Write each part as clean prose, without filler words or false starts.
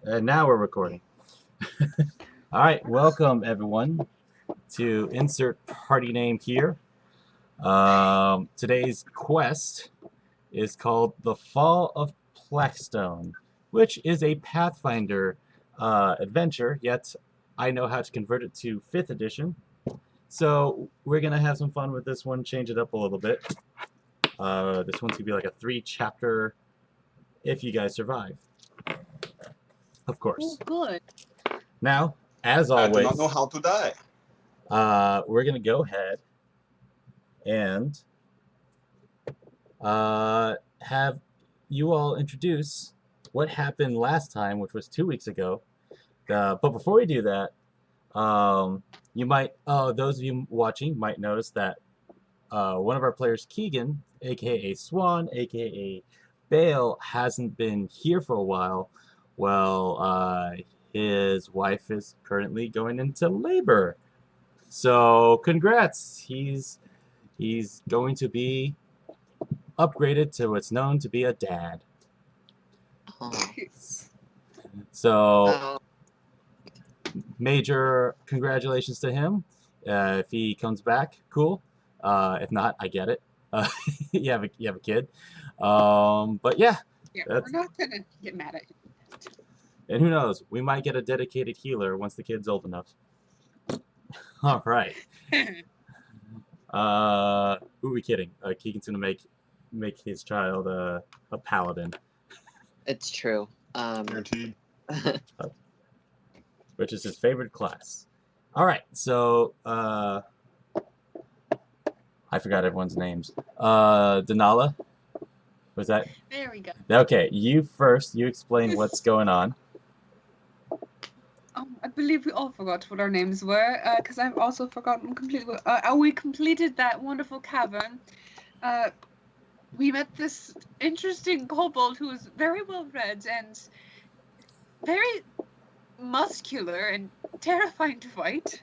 And now we're recording. All right, welcome everyone to insert party name here. Today's quest is called The Fall of Blackstone, which is a Pathfinder adventure, yet I know how to convert it to 5th edition. So we're going to have some fun with this one, change it up a little bit. This one's going to be like a 3-chapter if you guys survive. Of Oh, course. good. Now, as I do not know always, how to die. we're going to go ahead and have you all introduce what happened last time, which was 2 weeks ago. But before we do that, you might, those of you watching might notice that one of our players, Keegan, aka Swan, aka Bale, hasn't been here for a while. Well, his wife is currently going into labor. So congrats, he's going to be upgraded to what's known to be a dad. Oh. So Oh, major congratulations to him. If he comes back, cool. If not, I get it. You have a kid. But yeah, Yeah, that's, we're not gonna get mad at him. and who knows, we might get a dedicated healer once the kid's old enough. All right. Who are we kidding? Keegan's gonna make his child a paladin, it's true. Guaranteed. which is his favorite class. All right, so I forgot everyone's names. Denala, was that? There we go. Okay, you first. You explain what's going on. I believe we all forgot what our names were, because I've also forgotten completely. We completed that wonderful cavern. We met this interesting kobold who was very well read and very muscular and terrifying to fight.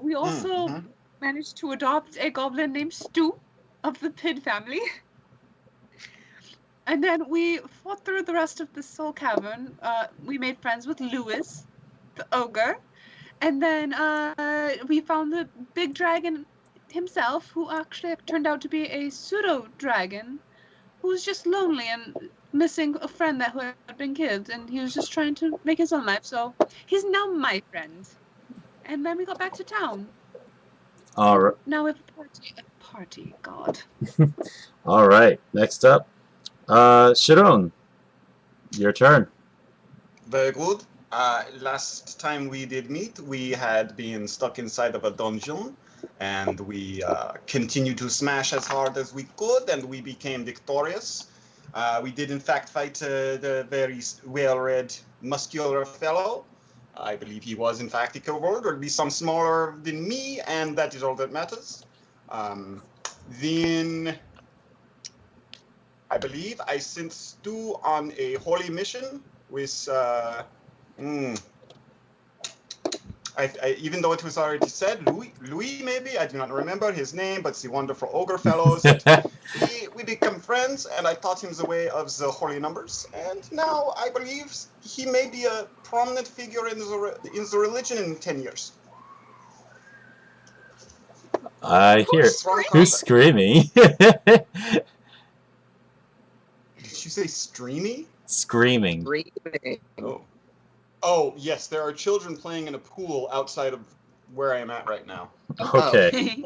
We also managed to adopt a goblin named Stu of the Pid family. And then we fought through the rest of the soul cavern. We made friends with Lewis, the ogre. And then we found the big dragon himself, who actually turned out to be a pseudo-dragon who was just lonely and missing a friend that had been killed. And he was just trying to make his own life. So he's now my friend. And then we got back to town. All right. Now we have a party, God. All right. Next up, Sharon, your turn. Very good. Last time we did meet, we had been stuck inside of a dungeon, and we continued to smash as hard as we could, and we became victorious. We did, in fact, fight the very well-read, muscular fellow. I believe he was, in fact, a kobold, or at least some smaller than me, and that is all that matters. Then I believe I sent Stu on a holy mission with, even though it was already said, Louis maybe, I do not remember his name, but the wonderful ogre fellows. we become friends, and I taught him the way of the holy numbers, and now I believe he may be a prominent figure in the religion in 10 years. I hear. Who's screaming? Did you say streamy? Screaming. Oh, yes, there are children playing in a pool outside of where I am at right now. Okay.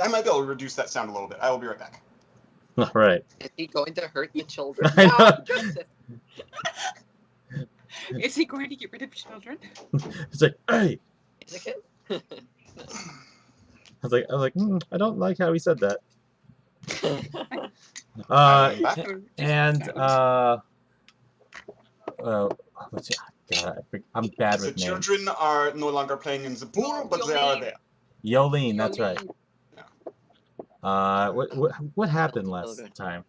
I might be able to reduce that sound a little bit. I will be right back. All right. Is he going to hurt the children? I know. No, Joseph. Is he going to get rid of children? It's like, hey. He's a kid. I was like, I don't like how he said that. I'm bad with names. The children are no longer playing in the pool, but they are there. Yolene, that's right. What happened last time?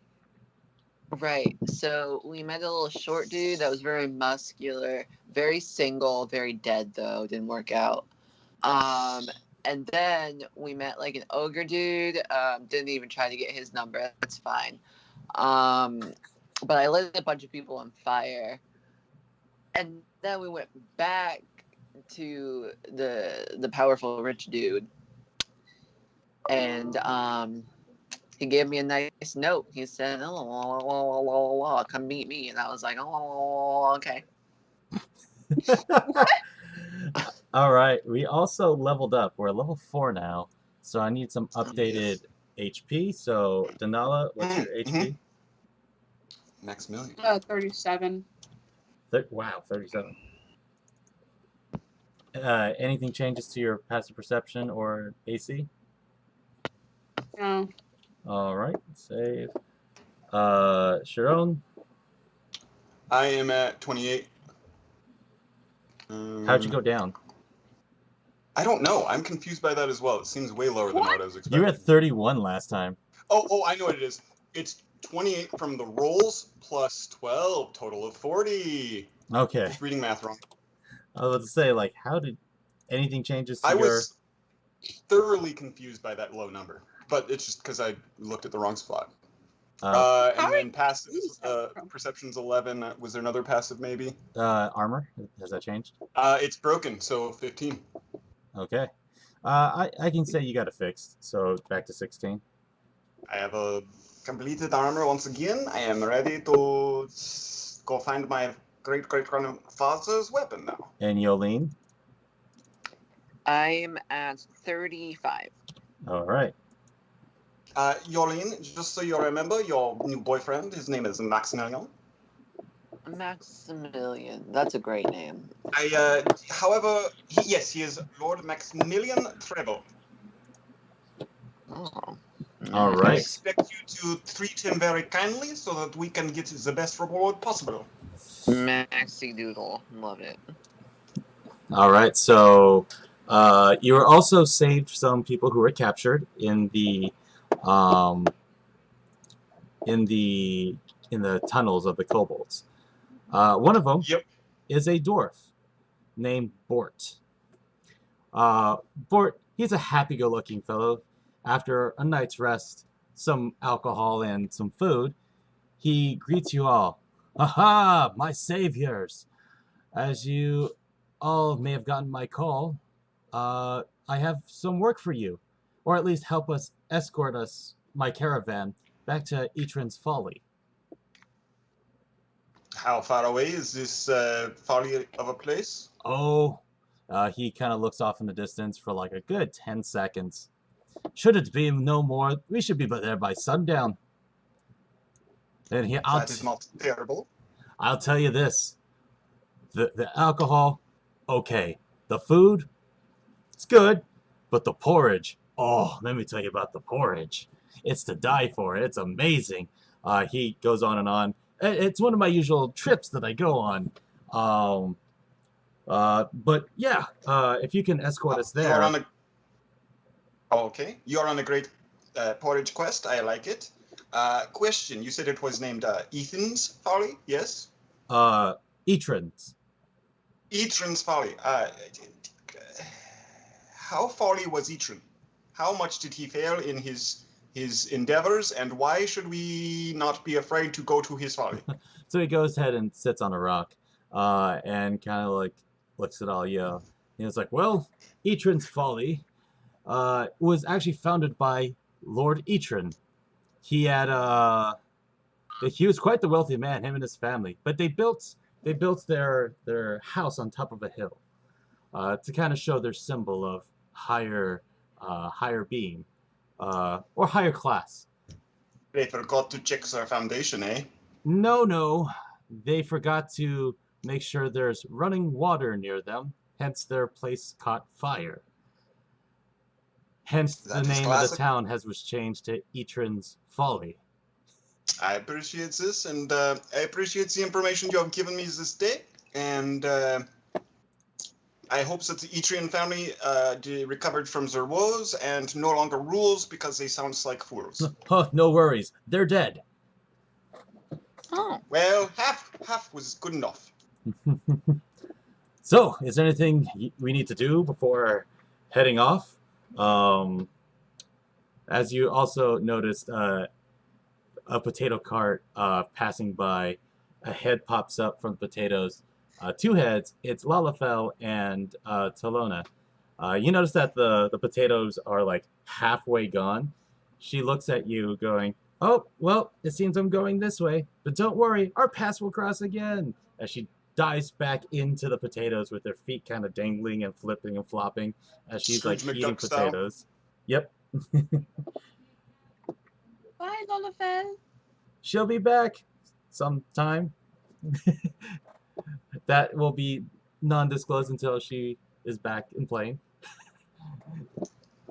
Right, so we met a little short dude that was very muscular, very single, very dead though, didn't work out. And then we met like an ogre dude, didn't even try to get his number, that's fine. but I lit a bunch of people on fire. And then we went back to the powerful rich dude, and he gave me a nice note. He said, "Oh, come meet me," and I was like, "Oh, okay." All right. We also leveled up. We're level 4 now, so I need some updated HP. So Denala, what's your HP? Maximilian. 37. Wow, 37. Anything changes to your passive perception or AC? No. All right, save. Sharon, I am at 28. how'd you go down? I don't know. I'm confused by that as well. It seems way lower than what I was expecting. You were at 31 last time. Oh, I know what it is. It's 28 from the rolls plus 12, total of 40. Okay. Just reading math wrong. I was about to say, like, how did anything changes to I your... was thoroughly confused by that low number, but it's just because I looked at the wrong spot. And then passive, perception's 11. Was there another passive maybe? Armor, has that changed? It's broken, so 15. Okay. I can say you got it fixed, so back to 16. I have a completed armor once again. I am ready to go find my great-great-grandfather's weapon now. And Yolene? I'm at 35. All right. Yolene, just so you remember, your new boyfriend, his name is Maximilian. Maximilian. That's a great name. However, he is Lord Maximilian Treble. Oh. All I right. expect you to treat him very kindly so that we can get the best reward possible. Maxi Doodle. Love it. All right. So you were also saved some people who were captured in the tunnels of the kobolds. One of them is a dwarf named Bort. Bort, he's a happy-go-lucky fellow. After a night's rest, some alcohol, and some food, he greets you all. Aha, my saviors! As you all may have gotten my call, I have some work for you, or at least help us escort my caravan back to Etran's Folly. How far away is this folly of a place? Oh, he kind of looks off in the distance for like a good 10 seconds. Should it be no more, we should be there by sundown. Then That is not terrible. I'll tell you this. The alcohol, okay. The food, it's good. But the porridge, oh, let me tell you about the porridge. It's to die for. It's amazing. He goes on and on. It's one of my usual trips that I go on. But yeah, if you can escort us there. Okay, you're on a great porridge quest. I like it. Question: you said it was named Ethan's Folly, yes? Etran's. Etran's Folly. How folly was Etran? How much did he fail in his endeavors, and why should we not be afraid to go to his folly? So he goes ahead and sits on a rock, and kind of like looks at all you. And it's like, well, Etran's Folly was actually founded by Lord Etran. He had he was quite the wealthy man, him and his family. But they built their house on top of a hill to kind of show their symbol of higher being or higher class. They forgot to check their foundation, eh? No, they forgot to make sure there's running water near them. Hence, their place caught fire. Hence, the name of the town was changed to Etran's Folly. I appreciate this, and I appreciate the information you have given me this day, and I hope that the Etrian family recovered from their woes and no longer rules because they sound like fools. Oh, no worries. They're dead. Oh. Well, half was good enough. So, is there anything we need to do before heading off? As you also noticed, a potato cart passing by. A head pops up from the potatoes. Two heads. It's Lalafell and Talona. You notice that the potatoes are like halfway gone. She looks at you, going, "Oh, well, it seems I'm going this way, but don't worry, our paths will cross again." As she dives back into the potatoes with her feet kind of dangling and flipping and flopping as she's like Scrooge eating McDuck style. potatoes. Yep. Bye, Lolafel. She'll be back sometime. That will be non-disclosed until she is back in playing.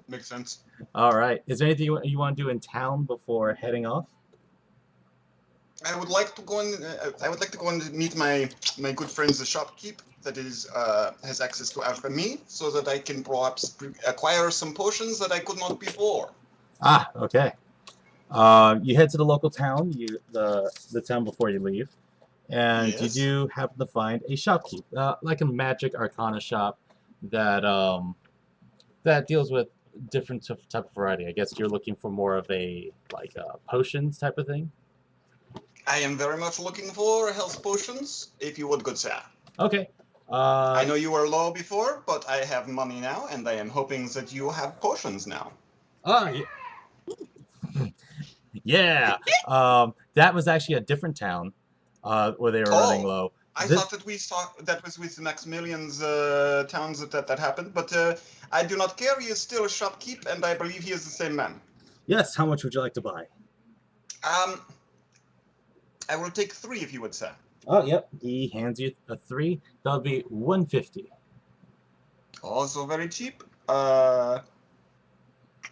Makes sense. All right. Is there anything you want to do in town before heading off? I would like to go and meet my good friends, the shopkeep that is has access to alchemy, so that I can perhaps acquire some potions that I could not before. Ah, okay. You head to the local town, the town before you leave, and you Yes. do happen to find a shopkeep, like a magic arcana shop that that deals with different type of variety. I guess you're looking for more of a like potions type of thing. I am very much looking for health potions, if you would, good sir. Okay. I know you were low before, but I have money now, and I am hoping that you have potions now. Oh, yeah. That was actually a different town where they were running low. I This- thought that we saw that was with Maximilian's towns that happened, but I do not care. He is still a shopkeep, and I believe he is the same man. Yes. How much would you like to buy? I will take 3 if you would, sir. Oh, yep. He hands you a 3. That'll be 150. Also very cheap. I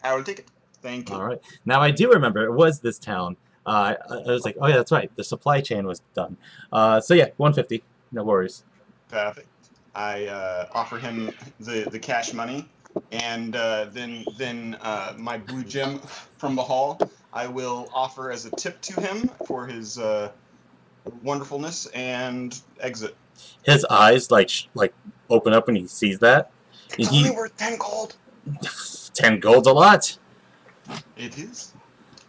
will take it. Thank you. All right. Now I do remember it was this town. I was like, oh yeah, that's right. The supply chain was done. So yeah, 150. No worries. Perfect. I offer him the cash money, and then my blue gem from the hall I will offer as a tip to him for his wonderfulness, and exit. His eyes like open up when he sees that. It's only worth 10 gold. 10 gold's a lot. It is.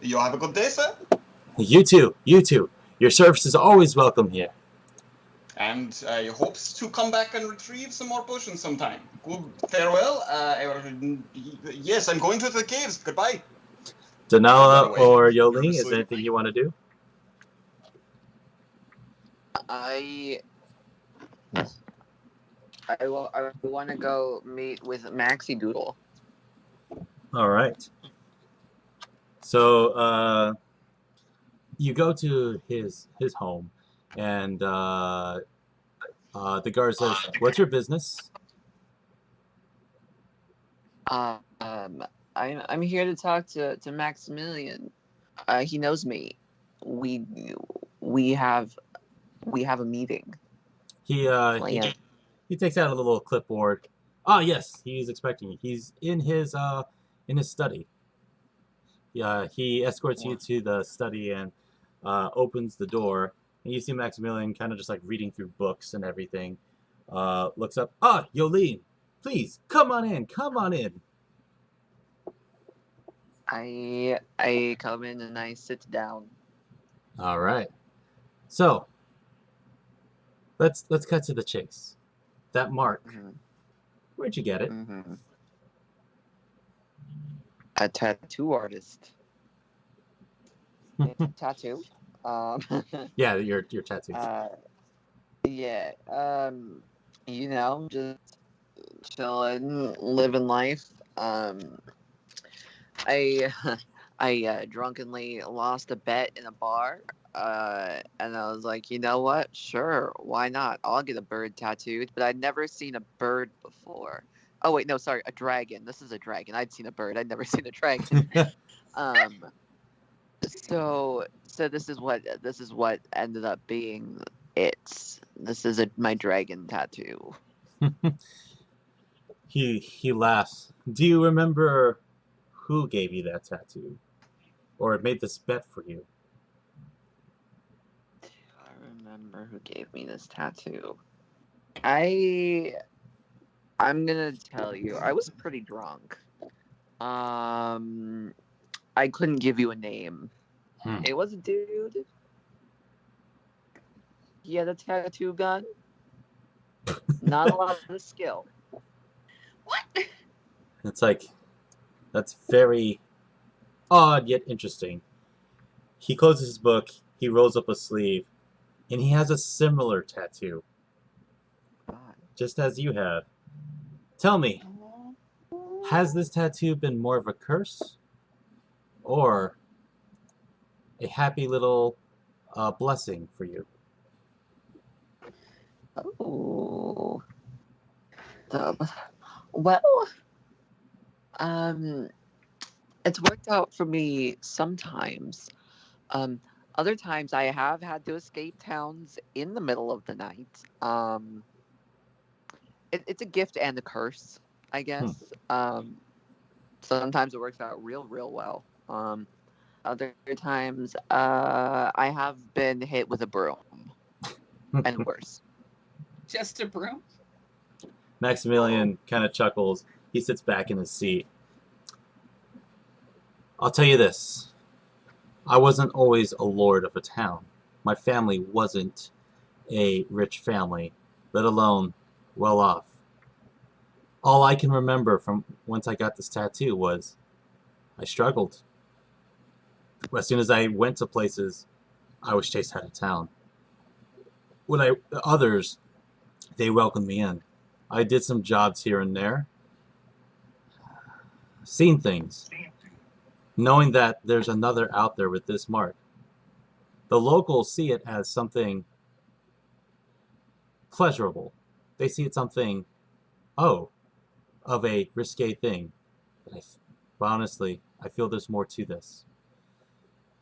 You have a good day, sir. You too. You too. Your service is always welcome here. And I hope to come back and retrieve some more potions sometime. Good farewell. Yes, I'm going to the caves. Goodbye. Donala Away. or Yoli, is Nervously. there anything you want to do? I want to go meet with Maxi Doodle. All right. So you go to his home, and the guard says, "What's your business?" I'm here to talk to Maximilian. He knows me. We have a meeting. He takes out a little clipboard. Ah, yes, he's expecting you. He's in his study. Yeah, he escorts you to the study and opens the door. And you see Maximilian kind of just like reading through books and everything. Looks up. Ah, Yolene, please come on in. Come on in. I come in and I sit down. All right. So let's cut to the chase. That mark. Mm-hmm. Where'd you get it? Mm-hmm. A tattoo artist. Tattoo. Yeah, your tattoo. Yeah. You know, just chilling, living life. I drunkenly lost a bet in a bar. And I was like, you know what? Sure, why not? I'll get a bird tattooed. But I'd never seen a bird before. Oh wait, no, sorry, a dragon. This is a dragon. I'd seen a bird. I'd never seen a dragon. So this is what ended up being it. This is my dragon tattoo. He laughs. Do you remember who gave you that tattoo, or made this bet for you? I remember who gave me this tattoo. I'm gonna tell you, I was pretty drunk. I couldn't give you a name. It was a dude. He had a tattoo gun. Not a lot of skill. What? It's like, that's very odd yet interesting. He closes his book, he rolls up a sleeve, and he has a similar tattoo, just as you have. Tell me, has this tattoo been more of a curse or a happy little blessing for you? Oh. Well, it's worked out for me sometimes. Other times I have had to escape towns in the middle of the night. It's a gift and a curse, I guess. Sometimes it works out real well. Other times, I have been hit with a broom and worse. Just a broom? Maximilian kind of chuckles. He sits back in his seat. I'll tell you this. I wasn't always a lord of a town. My family wasn't a rich family, let alone well off. All I can remember from once I got this tattoo was I struggled. As soon as I went to places, I was chased out of town. Others, they welcomed me in. I did some jobs here and there, seen things, knowing that there's another out there with this mark. The locals see it as something pleasurable. They see it something, of a risque thing. But honestly, I feel there's more to this.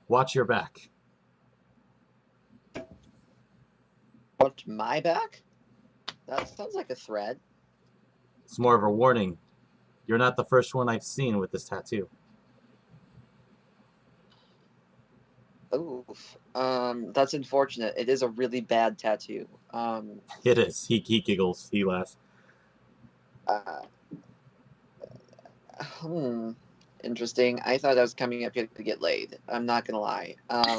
Watch your back. Watch my back? That sounds like a threat. It's more of a warning. You're not the first one I've seen with this tattoo. Oof. That's unfortunate. It is a really bad tattoo. It is. He giggles. He laughs. Interesting. I thought I was coming up here to get laid. I'm not gonna lie. I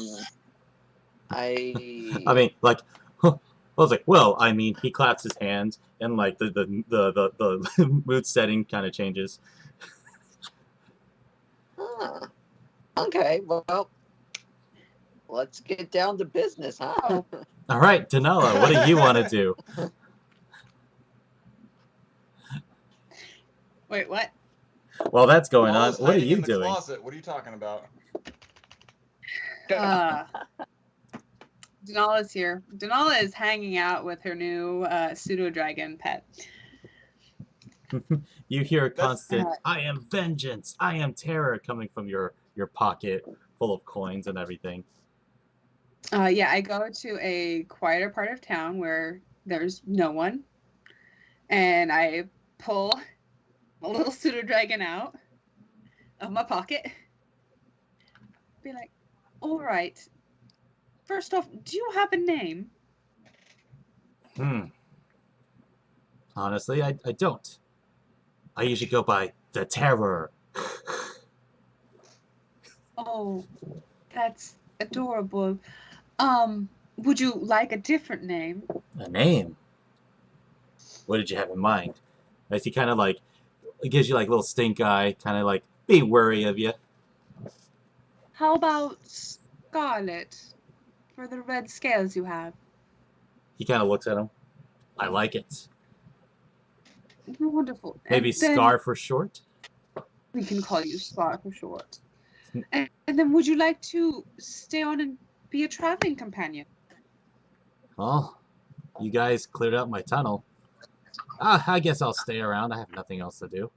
mean, like, I was like, well, I mean, he claps his hands, and like the mood setting kind of changes. Okay, well, let's get down to business, huh? All right, Danella, what do you want to do? Wait, what? While that's going on, Paul's what are hiding you in the doing? closet. What are you talking about? Denala's here. Denala is hanging out with her new pseudo-dragon pet. You hear a That's- constant, I am vengeance, I am terror coming from your pocket full of coins and everything. Yeah, I go to a quieter part of town where there's no one, and I pull a little pseudo-dragon out of my pocket. Be like, all right, first off, do you have a name? Honestly, I don't. I usually go by the Terror. Oh, that's adorable. Would you like a different name? A name? What did you have in mind? As he kind of like, it gives you like a little stink eye, kind of like being wary of you. How about Scarlet for the red scales you have? He kind of looks at him. I like it. Wonderful. Maybe And then Scar for short? we can call you Scar for short. And then would you like to stay on and be a traveling companion? Well, you guys cleared out my tunnel. I guess I'll stay around. I have nothing else to do.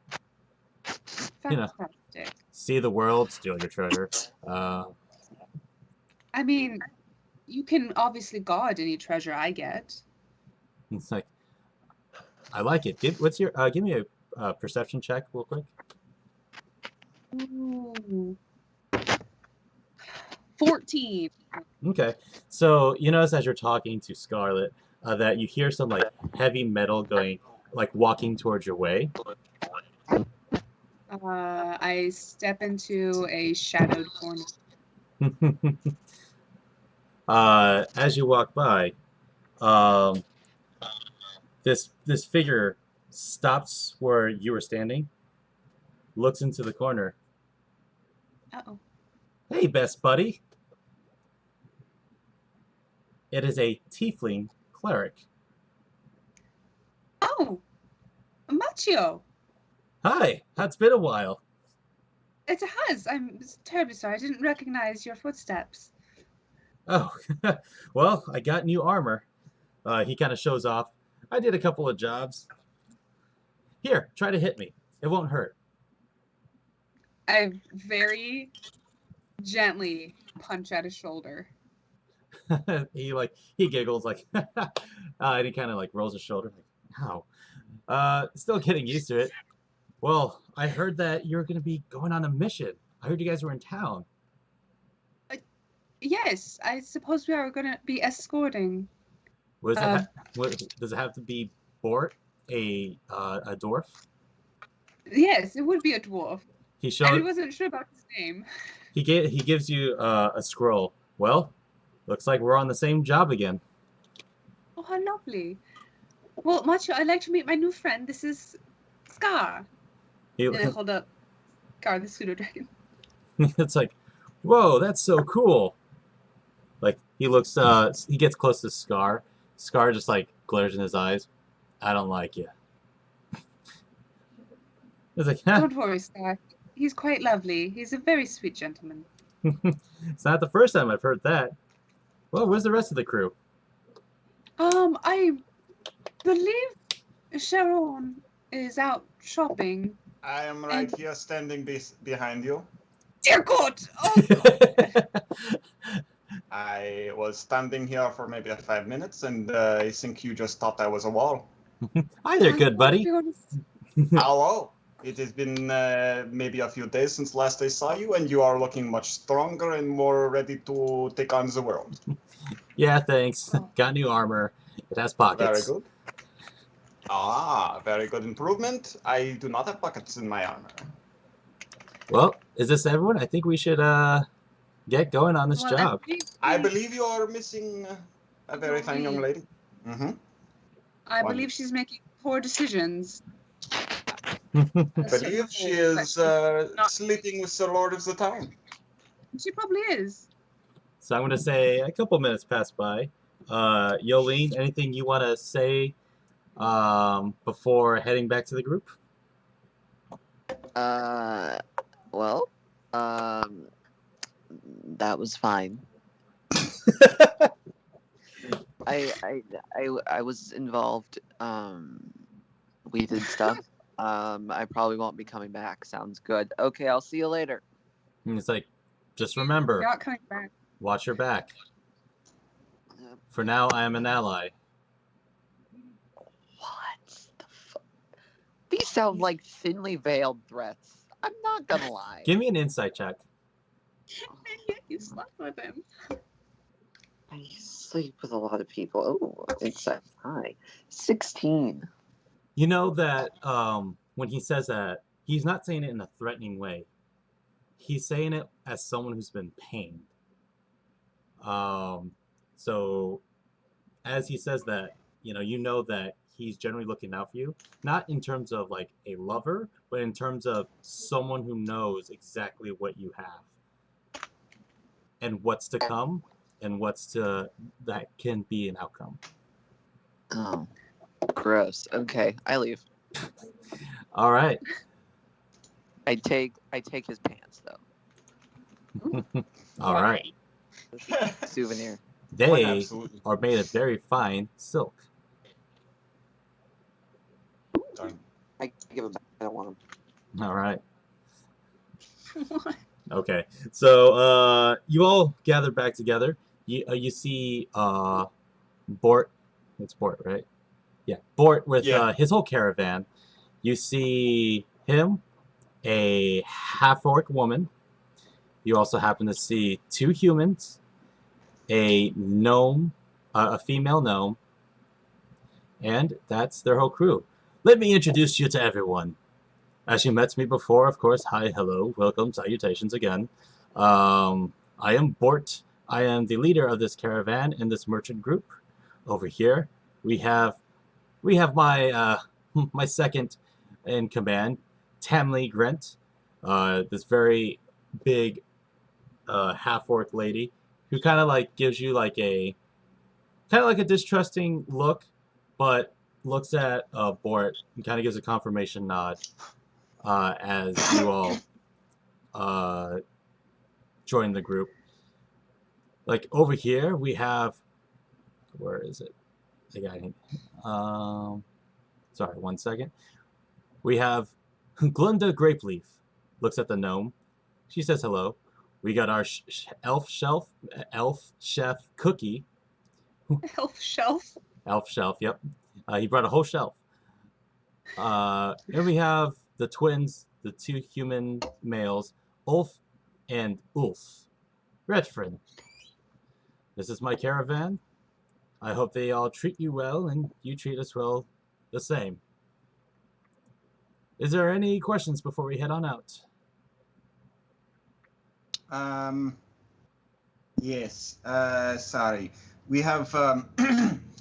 You know. Fantastic. See the world, steal your treasure. I mean, you can obviously guard any treasure I get. It's like, I like it. Give me a perception check real quick. Ooh. 14. Okay, so you notice as you're talking to Scarlet that you hear some like heavy metal going, like walking towards your way. I step into a shadowed corner. As you walk by, um, this figure stops where you were standing, looks into the corner. Uh-oh. Hey, best buddy. It is a tiefling cleric. Oh, Machio. Hi, it's been a while. It has. I'm terribly sorry. I didn't recognize your footsteps. Oh, well, I got new armor. He kind of shows off. I did a couple of jobs. Here, try to hit me. It won't hurt. I very gently punch at his shoulder. he giggles like, and he kind of like rolls his shoulder like, ow. Still getting used to it. Well, I heard that you're gonna be going on a mission. I heard you guys were in town. Yes, I suppose we are going to be escorting. What does it does it have to be Bort, a dwarf? Yes, it would be a dwarf. He I showed. wasn't sure about his name. He gives you a scroll. Well, looks like we're on the same job again. Oh, how lovely. Well, Macho, I'd like to meet my new friend. This is Scar. He, And I hold up Scar the pseudo dragon. it's like, whoa, that's so cool. Like he looks, he gets close to Scar. Scar just like glares in his eyes. I don't like you. It's like, Don't worry, Scar. He's quite lovely. He's a very sweet gentleman. it's not the first time I've heard that. Well, where's the rest of the crew? I believe Sharon is out shopping. I am right here standing behind you. Dear God! Oh, God. I was standing here for maybe 5 minutes, and I think you just thought I was a wall. Hi there, good buddy. Hello. It has been maybe a few days since last I saw you, and you are looking much stronger and more ready to take on the world. Yeah, thanks. Got new armor. It has pockets. Very good. Ah, very good improvement. I do not have pockets in my armor. Well, is this everyone? I think we should get going on this job. I believe you are missing a very fine young lady. Mm-hmm. I believe she's making poor decisions. I believe she is sleeping with the Lord of the Town. She probably is. So I'm going to say a couple minutes pass by. Yolene, anything you want to say before heading back to the group? Well, that was fine. I was involved. We did stuff. I probably won't be coming back. Sounds good. Okay, I'll see you later. And it's like, just remember, You're not coming back. watch your back. For now, I am an ally. What the fuck? These sound like thinly veiled threats. I'm not gonna lie. Give me an insight check. And yet you slept with him. I sleep with a lot of people. Oh, insight high. 16. You know that when he says that, he's not saying it in a threatening way. He's saying it as someone who's been pained. So as he says that, you know that he's generally looking out for you, not in terms of like a lover, but in terms of someone who knows exactly what you have and what's to come and that can be an outcome. Oh, gross. Okay, I leave. All right. I take his pants though. All right. Souvenir. They absolutely. are made of very fine silk. Darn. I give him back. I don't want him. All right. What? Okay. So you all gather back together. You see Bort. It's Bort, right? Yeah, Bort with his whole caravan. You see him, a half-orc woman. You also happen to see 2 humans, a gnome, a female gnome, and that's their whole crew. Let me introduce you to everyone. As you met me before, of course, hi, hello, welcome, salutations again. I'm I am Bort. I am the leader of this caravan and this merchant group. Over here, we have my my second in command, Tamley Grant, this very big half-orc lady who kind of like gives you like a distrusting look, but looks at Bort and kind of gives a confirmation nod as you all join the group. Like over here, we have, where is it? I got sorry, 1 second. We have Glenda Grapeleaf. Looks at the gnome. She says hello. We got our elf chef Cookie. Elf shelf. Elf shelf, yep. He brought a whole shelf. And we have the twins, the 2 human males, Ulf and Ulf. Redfrin. This is my caravan. I hope they all treat you well and you treat us well the same. Is there any questions before we head on out? Yes. Sorry. We have.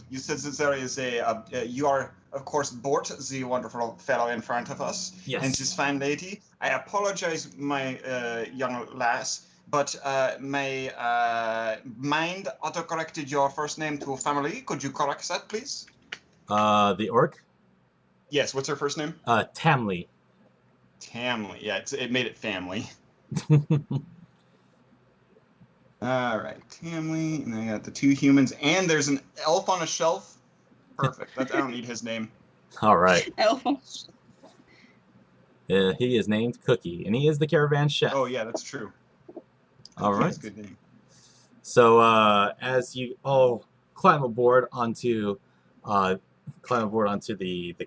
You said that there is you are, of course, Bort, the wonderful fellow in front of us, Yes. and this fine lady. I apologize, my young lass, but my mind autocorrected your first name to a family. Could you correct that, please? The orc? Yes. What's her first name? Tamley. Tamley. Yeah, it made it family. All right, Tamley, and I got the 2 humans, and there's an elf on a shelf. Perfect. I don't need his name. All right. Elf. He is named Cookie, and he is the caravan chef. Oh yeah, that's true. All right. That's a good name. So as you all climb aboard onto the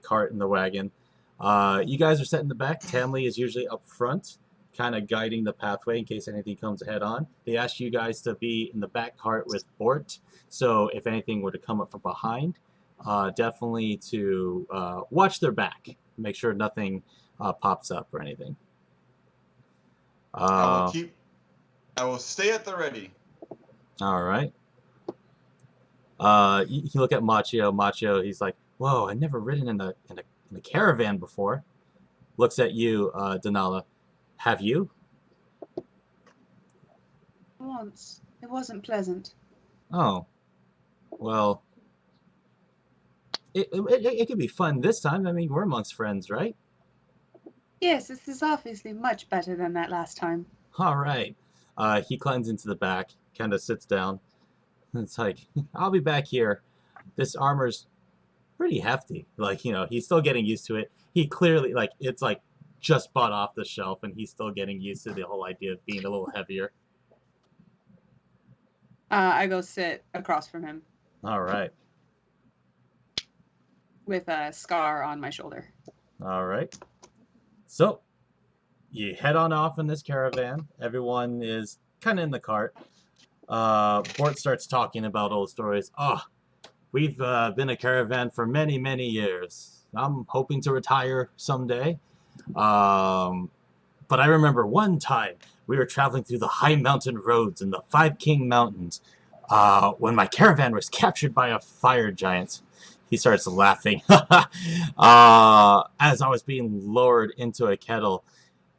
cart and the wagon, you guys are set in the back. Tamley is usually up front, kind of guiding the pathway in case anything comes head on. They asked you guys to be in the back cart with Bort, so if anything were to come up from behind, definitely to watch their back, make sure nothing pops up or anything. I will stay at the ready. All right. You look at Machio. Machio, he's like, "Whoa, I've never ridden in a caravan before." Looks at you, Denala. Have you? Once. It wasn't pleasant. Oh. Well, it could be fun this time. I mean, we're amongst friends, right? Yes, this is obviously much better than that last time. All right. He climbs into the back, kind of sits down. It's like, I'll be back here. This armor's pretty hefty. Like, you know, he's still getting used to it. He clearly, like, it's like just bought off the shelf, and he's still getting used to the whole idea of being a little heavier. I go sit across from him All right. with a scar on my shoulder. All right. So, you head on off in this caravan. Everyone is kind of in the cart. Bort starts talking about old stories. We've been a caravan for many, many years. I'm hoping to retire someday. But I remember one time we were traveling through the high mountain roads in the 5 King Mountains when my caravan was captured by a fire giant. He starts laughing. As I was being lowered into a kettle,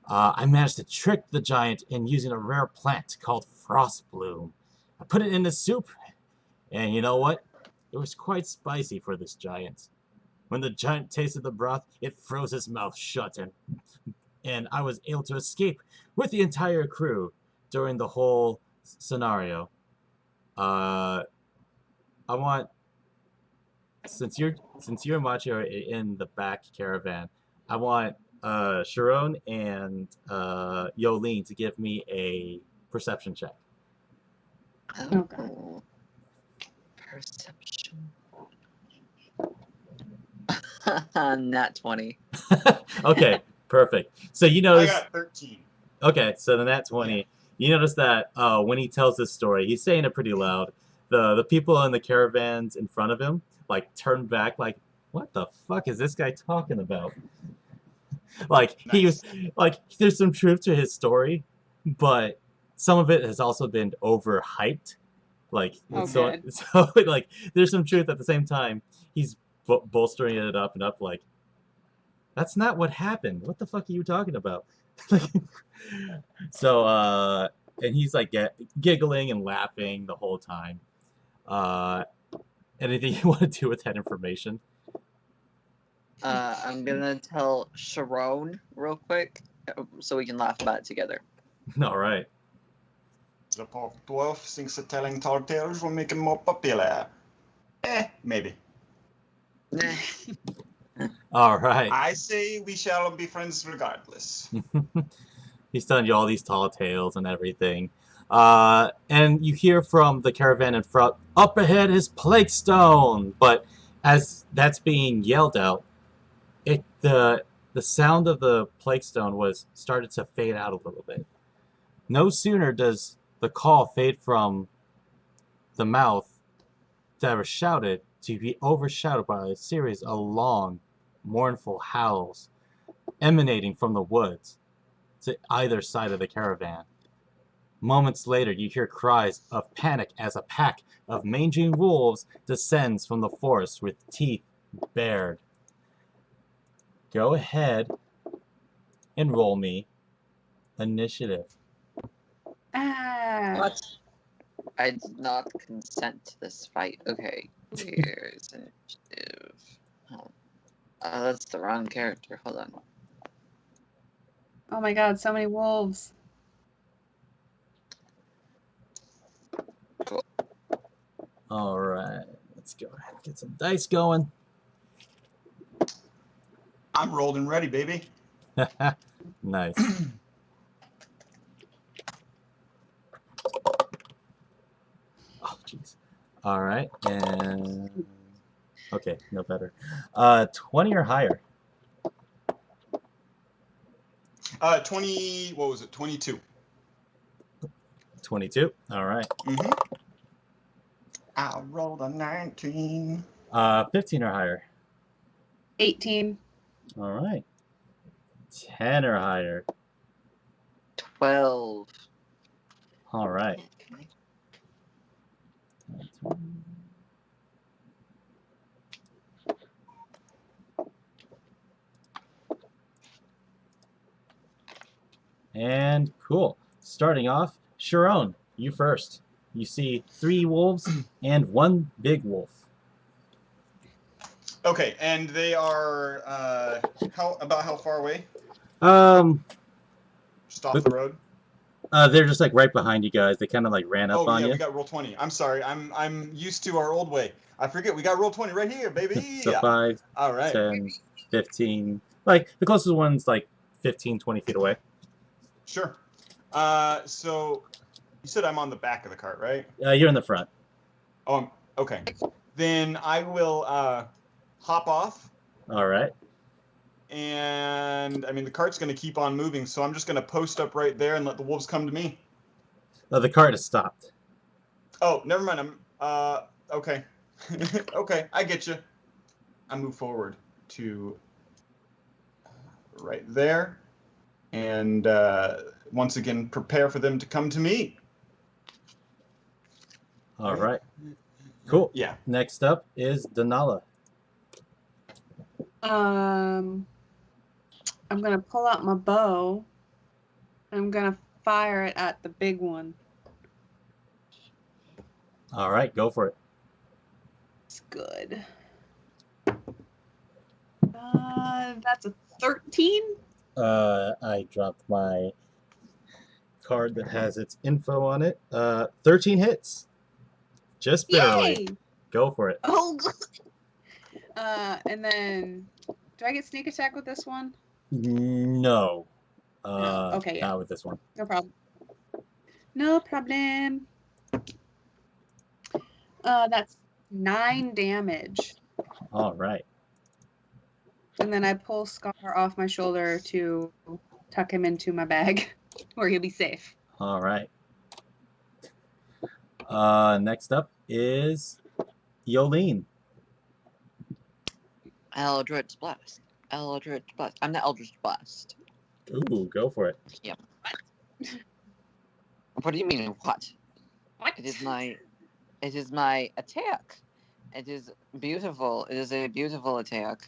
I managed to trick the giant in using a rare plant called frost bloom. I put it in the soup, and you know what? It was quite spicy for this giant. When the giant tasted the broth, it froze his mouth shut, and I was able to escape with the entire crew during the whole scenario. I want, since you're Macho in the back caravan, I want Sharon and Yolene to give me a perception check. Okay. Perception. Not 20. Okay, perfect. So you I notice. got 13. Okay, so then that 20. You notice that when he tells this story, he's saying it pretty loud. The people in the caravans in front of him like turn back, like, what the fuck is this guy talking about? Like he was like, there's some truth to his story, but some of it has also been overhyped. Like Oh, so, good. so like there's some truth at the same time. He's bolstering it up and up like that's not what happened. What the fuck are you talking about? So and he's like giggling and laughing the whole time. Anything you want to do with that information? I'm gonna tell Sharon real quick so we can laugh about it together. All right. The poor dwarf thinks that telling tall tales will make him more popular. Maybe. Nah. All right. I say we shall be friends regardless. He's telling you all these tall tales and everything. And you hear from the caravan in front, up ahead is Plague Stone! But as that's being yelled out, the sound of the Plague Stone was started to fade out a little bit. No sooner does the call fade from the mouth that was shouted to be overshadowed by a series of long, mournful howls emanating from the woods to either side of the caravan. Moments later, you hear cries of panic as a pack of mangy wolves descends from the forest with teeth bared. Go ahead and roll me initiative. Ah. I did not consent to this fight. Okay, here's initiative. Oh, that's the wrong character. Hold on. Oh my god, so many wolves. All right, let's go ahead and get some dice going. I'm rolled and ready, baby. Nice. Oh, jeez. All right, and okay, no better. 20 or higher. 20. What was it? 22. 22. All right. Mm-hmm. I rolled a 19. 15 or higher. 18. All right. 10 or higher. 12. All right. And cool. Starting off, Sharon, you first. You see 3 wolves and 1 big wolf. Okay, and they are how far away? Just off the road. They're just like right behind you guys. They kind of like ran up on yeah, you. we got roll 20. I'm sorry. I'm used to our old way. I forget we got roll 20 right here, baby. So 5, All right. 10, 15. Like the closest one's like 15, 20 feet away. Sure. So you said I'm on the back of the cart, right? You're in the front. Oh, okay. Then I will hop off. All right. And I mean the cart's going to keep on moving, so I'm just going to post up right there and let the wolves come to me. The cart has stopped. Oh, never mind. I'm okay. Okay, I get you. I move forward to right there, and once again prepare for them to come to me. All right. Cool. Yeah. Next up is Denala. I'm gonna pull out my bow. I'm gonna fire it at the big one. All right, go for it. It's good. That's a 13. I dropped my card that has its info on it. 13 hits. Just barely. Yay! Go for it. Oh, good. And then, do I get sneak attack with this one? No. No. Okay, yeah. Not with this one. No problem. No problem. That's 9 damage. All right. And then I pull Scar off my shoulder to tuck him into my bag where he'll be safe. All right. Next up is Yolene. Eldritch Blast. Eldritch Blast. I'm the Eldritch Blast. Ooh, go for it. Yep. What do you mean, what? What? It is my attack. It is beautiful. It is a beautiful attack.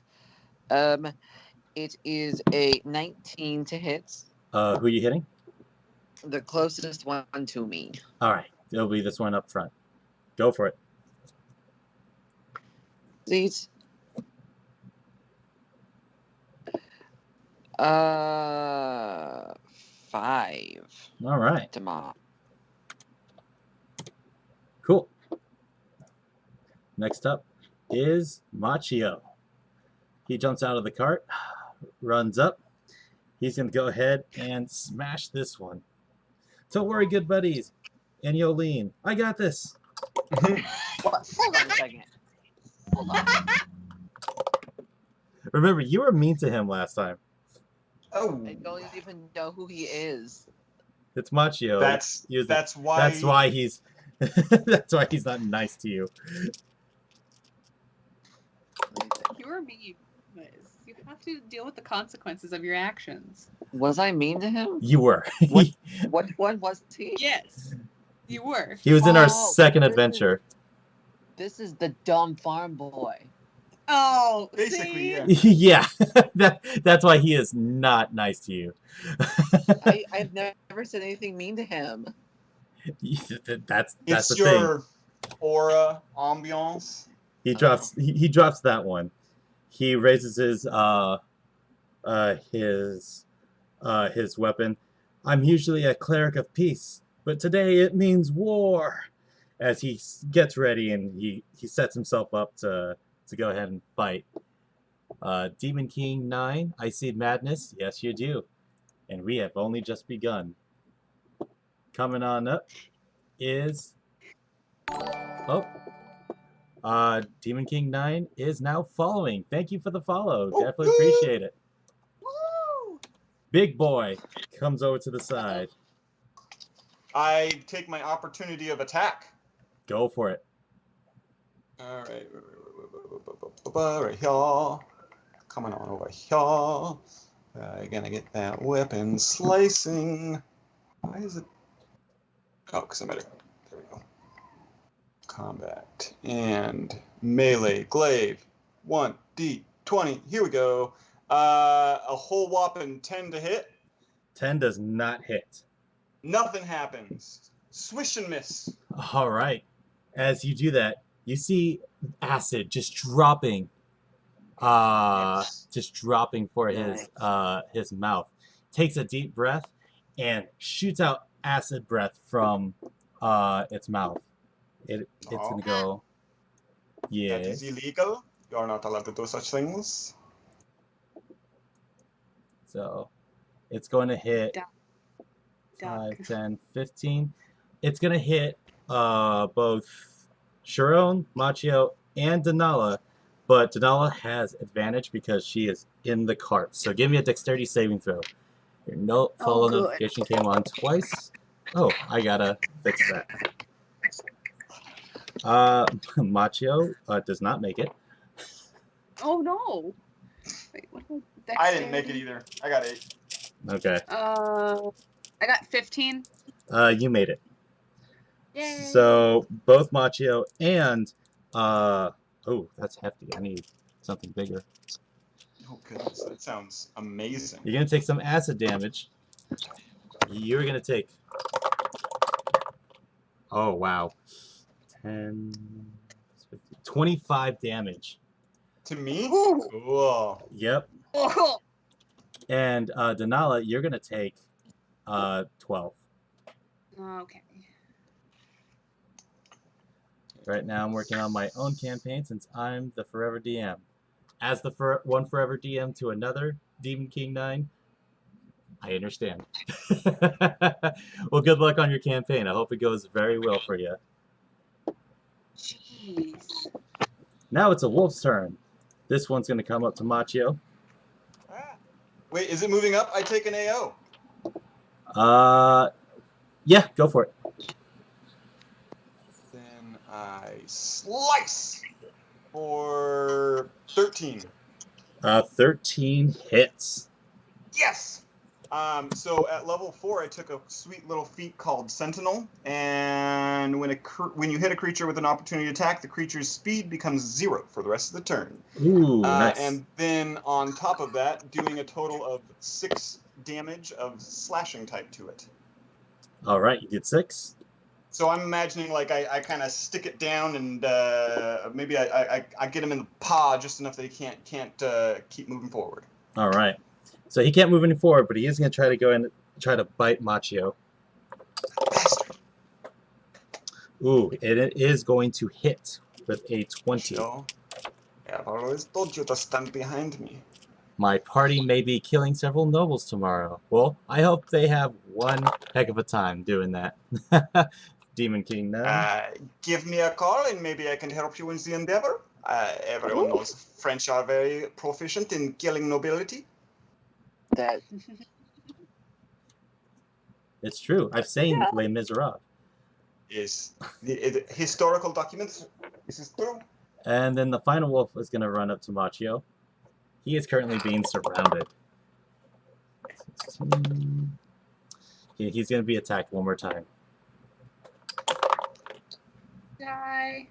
It is a 19 to hit. Who are you hitting? The closest one to me. All right, it'll be this one up front. Go for it. Please. 5 All right, to mom. cool. Next up is Machio. He jumps out of the cart, runs up. He's going to go ahead and smash this one. Don't worry, good buddies. And Yolene, I got this. What? Hold on a second. Hold on. Remember, you were mean to him last time. Oh, I don't even know who he is. It's Machio. that's why. That's why he's that's why he's not nice to you. You were mean, Liz. You have to deal with the consequences of your actions. Was I mean to him? You were. What? What one was he? Yes, you were. He was in our Oh, second this is- adventure. This is the dumb farm boy. Oh, Basically, see? yeah. Yeah, that's why he is not nice to you. I've never said anything mean to him. That's It's the thing. your aura, ambiance. He drops that one. He raises his weapon. I'm usually a cleric of peace, but today it means war. As he gets ready and he sets himself up to go ahead and fight. Demon King 9, I see madness. Yes, you do. And we have only just begun. Coming on up is... Demon King 9 is now following. Thank you for the follow. Definitely appreciate it. Woo! Big boy comes over to the side. I take my opportunity of attack. Go for it. All right, right here. Coming on over here. Gonna get that weapon slicing. Why is it? Oh, because I'm at it. There we go. Combat and melee glaive. 1d20. Here we go. A whole whopping 10 to hit. 10 does not hit. Nothing happens. Swish and miss. All right. As you do that, you see acid just dropping. Yes. Just dropping for his mouth. Takes a deep breath and shoots out acid breath from its mouth. It's gonna go. That Yes. is illegal. You are not allowed to do such things. So it's going to hit Duck. 5, 10, 15. It's going to hit both Sharon, Machio, and Denala, but Denala has advantage because she is in the cart. So give me a dexterity saving throw. Your follow good. notification came on twice. Oh, I gotta fix that. Machio does not make it. Oh no! Wait, what was I didn't make it either. I got 8. Okay. I got 15. You made it. Yay! So both Machio and oh, that's hefty. I need something bigger. Oh goodness, that sounds amazing. You're gonna take some acid damage. You're gonna take. Oh wow. 10, 15, 25 damage. To me? Ooh. Cool. Yep. Oh. And Denala, you're gonna take 12. Okay. Right now, I'm working on my own campaign since I'm the Forever DM. As the one Forever DM to another Demon King 9, I understand. Well, good luck on your campaign. I hope it goes very well for you. Jeez. Now it's a wolf's turn. This one's going to come up to Machio. Wait, is it moving up? I take an AO. Yeah, go for it. Then I slice for 13. 13 hits. Yes! So at level 4, I took a sweet little feat called Sentinel, and when you hit a creature with an opportunity attack, the creature's speed becomes 0 for the rest of the turn. Ooh, nice. And then on top of that, doing a total of 6 damage of slashing type to it. All right, you did 6. So I'm imagining like I kind of stick it down and maybe I get him in the paw just enough that he can't keep moving forward. All right. So he can't move any forward, but he is going to try to go in and try to bite Machio. Bastard. Ooh, it is going to hit with a 20. So, I've always told you to stand behind me. My party may be killing several nobles tomorrow. Well, I hope they have one heck of a time doing that. Demon King, no? Give me a call and maybe I can help you in the endeavor. Everyone knows French are very proficient in killing nobility. That It's true. I've seen Les Miserables. Is the historical documents. This is true. And then the final wolf is going to run up to Machio. He is currently being surrounded. 16. He's going to be attacked one more time. Die.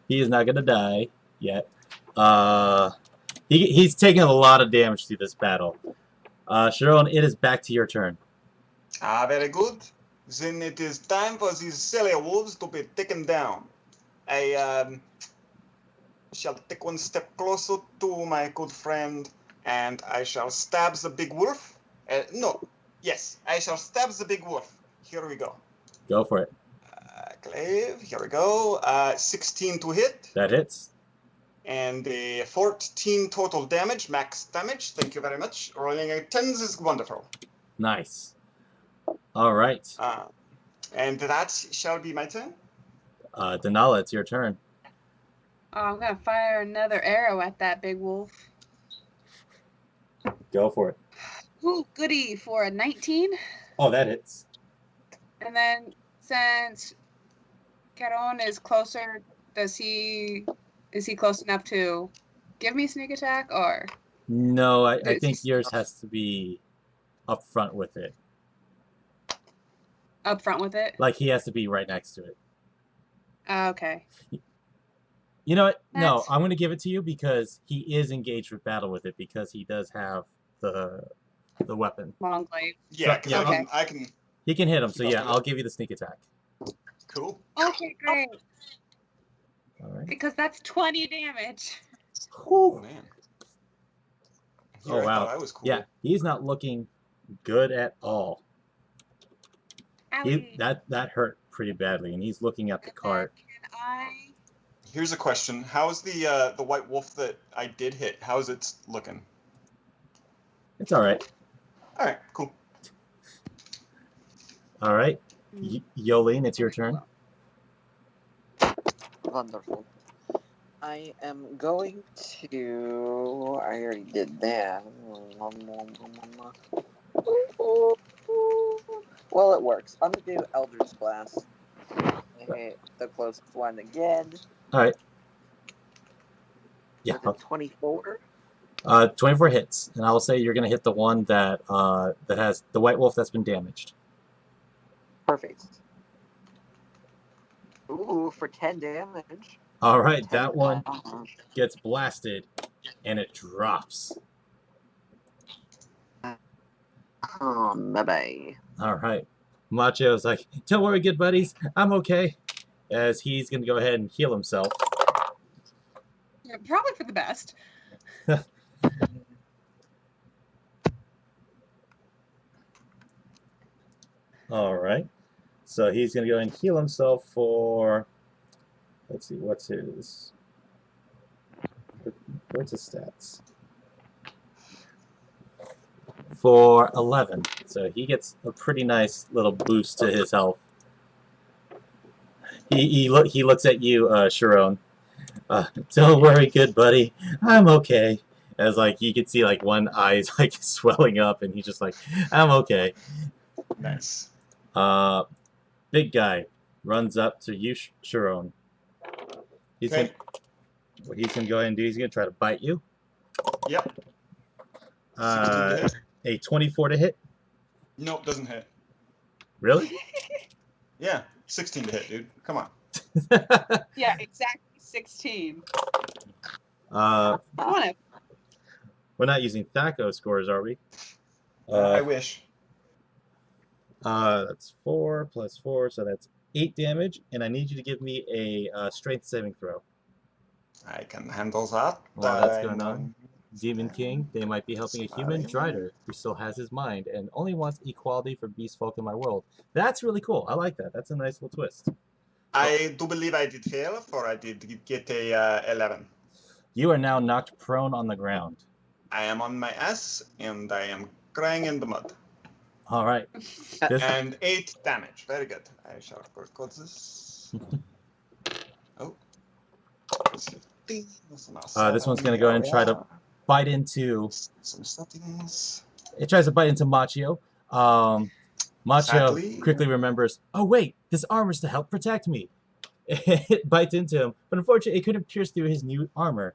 He is not going to die yet. He's taking a lot of damage through this battle. Sharon, it is back to your turn. Very good. Then it is time for these silly wolves to be taken down. I shall take one step closer to my good friend, and I shall stab the big wolf. I shall stab the big wolf. Here we go. Go for it. Glaive, here we go. 16 to hit. That hits. And 14 total damage, max damage. Thank you very much. Rolling a 10s is wonderful. Nice. All right. And that shall be my turn. Denala, it's your turn. Oh, I'm gonna fire another arrow at that big wolf. Go for it. Ooh, goody for a 19. Oh, that hits. And then since Caron is closer, is he close enough to give me sneak attack or? No, I think yours has to be up front with it. Up front with it? Like he has to be right next to it. Okay. You know what? No, I'm going to give it to you because he is engaged with battle with it because he does have the weapon. Long glaive. Yeah, So, yeah, because okay. I can. He can hit him, so yeah, I'll give you the sneak attack. Cool. Okay, great. All right. Because that's 20 damage. Oh man. Oh I wow. thought I was cool. Yeah, he's not looking good at all. Owie. That hurt pretty badly, and he's looking at the cart. Can I? Here's a question: how's the white wolf that I did hit? How's it looking? It's all right. All right, cool. All right, Yolene, it's your turn. wonderful. I am going to. I already did that. Well, it works. I'm gonna do Elder's Blast. Hit the closest one again. All right. Yeah. With a 24. 24 hits, and I will say you're gonna hit the one that that has the white wolf that's been damaged. Perfect. Ooh, for 10 damage. All right, 10 that one damage. gets blasted, and it drops. Bye-bye. All right, Macho's like, "Don't worry, good buddies, I'm okay." As he's gonna go ahead and heal himself. Yeah, probably for the best. All right, so he's gonna go ahead and heal himself for. Let's see, what's his stats? For 11, so he gets a pretty nice little boost to his health. He looks at you, Sharon. Don't worry, good buddy, I'm okay. As like you can see, like one eye is like swelling up, and he's just like, I'm okay. Nice. Big guy runs up to you, Sharon. Okay. What he's gonna go ahead and do, he's gonna try to bite you. Yep. 16 to hit. A 24 to hit. Nope, doesn't hit. Really? Yeah, 16 to hit, dude. Come on. Yeah, exactly 16. uh, I want it. we're not using THAC0 scores, are we? I wish. That's 4 plus 4, so that's 8 damage, and I need you to give me a strength saving throw. I can handle that. While that's I'm going on, Demon King, they might be helping a human Drider who still has his mind and only wants equality for beast folk in my world. That's really cool. I like that. That's a nice little twist. I do believe I did fail, for I did get a 11. You are now knocked prone on the ground. I am on my ass, and I am crying in the mud. All right. This, And 8 damage. Very good. I shall, of course, close this. Oh. this one's going to go ahead and try to bite into... Some settings. It tries to bite into Machio. Machio Sadly. quickly remembers, oh wait, this armor's to help protect me. It bites into him, but unfortunately it couldn't pierce through his new armor.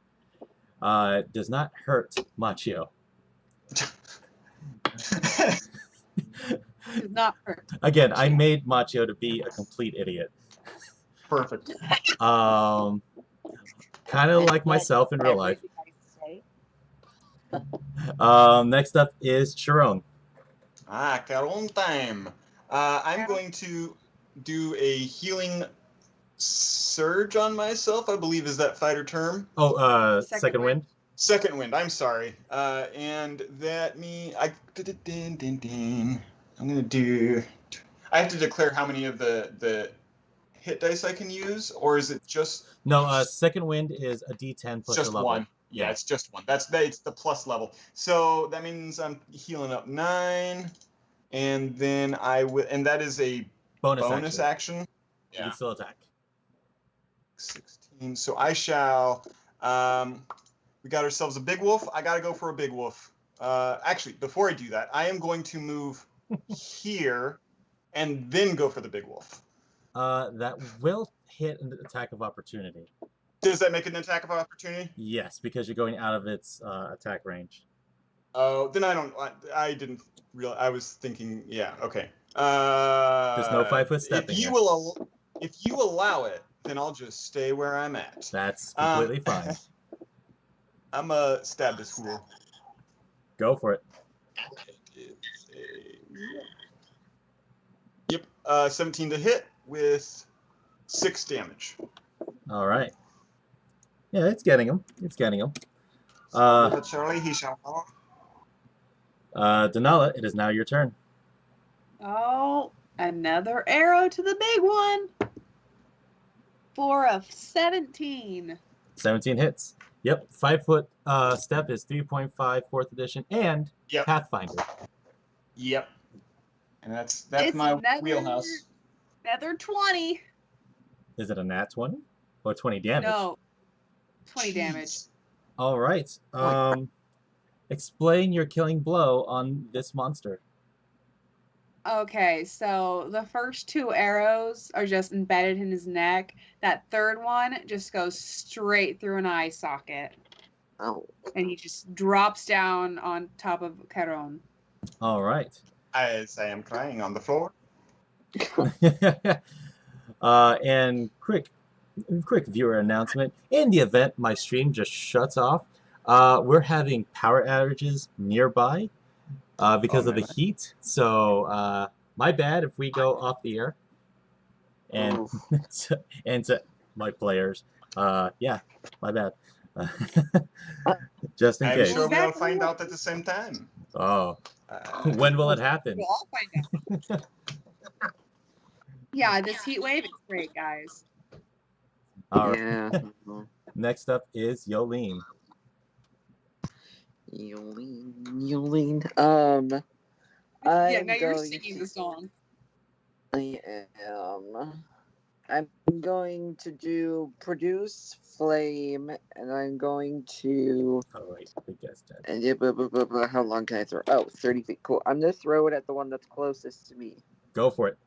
It does not hurt Machio. Does not hurt. Again, I made Machio to be a complete idiot. Perfect. Kind of like myself in real life. Next up is Sharon. Caron time. I'm going to do a healing surge on myself, I believe is that fighter term. Oh, Second second wind. Second wind, I'm sorry. And that I'm gonna do. I have to declare how many of the hit dice I can use, or is it just? No, second wind is a D10 plus Just your level. one. Yeah, it's just one. It's the plus level. So that means I'm healing up 9, and then I will, and that is a bonus action. You can still attack. 16. So I shall. We got ourselves a big wolf. I gotta go for a big wolf. Actually, before I do that, I am going to move here, and then go for the big wolf. That will hit an attack of opportunity. Does that make it an attack of opportunity? Yes, because you're going out of its attack range. Oh, then I don't. I didn't realize. I was thinking. Yeah. Okay. There's no 5-foot step If in you here. if you allow it, then I'll just stay where I'm at. That's completely fine. I'm gonna stab this fool. Go for it. Yep. 17 to hit with 6 damage. All right. Yeah, it's getting him. It's getting him. But Charlie, he shall fall. Denala, it is now your turn. Oh, another arrow to the big one. For a 17. 17 hits. Yep, 5-foot step is 3.5 4th edition and Yep. Pathfinder. Yep. And that's It's my another- wheelhouse. Another 20. Is it a nat 20 or 20 damage? No. 20 damage. Jeez. All right. Explain your killing blow on this monster. Okay, so the first 2 arrows are just embedded in his neck. That third one just goes straight through an eye socket. Oh. And he just drops down on top of Caron. All right. As I am crying on the floor. And quick viewer announcement. In the event my stream just shuts off, we're having power outages nearby because of the heat. So my bad if we go off the air. And to my players, yeah, my bad. Just in I'm case. sure we'll find out at the same time. Oh, when will it happen? We'll all find out. Yeah, this heat wave is great, guys. All right. Yeah. Next up is Yolene. Yolene. Yeah, now you're going singing to- the song. I am. I'm going to do produce flame, and I'm going to. All right, big guess, Dad. And yeah, how long can I throw? Oh, 30 feet. Cool. I'm going to throw it at the one that's closest to me. Go for it.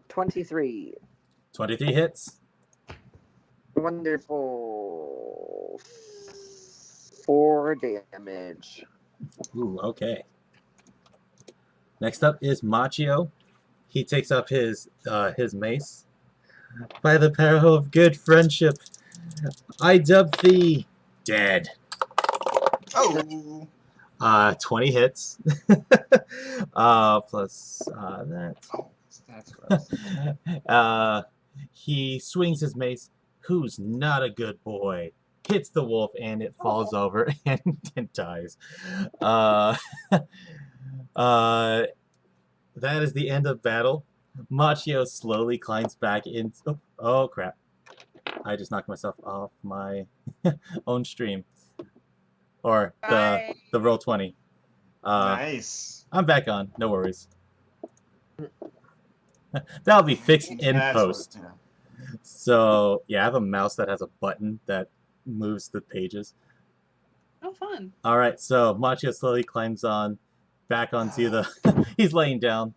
23. 23 hits. Wonderful. 4 damage. Ooh, okay. Next up is Machio. He takes up his mace. By the power of good friendship, I dub thee dead. Oh, 20 hits. Plus that. oh, that's gross. He swings his mace. Who's not a good boy? Hits the wolf and it falls over and dies. That is the end of battle. Machio slowly climbs back in. Oh crap. I just knocked myself off my own stream. Or Bye. the Roll20. Nice. I'm back on. No worries. That'll be fixed in That's post. what- So, yeah, I have a mouse that has a button that moves the pages. Oh, fun. All right, so Machio slowly climbs on back onto the... He's laying down.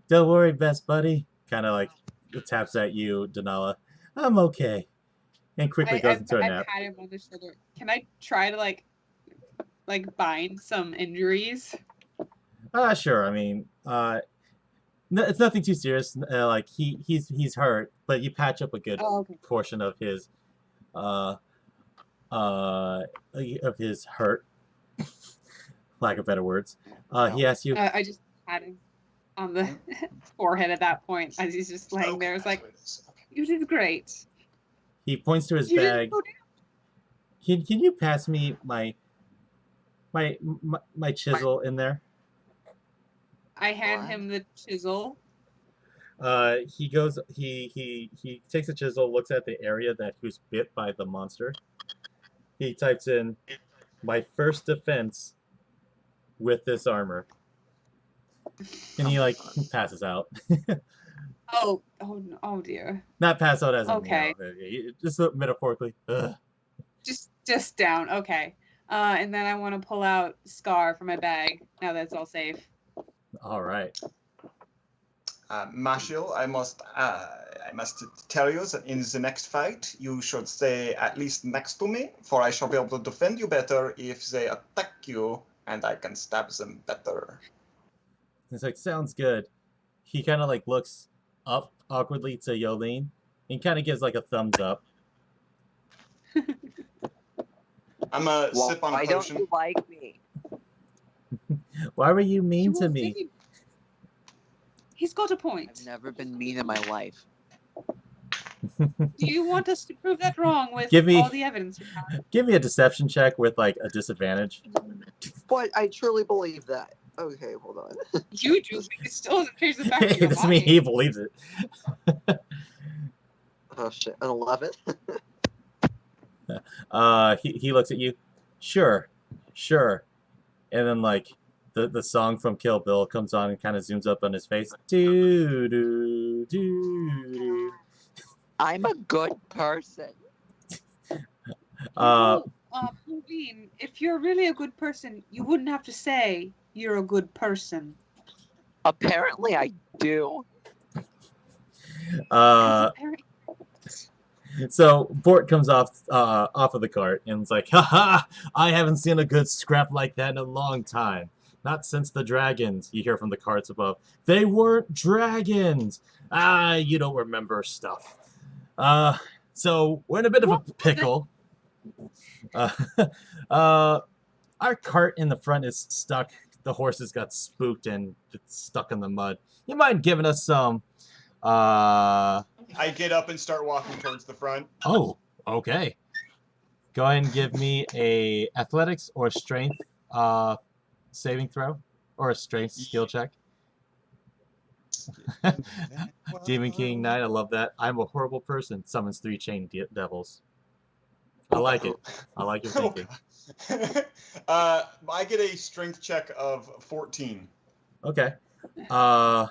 Don't worry, best buddy. Kind of like taps at you, Denala. I'm okay. And quickly goes into a I nap. pat him on the shoulder. Can I try to like bind some injuries? Sure. I mean, it's nothing too serious. Like he's hurt, but you patch up a good Oh, okay. portion of his hurt. Lack of better words. He asks you. I just pat him on the forehead at that point as he's just laying there. It's like, you did great. He points to his You didn't bag. go down. Can you pass me my chisel in there? I hand What? him the chisel. He goes. He takes a chisel, looks at the area that he was bit by the monster. He types in, "My first defense with this armor," and he like passes out. Oh no, oh dear. Not pass out as in, Okay. just metaphorically. Ugh. Just down. Okay. And then I want to pull out Scar from my bag. Now that it's all safe. All right. Machio, I must tell you that in the next fight, you should stay at least next to me, for I shall be able to defend you better if they attack you, and I can stab them better. It's like, sounds good. He kind of like looks up awkwardly to Yolene and kind of gives like a thumbs up. I'm a Well, sip on a why don't potion. you like me? Why were you mean You to won't me? think He's got a point. I've never been mean in my life. Do you want us to prove that wrong with Give me- all the evidence we have? Give me a deception check with like a disadvantage. But I truly believe that. Okay, hold on. You do, but it still doesn't change the fact that It you're doesn't mean lying. he believes it. Oh shit, an 11? He looks at you. Sure. And then like the song from Kill Bill comes on and kind of zooms up on his face. Do do do. I'm a good person. Pauline, if you're really a good person, you wouldn't have to say you're a good person. Apparently I do. Apparently- So Bort comes off of the cart and is like, haha, I haven't seen a good scrap like that in a long time. Not since the dragons, you hear from the carts above. They weren't dragons. You don't remember stuff. So we're in a bit of a pickle. Our cart in the front is stuck. The horses got spooked and it's stuck in the mud. You mind giving us some I get up and start walking towards the front. Oh, okay. Go ahead and give me a athletics or strength saving throw, or a strength skill check. Demon King Knight, I love that. I'm a horrible person. Summons 3 chain devils. I like it. I like your thinking. I get a strength check of 14. Okay. Go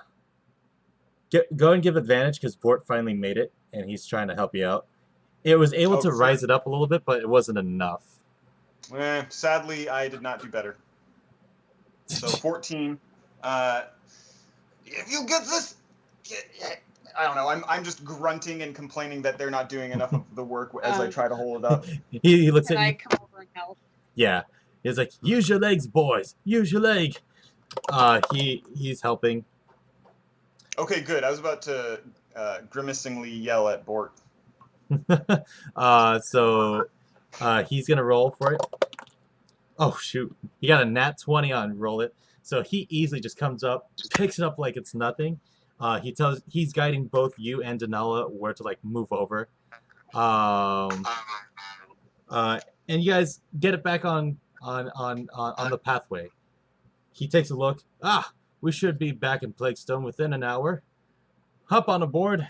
and give advantage because Bort finally made it and he's trying to help you out. It was able to rise it up a little bit, but it wasn't enough. Sadly, I did not do better. So 14. If you get this, I don't know. I'm just grunting and complaining that they're not doing enough of the work as I try to hold it up. He looks Can at I you. come over and help? Yeah. He's like, use your legs, boys. Use your leg. He's helping. Okay, good. I was about to grimacingly yell at Bort. So he's gonna roll for it. Oh shoot! He got a nat 20 on roll it. So he easily just comes up, picks it up like it's nothing. He's guiding both you and Danella where to like move over. Um, and you guys get it back on the pathway. He takes a look. Ah, we should be back in Plaguestone within an hour. Hop on aboard.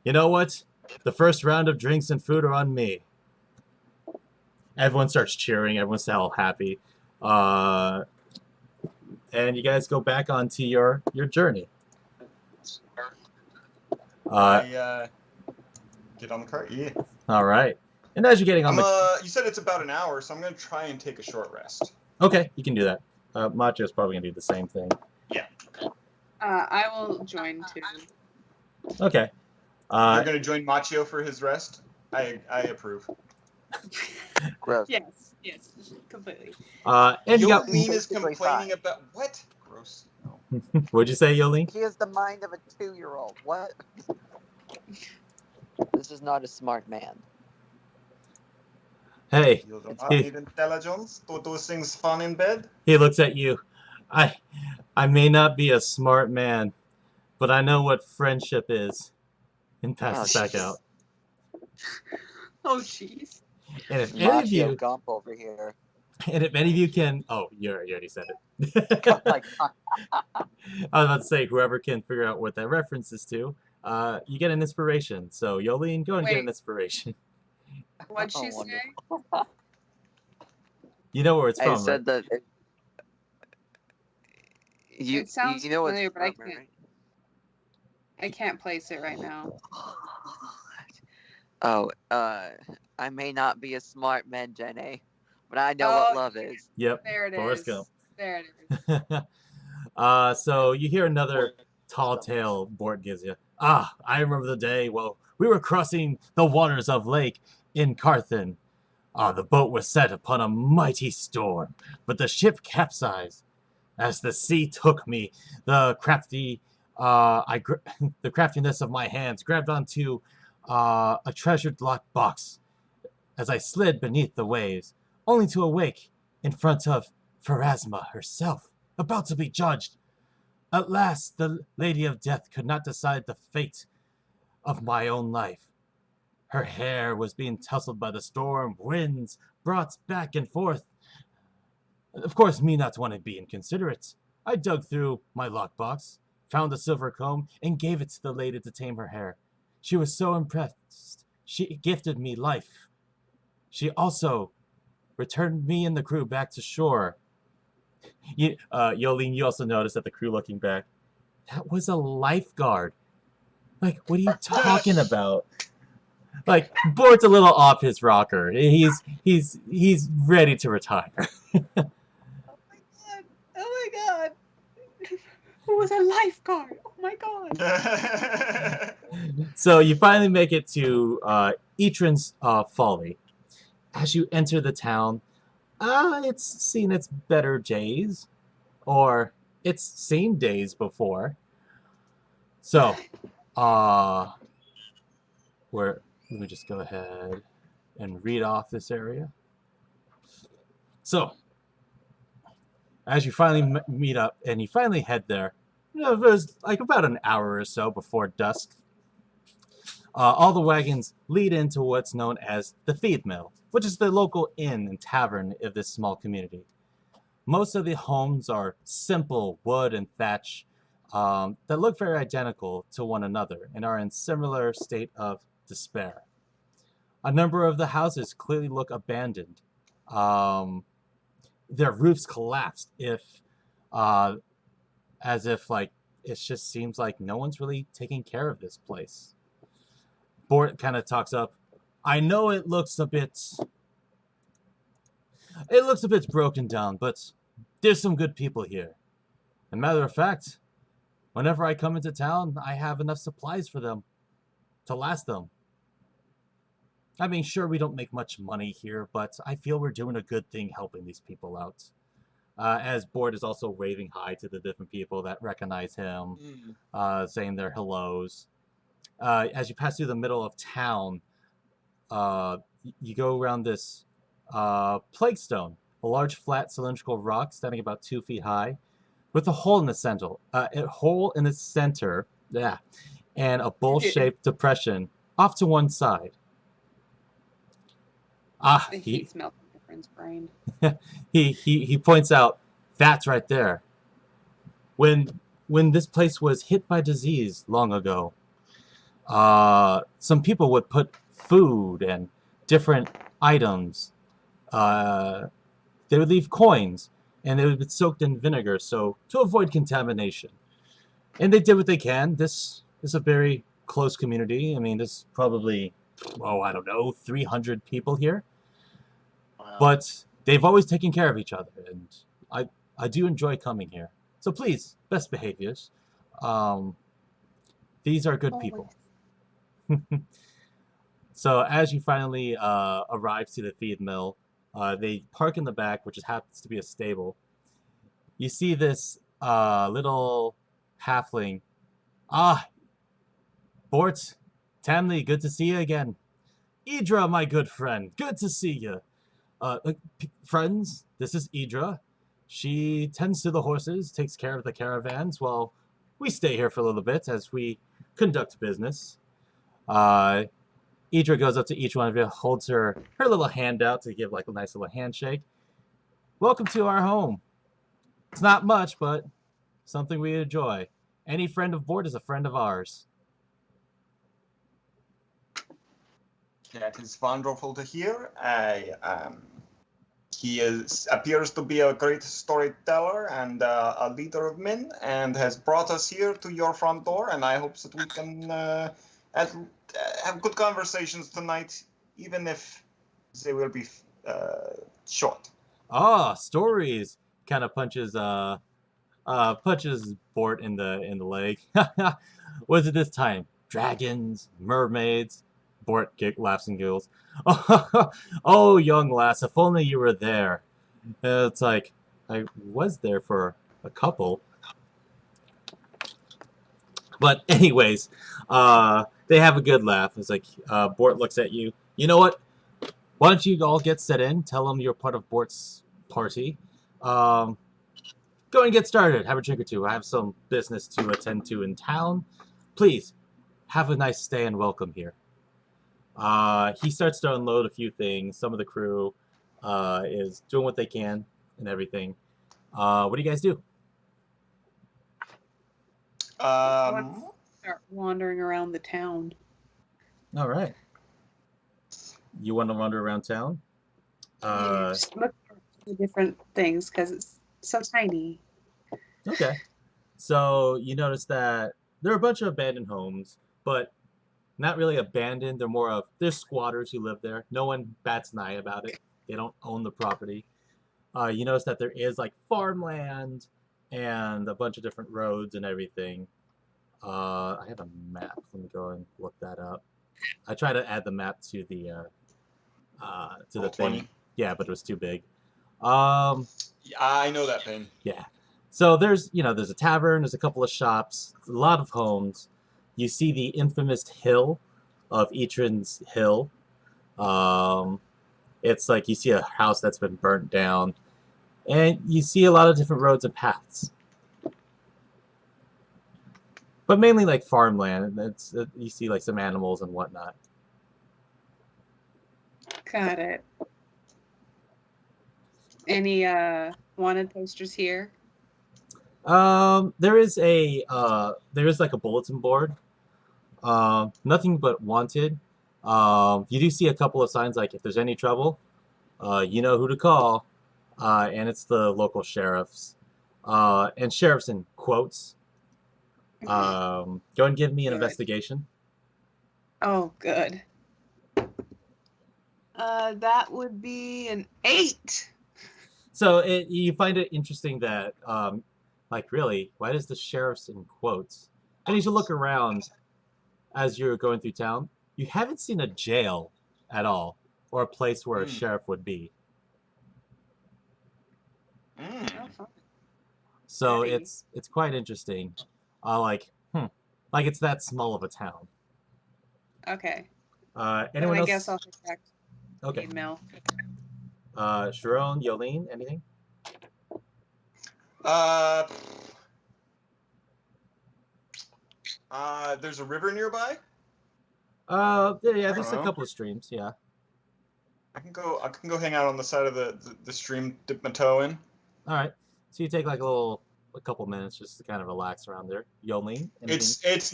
You know what? The first round of drinks and food are on me. Everyone starts cheering. Everyone's all happy. And you guys go back onto your journey. I get on the cart. Yeah. All right. And as you're getting on You said it's about an hour, so I'm gonna try and take a short rest. Okay, you can do that. Macho's probably gonna do the same thing. Yeah. I will join too. Okay. You're gonna join Machio for his rest. I approve. Gross. Yes, completely. And you got. Yolene is Basically complaining fine. about what? Gross. No. What'd you say, Yolene? He has the mind of a 2-year-old. What? This is not a smart man. Hey, You do not need intelligence to do things fun in bed. he looks at you. I may not be a smart man, but I know what friendship is. And passes back out. Oh, jeez. And if any of Machio you, Gump over here. and if any of you can, oh, you already said it. Oh my God. I was about to say, whoever can figure out what that reference is to, you get an inspiration. So, Yolene, go and get an Wait. inspiration. What'd she Oh, say? You know where it's I from, said right? that. It sounds you know what's familiar, but I from, can't. right? I can't place it right now. Oh, I may not be a smart man, Jenny, but I know Oh, what love is. Yep. There it Forrest is. Gump. There it is. So you hear another tall tale Bort gives you. Ah, I remember the day, well, we were crossing the waters of Lake in Carthan. The boat was set upon a mighty storm, but the ship capsized. As the sea took me, the the craftiness of my hands grabbed onto a treasured locked box as I slid beneath the waves, only to awake in front of Pharasma herself, about to be judged. At last, the Lady of Death could not decide the fate of my own life. Her hair was being tousled by the storm, winds brought back and forth. Of course, me not wanting to be inconsiderate, I dug through my lockbox, found a silver comb, and gave it to the lady to tame her hair. She was so impressed, she gifted me life. She also returned me and the crew back to shore. Yolene, you also noticed that the crew looking back, that was a lifeguard. Like, what are you talking about? Like, Bort's a little off his rocker. He's ready to retire. Oh my god. Who was a lifeguard? Oh my god. So you finally make it to Etran's Folly. As you enter the town, it's seen its better days, or it's seen days before. So, let me just go ahead and read off this area. So, as you finally meet up and you finally head there, it was like about an hour or so before dusk. All the wagons lead into what's known as the feed mill, which is the local inn and tavern of this small community. Most of the homes are simple wood and thatch that look very identical to one another and are in similar state of despair. A number of the houses clearly look abandoned. Their roofs collapsed as if like it just seems like no one's really taking care of this place. Bort kind of talks up. I know it looks a bit broken down, but there's some good people here. As a matter of fact, whenever I come into town, I have enough supplies for them to last them. I mean, sure, we don't make much money here, but I feel we're doing a good thing helping these people out. As Bort is also waving hi to the different people that recognize him, saying their hellos. As you pass through the middle of town, you go around this plague stone, a large flat cylindrical rock standing about 2 feet high, with a hole in the center, yeah, and a bowl-shaped depression off to one side. The heat smells in my friend's brain. he points out, that's right there. When this place was hit by disease long ago, some people would put food and different items. They would leave coins, and they would be soaked in vinegar, so to avoid contamination. And they did what they can. This is a very close community. I mean, there's probably, I don't know, 300 people here. Wow. But they've always taken care of each other, and I do enjoy coming here. So please, best behaviors. These are good people. So as you finally arrive to the feed mill, they park in the back, which happens to be a stable. You see this little halfling. Bort, Tamley, good to see you again. Idra, my good friend, good to see you. Friends, this is Idra. She tends to the horses, takes care of the caravans while we stay here for a little bit as we conduct business. Idra goes up to each one of you, holds her little hand out to give like a nice little handshake. Welcome to our home. It's not much, but something we enjoy. Any friend of Bort is a friend of ours. That is wonderful to hear. He appears to be a great storyteller and a leader of men, and has brought us here to your front door. And I hope that we can have good conversations tonight, even if they will be short. Stories! Kind of punches Bort in the leg. Was it this time? Dragons, mermaids. Bort laughs and giggles. Oh, young lass, if only you were there. It's like, I was there for a couple. But anyways, they have a good laugh. It's like, Bort looks at you. You know what? Why don't you all get set in? Tell them you're part of Bort's party. Go and get started. Have a drink or two. I have some business to attend to in town. Please, have a nice stay and welcome here. He starts to unload a few things. Some of the crew is doing what they can and everything. What do you guys do? Start wandering around the town. All right. You want to wander around town? Just look for the different things because it's so tiny. Okay. So you notice that there are a bunch of abandoned homes, but not really abandoned. They're more of, there's squatters who live there. No one bats an eye about it. They don't own the property. You notice that there is like farmland and a bunch of different roads and everything. I have a map. Let me go and look that up. I tried to add the map to the thing. Yeah, but it was too big. I know that thing. Yeah. So there's a tavern, there's a couple of shops, a lot of homes. You see the infamous hill of Etrin's Hill. It's like you see a house that's been burnt down. And you see a lot of different roads and paths. But mainly like farmland. You see like some animals and whatnot. Got it. Any wanted posters here? There is like a bulletin board. Nothing but wanted. You do see a couple of signs like if there's any trouble, you know who to call. And it's the local sheriffs. And sheriffs in quotes. Go and give me an investigation. Oh, good. That would be an 8. So you find it interesting that, like, really, why does the sheriff's in quotes? And as you look around as you're going through town, you haven't seen a jail at all, or a place where a Mm. sheriff would be. Mm. Oh, fun. So Goody. it's quite interesting. Like it's that small of a town. Okay. Then Anyone I else? guess I'll check back the Okay. email. Sharon, Yolene, anything? Uh, there's a river nearby. Yeah, I there's don't a know. couple of streams. Yeah. I can go hang out on the side of the stream, dip my toe in. All right. So you take like a couple minutes just to kind of relax around there. Yolene, anything? It's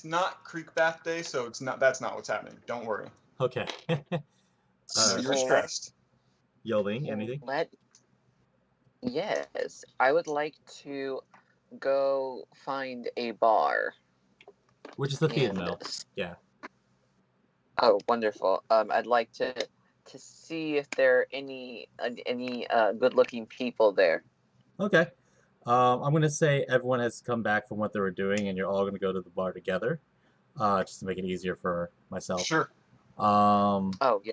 not creek bath day, so that's not what's happening. Don't worry. Okay. I know you're Let- stressed. Yolene, anything? Yes, I would like to go find a bar. Which is the feed and mill. Yeah. Oh, wonderful. I'd like to see if there are any good-looking people there. Okay. I'm gonna say everyone has come back from what they were doing, and you're all gonna go to the bar together, just to make it easier for myself. Sure. Oh, yeah.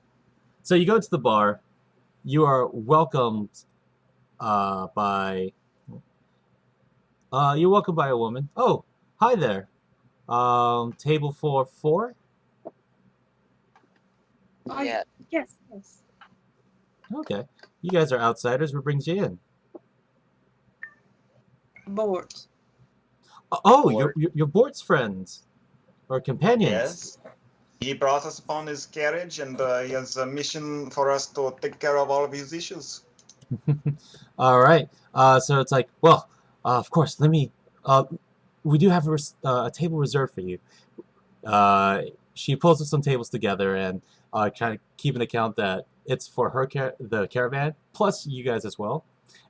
So you go to the bar. You are welcomed by. You're welcomed by a woman. Oh, hi there. Table for 4. Oh, Yeah. yes. Okay. You guys are outsiders. What brings you in? Bored. Oh, Board. you're Bort's friends or companions. Yes. He brought us upon his carriage, and he has a mission for us to take care of all of his issues. All right. So it's like, well, of course. Let me. We do have a table reserved for you. She pulls some tables together and kind of keep an account that it's for her the caravan plus you guys as well.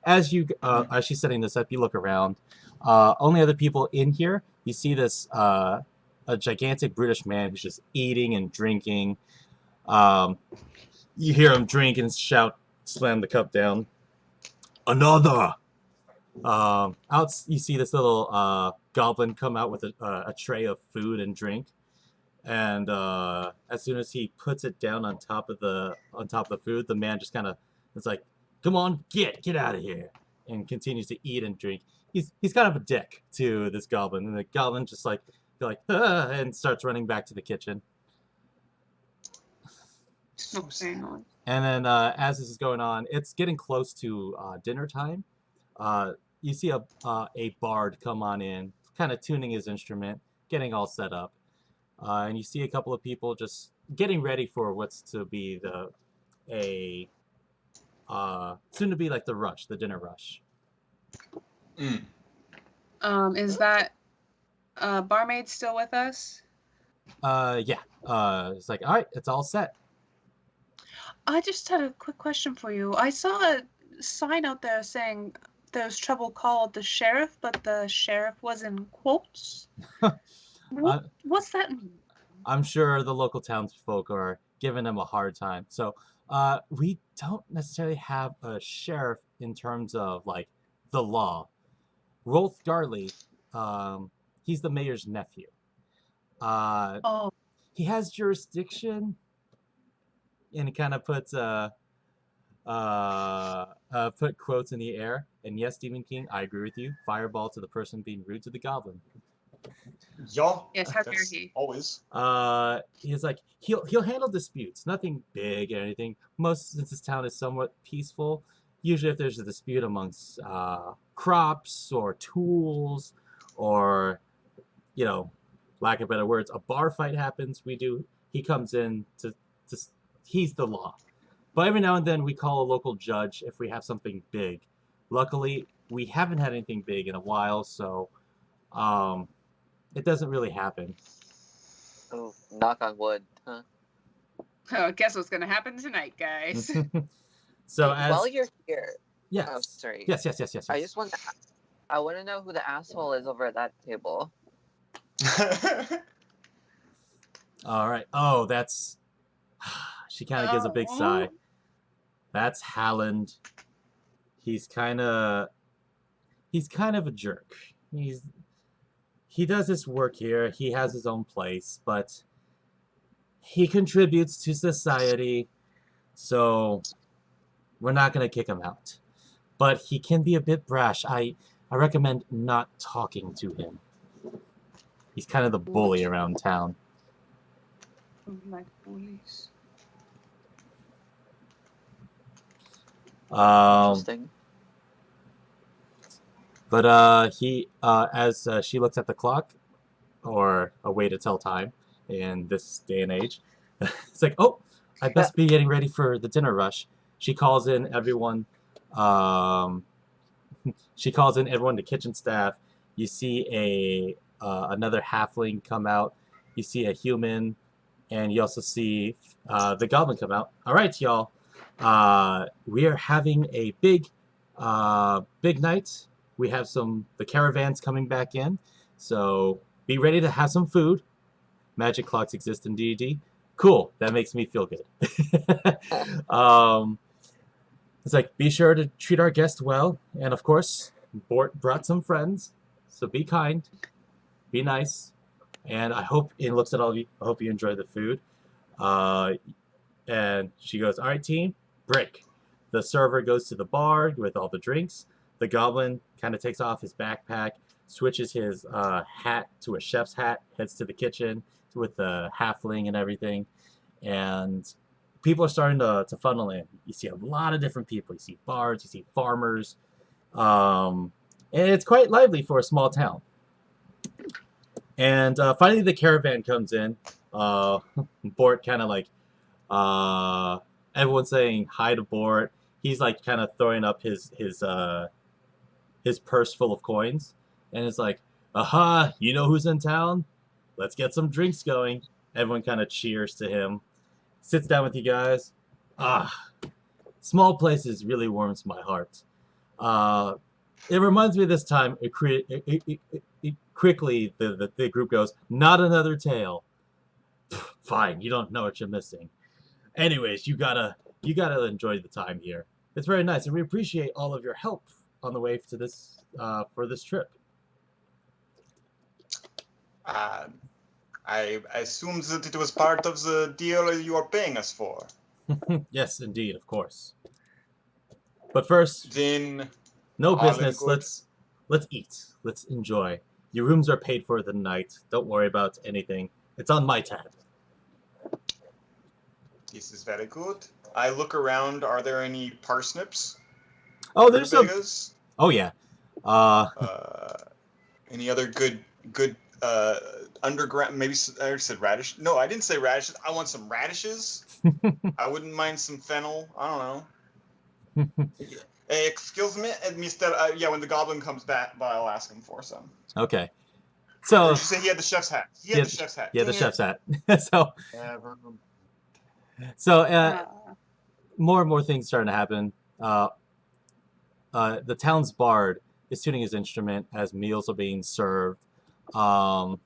As she's setting this up, you look around. Only other people in here. You see this a gigantic British man who's just eating and drinking. You hear him drink and shout, slam the cup down. Another. Out you see this little goblin come out with a tray of food and drink, and as soon as he puts it down on top of the food, the man just kind of is like, "Come on, get out of here," and continues to eat and drink. He's kind of a dick to this goblin, and the goblin just like and starts running back to the kitchen. So sad. And then as this is going on, it's getting close to dinner time. You see a bard come on in, kind of tuning his instrument, getting all set up. And you see a couple of people just getting ready for what's to be soon to be like the dinner rush. Is that barmaid still with us? Yeah. It's like, all right, it's all set. I just had a quick question for you. I saw a sign out there saying there's trouble called the sheriff, but the sheriff was in quotes. What's that mean? I'm sure the local townsfolk are giving him a hard time. So we don't necessarily have a sheriff in terms of like the law. Rolf Garley, he's the mayor's nephew. He has jurisdiction, and he kind of puts put quotes in the air. And yes, Demon King, I agree with you. Fireball to the person being rude to the goblin. Yeah. Yes, how dare he? Always. He's like he'll handle disputes, nothing big or anything. Since this town is somewhat peaceful, usually if there's a dispute amongst crops or tools, or lack of better words, a bar fight happens. He comes in to he's the law. But every now and then we call a local judge if we have something big. Luckily, we haven't had anything big in a while, so it doesn't really happen. Oh, knock on wood, huh? Oh, guess what's gonna happen tonight, guys? So while you're here, yes, oh sorry, yes. I want to know who the asshole is over at that table. All right. Oh, that's. She kind of gives a big sigh. That's Halland. He's kind of a jerk. He does his work here. He has his own place, but he contributes to society, so we're not going to kick him out. But he can be a bit brash. I recommend not talking to him. He's kind of the bully around town. Like bullies. Interesting. But he, as she looks at the clock, or a way to tell time in this day and age, it's like, oh, I best be getting ready for the dinner rush. She calls in everyone. She calls in everyone, the kitchen staff. You see another halfling come out. You see a human, and you also see the goblin come out. All right, y'all. We are having a big night. We have the caravans coming back in, so be ready to have some food. Magic clocks exist in D&D. Cool. That makes me feel good. It's like, be sure to treat our guests well, and of course, Bort brought some friends, so be kind, be nice, and I hope, it looks at all of you, I hope you enjoy the food. And she goes, all right, team, break. The server goes to the bar with all the drinks. The goblin kind of takes off his backpack, switches his hat to a chef's hat, heads to the kitchen with the halfling and everything, and people are starting to funnel in. You see a lot of different people. You see bards, you see farmers, and it's quite lively for a small town. And finally the caravan comes in. Bort kind of like, everyone's saying hi to Bort. He's like kind of throwing up his purse full of coins, and it's like, aha, you know who's in town? Let's get some drinks going. Everyone kind of cheers to him. Sits down with you guys. Small places really warms my heart. It reminds me of this time. Quickly, the group goes, not another tale. Fine, you don't know what you're missing. Anyways, you gotta enjoy the time here. It's very nice, and we appreciate all of your help on the way to this for this trip. I assumed that it was part of the deal you are paying us for. Yes, indeed, of course. But first, Then, no all in business. good. Let's eat. Let's enjoy. Your rooms are paid for the night. Don't worry about anything. It's on my tab. This is very good. I look around. Are there any parsnips? Oh, there's some. Rutabagas? Oh yeah. Any other good underground? Maybe I said radish. No, I didn't say radishes. I want some radishes. I wouldn't mind some fennel. I don't know. Hey, excuse me, Mister. Yeah, when the goblin comes back, I'll ask him for some. Okay. Or So did you say he had the chef's hat? He had the chef's hat. yeah, the Dang chef's it. hat. So Ah. more and more things starting to happen. The town's bard is tuning his instrument as meals are being served. The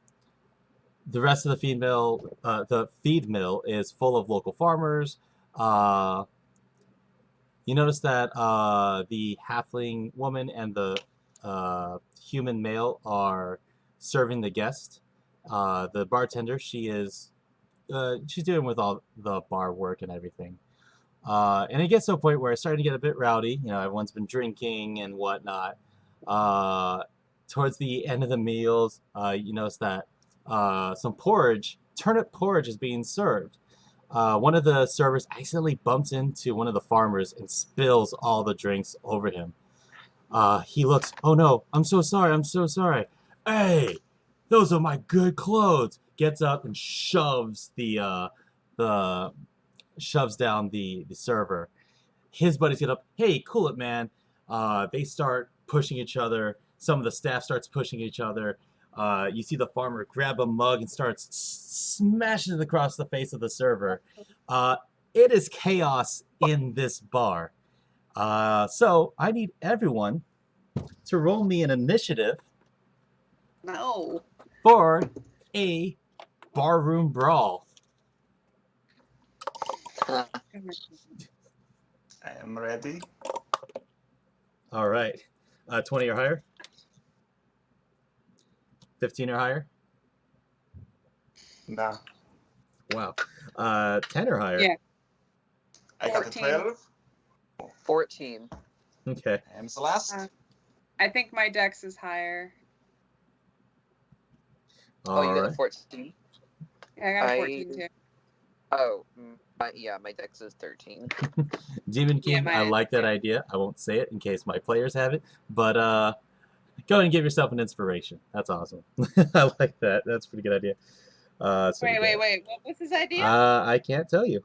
rest of the feed mill is full of local farmers. You notice that the halfling woman and the human male are serving the guest. The bartender, she's doing with all the bar work and everything. And it gets to a point where it's starting to get a bit rowdy. You know, everyone's been drinking and whatnot. Towards the end of the meals, you notice that some turnip porridge is being served. One of the servers accidentally bumps into one of the farmers and spills all the drinks over him. He looks, oh no, I'm so sorry. Hey, those are my good clothes. Gets up and shoves shoves down the server. His buddies get up, hey, cool it, man. They start pushing each other. Some of the staff starts pushing each other. You see the farmer grab a mug and starts smashing it across the face of the server. It is chaos in this bar. So I need everyone to roll me an initiative No. for a barroom brawl. I am ready. All right. 20 or higher? 15 or higher? Nah. wow. 10 or higher? Yeah. I got a 14. 12. 14. Okay. And Celeste? I think my dex is higher. Oh, you got a Alright. 14? Yeah, I got a 14 too. Oh, yeah, my dex is 13. Demon Yeah, King, I mine is like that too. idea. I won't say it in case my players have it, but go ahead and give yourself an inspiration. That's awesome. I like that. That's a pretty good idea. So we Wait. get- What was his idea? I can't tell you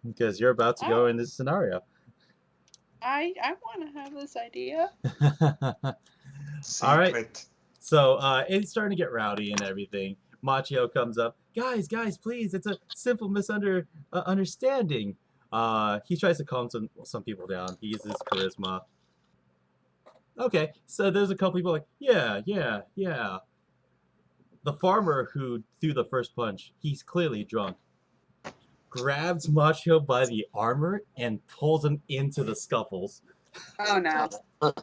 because you're about to go Oh. in this scenario. I want to have this idea. All right. Secret. So it's starting to get rowdy and everything. Machio comes up. Guys, please. It's a simple misunderstanding. He tries to calm some people down. He uses charisma. Okay, so there's a couple people like, yeah. The farmer who threw the first punch, he's clearly drunk. Grabs Machio by the armor and pulls him into the scuffles. Oh no. Oh.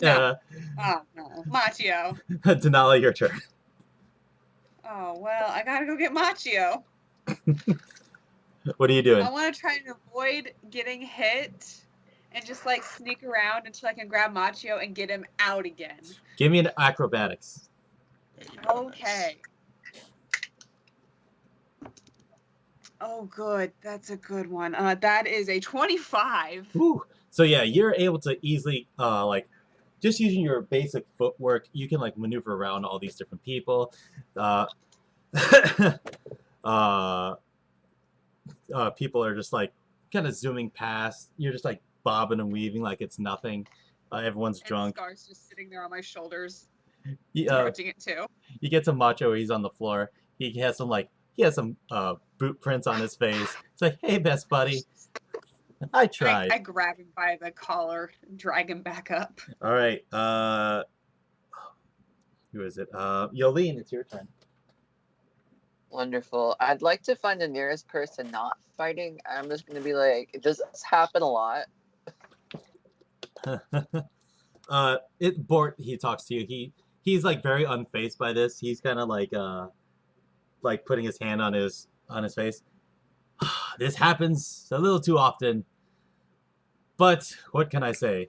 No. Oh no. Machio. Denali, your turn. Oh well, I gotta go get Machio. What are you doing? I want to try and avoid getting hit and just like sneak around until I can grab Machio and get him out again. Give me an acrobatics. Okay. Oh, good. That's a good one. That is a 25. Whew. So yeah, you're able to easily like just using your basic footwork, you can like maneuver around all these different people. People are just like kind of zooming past. You're just like bobbing and weaving like it's nothing. Everyone's And drunk. Scar's just sitting there on my shoulders, You, watching it too. you get to Macho. He's on the floor. He has some boot prints on his face. It's like, hey, best buddy. I tried. I grab him by the collar and drag him back up. All right. Who is it? Yolene, it's your turn. Wonderful. I'd like to find the nearest person not fighting. I'm just going to be like, does this happen a lot? Bort, he talks to you. He's like very unfazed by this. He's kind of like putting his hand on his face. This happens a little too often. But what can I say?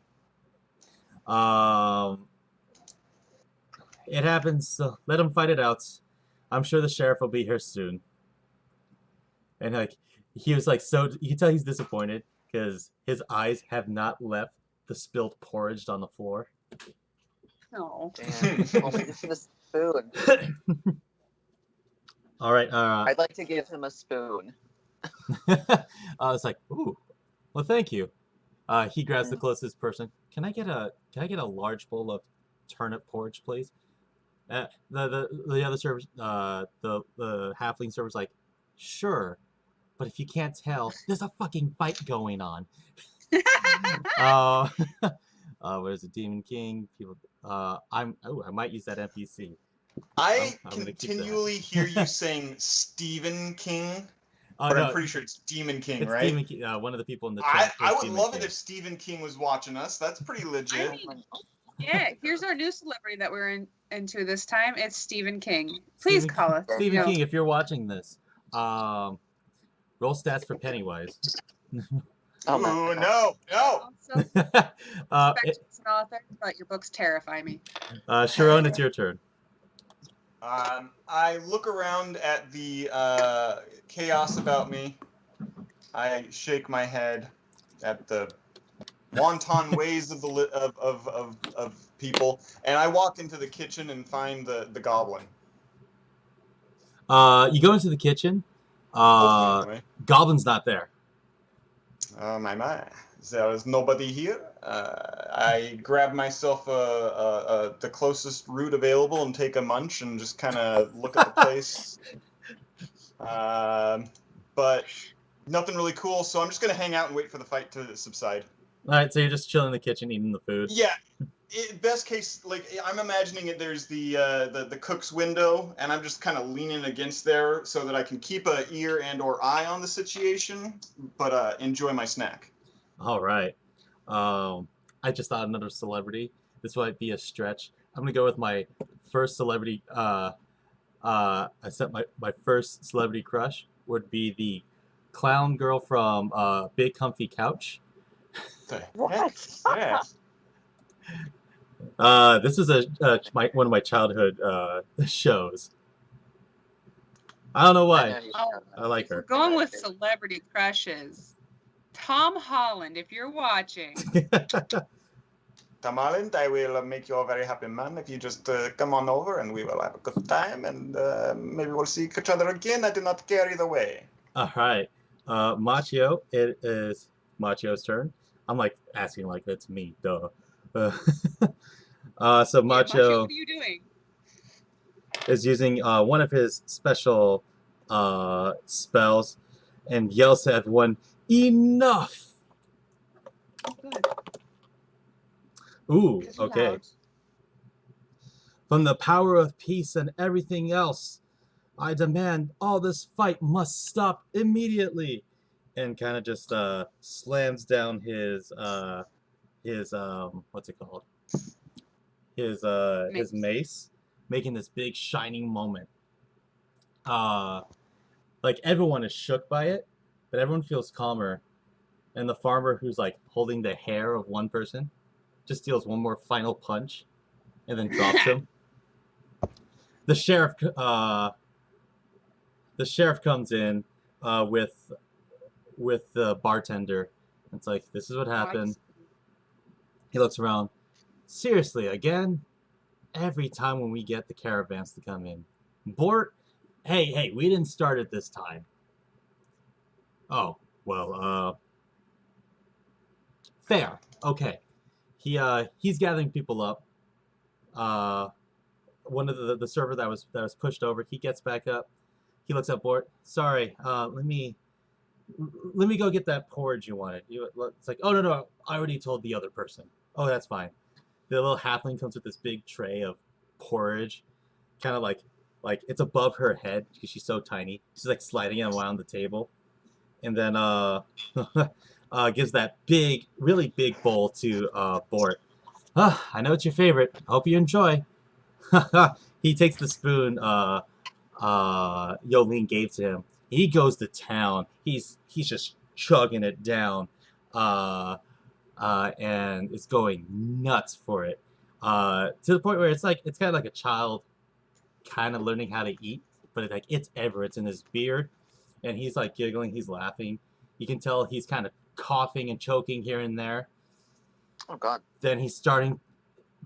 It happens, so let him fight it out. I'm sure the sheriff will be here soon. And like he was like you can tell he's disappointed because his eyes have not left the spilled porridge on the floor. No. Damn. Only just a spoon. All right. I'd like to give him a spoon. I was like, ooh, well, thank you. He grabs the closest person. Can I get a large bowl of turnip porridge, please? The other servers, the halfling server's like, sure, but if you can't tell, there's a fucking fight going on. Where's the Demon King? People, I might use that NPC. I I'm gonna keep that. continually hear you saying Stephen King, Oh, but no, I'm pretty sure it's Demon King, it's right? Demon King. One of the people in the I chat. is would Demon love King. it if Stephen King was watching us. That's pretty legit. I mean, yeah, here's our new celebrity that we're into this time. It's Stephen King. Please Stephen- call us. Stephen No. King, if you're watching this, roll stats for Pennywise. Oh my Ooh, God. no. Also, It- respect as an author, but your books terrify me. Sharon, it's your turn. I look around at the chaos about me. I shake my head at the wanton ways of of people, and I walk into the kitchen and find the goblin. You go into the kitchen. Hopefully, anyway. Goblin's not there. Oh my. There's nobody here. I grab myself the closest root available and take a munch and just kind of look at the place. But nothing really cool, so I'm just gonna hang out and wait for the fight to subside. All right, so you're just chilling in the kitchen, eating the food. Yeah. Best case, like I'm imagining it. There's the cook's window, and I'm just kind of leaning against there so that I can keep an ear and/or eye on the situation, but enjoy my snack. All right. I just thought another celebrity. This might be a stretch. I'm gonna go with my first celebrity I set my first celebrity crush would be the clown girl from Big Comfy Couch. The heck What? is that? This is one of my childhood shows. I don't know I why. know who you're Oh, talking about. I like If we're her. going with celebrity crushes, Tom Holland, if you're watching. Tamalind, I will make you a very happy man if you just come on over and we will have a good time and maybe we'll see each other again. I do not care either way. All right, Machio. It is Machio's turn. I'm like asking like it's me, duh. So Yeah, Macho, Machio what are you doing? is using one of his special spells and yells at everyone, "Enough!" Good. Ooh, Because you're okay. loud. From the power of peace and everything else, I demand all this fight must stop immediately. And kind of just slams down his what's it called? His mace, making this big shining moment. Like everyone is shook by it, but everyone feels calmer. And the farmer who's like holding the hair of one person just deals one more final punch and then drops him. The sheriff comes in with the bartender. It's like, this is what happened. He looks around. Seriously, again? Every time when we get the caravans to come in. Bort, hey, we didn't start it this time. Oh, well, fair. Okay. He's gathering people up. One of the server that was pushed over, he gets back up. He looks at Bort. Sorry, let me go get that porridge you wanted. It's like, oh no, I already told the other person. Oh, that's fine. The little halfling comes with this big tray of porridge, kind of like it's above her head because she's so tiny. She's like sliding it around the table, and then gives that really big bowl to Bort. I know it's your favorite. I hope you enjoy. He takes the spoon Yolene gave to him. He goes to town. He's just chugging it down, and is going nuts for it. To the point where it's kind of like a child, kind of learning how to eat, but it's in his beard, and he's like giggling. He's laughing. You can tell he's kind of coughing and choking here and there. Oh God. Then he's starting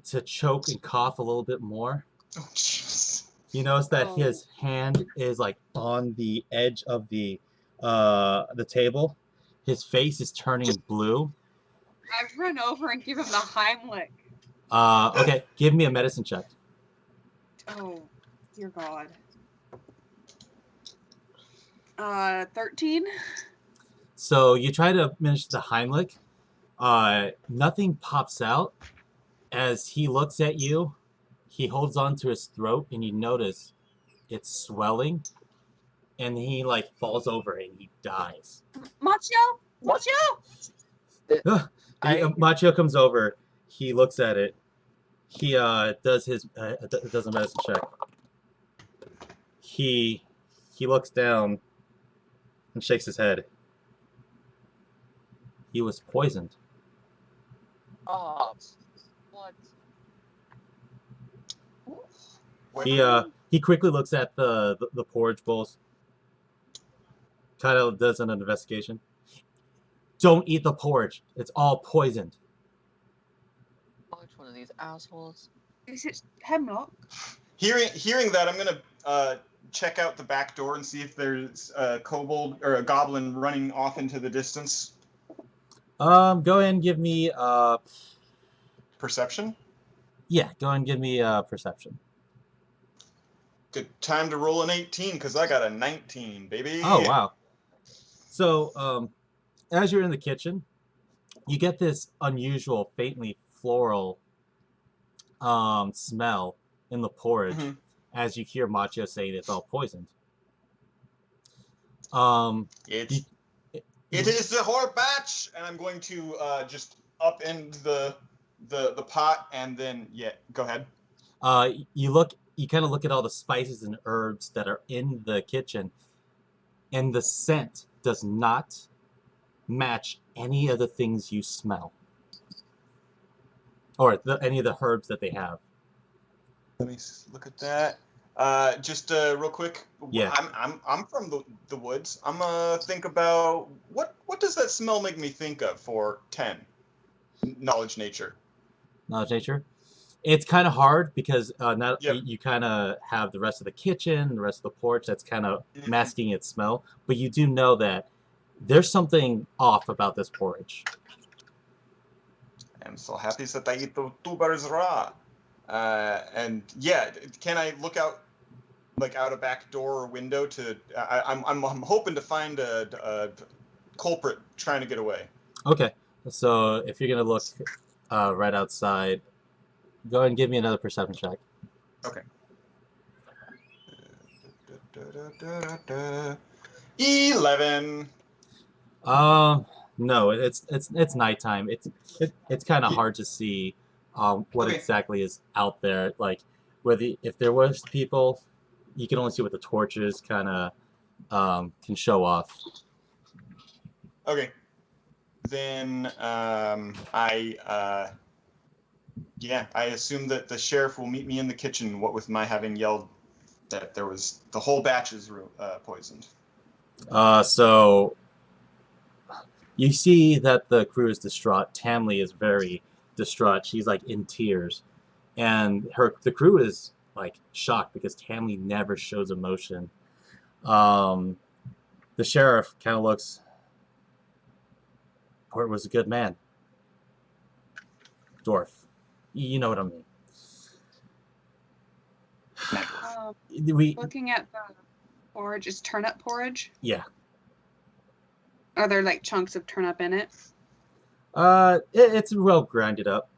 to choke and cough a little bit more. Oh, jeez. You notice that his hand is like on the edge of the table. His face is turning blue. I've run over and give him the Heimlich. Okay, give me a medicine check. Oh, dear God. 13? So you try to administer the Heimlich. Nothing pops out. As he looks at you, he holds on to his throat, and you notice it's swelling, and he like falls over and he dies. Macho? Macho comes over. He looks at it. He does a medicine check. He looks down and shakes his head. He was poisoned. Oh, what? He quickly looks at the porridge bowls. Kind of does an investigation. Don't eat the porridge. It's all poisoned. Which one of these assholes? Is it hemlock? Hearing that, I'm gonna check out the back door and see if there's a kobold or a goblin running off into the distance. Go ahead and give me Perception? Yeah, go ahead and give me perception. Good time to roll an 18 because I got a 19, baby. Oh wow. So as you're in the kitchen, you get this unusual, faintly floral smell in the porridge as you hear Macho say it's all poisoned. It is the whole batch, and I'm going to just upend the pot and then go ahead. You look you kind of look at all the spices and herbs that are in the kitchen, and the scent does not match any of the things you smell, or any of the herbs that they have. Let me look at that. Just real quick. Yeah. I'm from the woods. I'm think about what does that smell make me think of for 10? Knowledge nature. Knowledge nature. It's kind of hard because not Yep. you kind of have the rest of the kitchen, the rest of the porch that's kind of masking its smell, but you do know that there's something off about this porridge. I'm so happy that I eat the tubers raw. And yeah, can I look out, like out a back door or window to? I'm hoping to find a culprit trying to get away. Okay, so if you're gonna look right outside, go ahead and give me another perception check. Okay. 11. No, it's nighttime. It's kind of hard to see what Okay. exactly is out there. Like, if there was people, you can only see what the torches kind of can show off. Okay. Then I assume that the sheriff will meet me in the kitchen. What with my having yelled that there was the whole batch is poisoned. So you see that the crew is distraught. Tamley is very distraught. She's like in tears, and the crew is like shocked because Tamley never shows emotion. The sheriff kind of looks. Port was a good man. Dwarf, you know what I mean. Looking at the porridge, is turnip porridge? Yeah. Are there like chunks of turnip in it? It's well grinded up.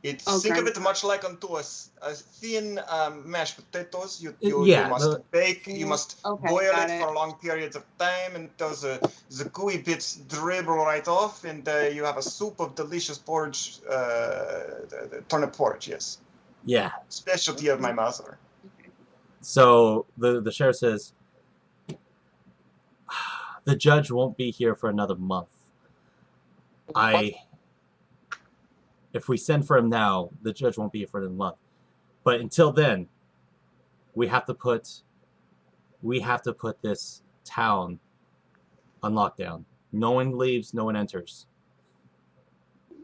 Think of it much like onto a thin mashed potatoes. You Yeah, must bake. You must boil got it for long periods of time until the gooey bits dribble right off, and you have a soup of delicious porridge, the turnip porridge. Yes. Yeah. Specialty of my mother. So the sheriff says, the judge won't be here for another month. If we send for him now, the judge won't be here for another month. But until then, we have to put this town on lockdown. No one leaves, no one enters.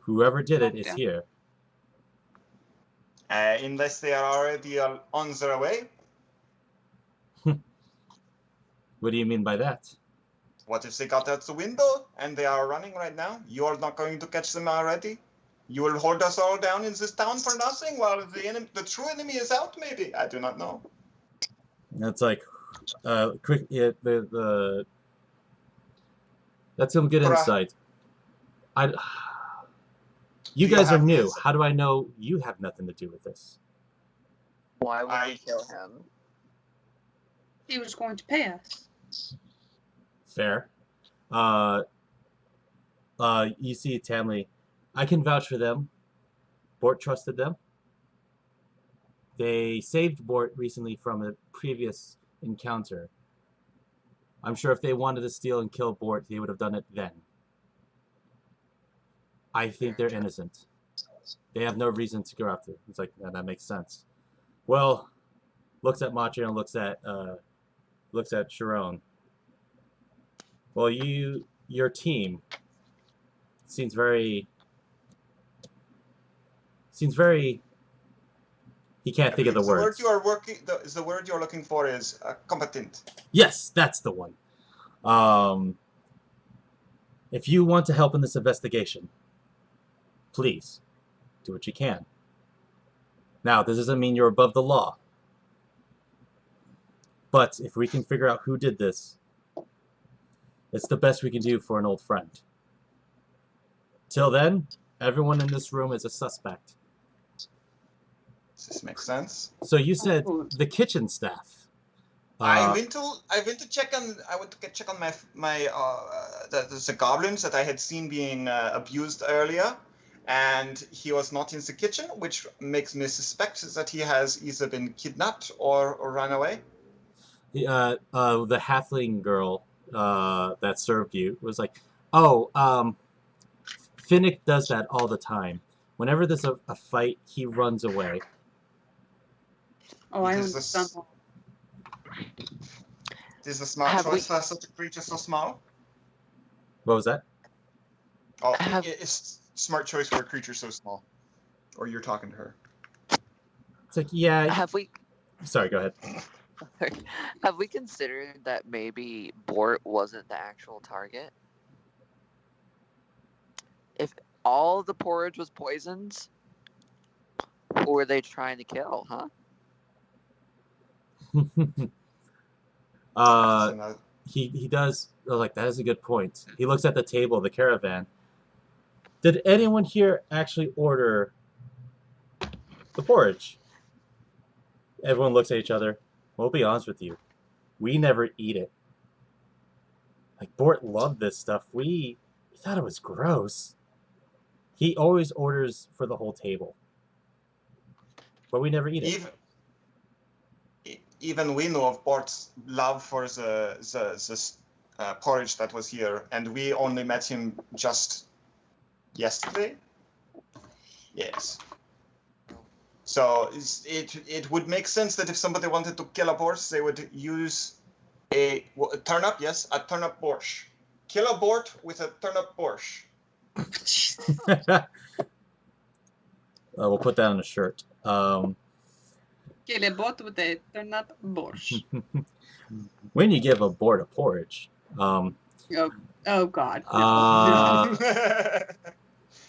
Whoever did it is here. Unless they are already on their way. What do you mean by that? What if they got out the window and they are running right now? You are not going to catch them already? You will hold us all down in this town for nothing while the true enemy is out, maybe? I do not know. That's like, that's some good insight. You guys are new. How do I know you have nothing to do with this? Why would we kill him? He was going to pay us. Fair. You see, Tamley, I can vouch for them. Bort trusted them. They saved Bort recently from a previous encounter. I'm sure if they wanted to steal and kill Bort, they would have done it then. I think they're innocent. They have no reason to go after. It's like, yeah, that makes sense. Well, looks at Matria and looks at Sharon. Well, your team seems very. He can't think of the words. The word you're looking for is competent. Yes, that's the one. If you want to help in this investigation, please do what you can. Now, this doesn't mean you're above the law. But if we can figure out who did this, it's the best we can do for an old friend. Till then, everyone in this room is a suspect. Does this make sense? So you said the kitchen staff. I went to check on the goblins that I had seen being abused earlier, and he was not in the kitchen, which makes me suspect that he has either been kidnapped or run away. The halfling girl that served you was like, "Oh, Finnick does that all the time. Whenever there's a fight, he runs away." Oh, I It understand. is a smart Have choice for such a creature so small. What was that? Oh, Have- it's smart choice for a creature so small. Or you're talking to her. It's like, yeah. Have we Sorry, go ahead. have we considered that maybe Bort wasn't the actual target? If all the porridge was poisons, who were they trying to kill, huh? He does like that is a good point. He looks at the table of the caravan. Did anyone here actually order the porridge? Everyone looks at each other. We'll be honest with you. We never eat it. Like Bort loved this stuff. We thought it was gross. He always orders for the whole table. But we never eat it. Even we know of Bort's love for the porridge that was here, and we only met him just yesterday. Yes. So it would make sense that if somebody wanted to kill a borscht, they would use a turnip. Yes, a turnip borscht. Kill a borscht with a turnip borscht. We'll put that on a shirt. Kill a bot with a turnip borscht. When you give a board a porridge, Oh God. No.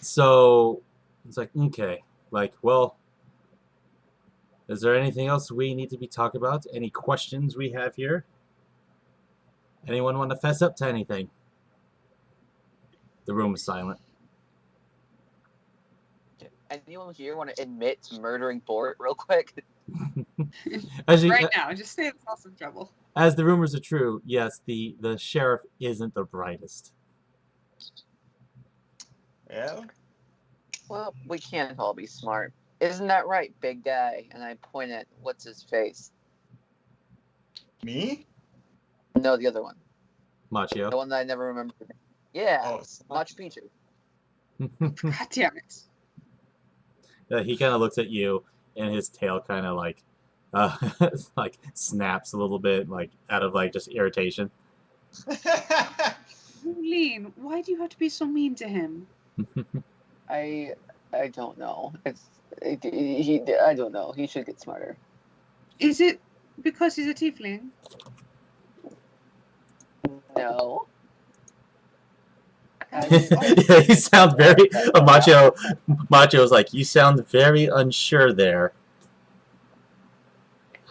So it's like, okay, like, well, is there anything else we need to be talking about? Any questions we have here? Anyone want to fess up to anything? The room is silent. Anyone here want to admit to murdering Bort real quick? Right now, just stay in some trouble. As the rumors are true, yes, the sheriff isn't the brightest. Yeah. Well, we can't all be smart. Isn't that right, big guy? And I point at what's his face. Me? No, the other one. Machio. The one that I never remember. Yeah, Oh, Machu Picchu. God damn it. He kind of looks at you, and his tail kind of like, like snaps a little bit, like out of like just irritation. Lean, why do you have to be so mean to him? I don't know. I don't know. He should get smarter. Is it because he's a tiefling? No. Yeah, you sound very Macho's like, you sound very unsure there.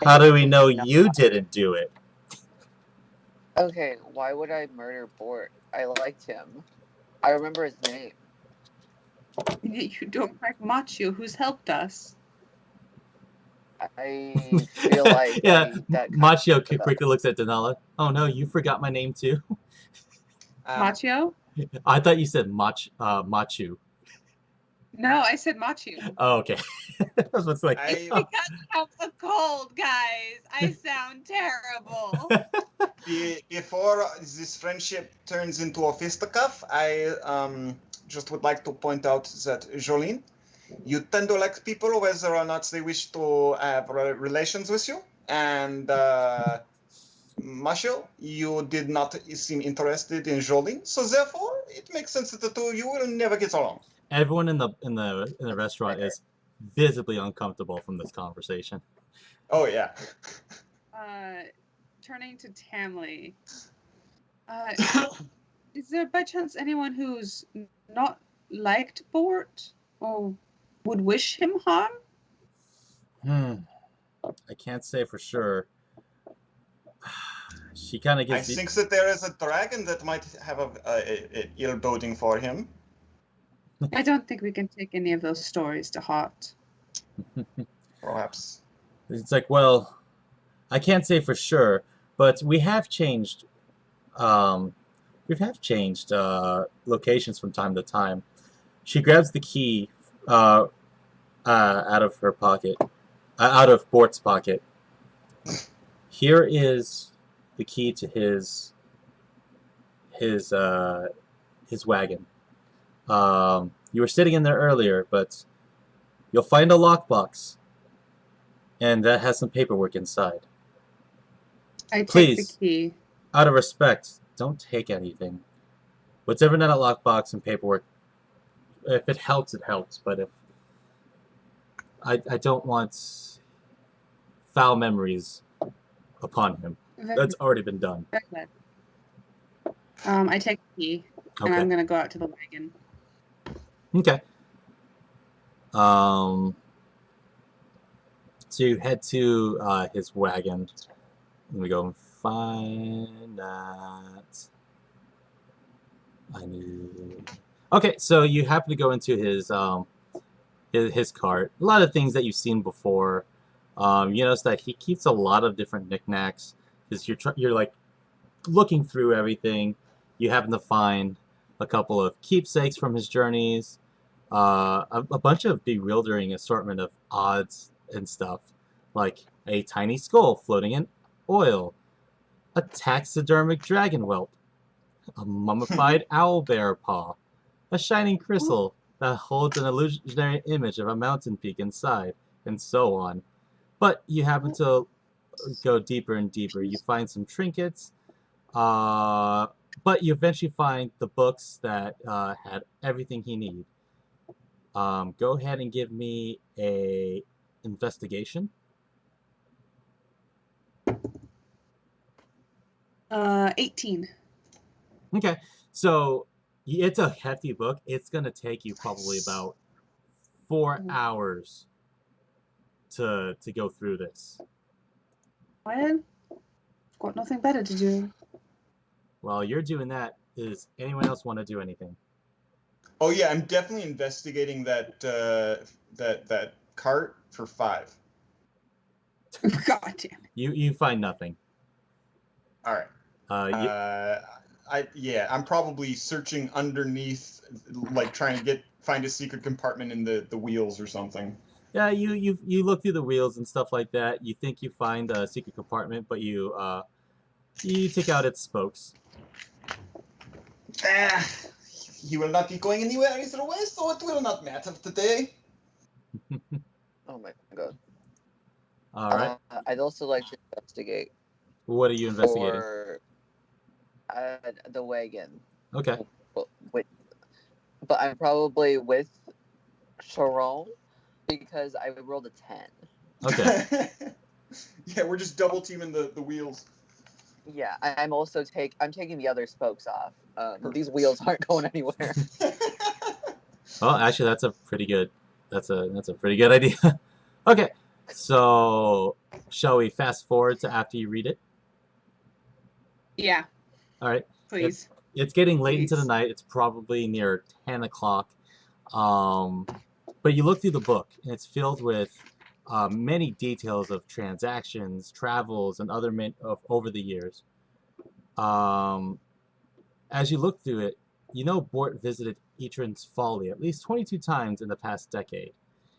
How do we know you didn't do it? Okay, why would I murder Bort? I liked him. I remember his name. You don't like Macho, who's helped us. I feel like yeah, that Machio quickly looks at Denala. Oh no, you forgot my name too. Macho? I thought you said Machu. No, I said Macho. Oh, okay. I was just like, It's because I have a cold, guys. I sound terrible. Before this friendship turns into a fisticuff, I just would like to point out that Jolene, you tend to like people whether or not they wish to have relations with you, and Marshall, you did not seem interested in Jolene, so therefore it makes sense that the two of you will never get along. everyone in the restaurant is visibly uncomfortable from this conversation. Oh yeah. Turning to Tamley. Is there by chance anyone who's not liked Bort or would wish him harm? I can't say for sure. She kind of gives. I think that there is a dragon that might have a ill boding for him. I don't think we can take any of those stories to heart. Perhaps. It's like, well, I can't say for sure, but we have changed. Locations from time to time. She grabs the key out of her pocket, out of Bort's pocket. Here is the key to his wagon. You were sitting in there earlier, but you'll find a lockbox, and that has some paperwork inside. I take Please. the key. Out of respect, don't take anything. Whatever in that lockbox and paperwork, if it helps, it helps. But if I don't want foul memories upon him. That's already been done. Very good. I take the key, and I'm gonna go out to the wagon. Okay. So you head to his wagon. Let me go and find that. I need. Okay, so you happen to go into his cart. A lot of things that you've seen before. You notice that he keeps a lot of different knickknacks because you're like looking through everything. You happen to find a couple of keepsakes from his journeys, a bunch of bewildering assortment of odds and stuff, like a tiny skull floating in oil, a taxidermic dragon whelp, a mummified owl bear paw, a shining crystal that holds an illusionary image of a mountain peak inside, and so on. But you happen to go deeper and deeper. You find some trinkets, but you eventually find the books that had everything he needed. Go ahead and give me a investigation. 18. Okay, so it's a hefty book. It's gonna take you probably about 4 hours to go through this. Well, got nothing better to do. While you're doing that, does anyone else want to do anything? Oh yeah, I'm definitely investigating that that cart for 5. God damn it. You find nothing. All right. I'm probably searching underneath, like trying to find a secret compartment in the wheels or something. Yeah, you look through the wheels and stuff like that. You think you find a secret compartment, but you take out its spokes. He will not be going anywhere either way, so it will not matter today. Oh my god. All right. I'd also like to investigate. What are you investigating? For the wagon. Okay. But I'm probably with Sharon because I rolled a 10. Okay. Yeah, we're just double teaming the wheels. Yeah, I'm also taking the other spokes off. These wheels aren't going anywhere. Well, actually, that's a pretty good idea. Okay, so shall we fast forward to after you read it? Yeah. All right. Please. It's getting late into the night. It's probably near 10 o'clock. But you look through the book, and it's filled with many details of transactions, travels, and other over the years. As you look through it, you know Bort visited Etran's Folly at least 22 times in the past decade.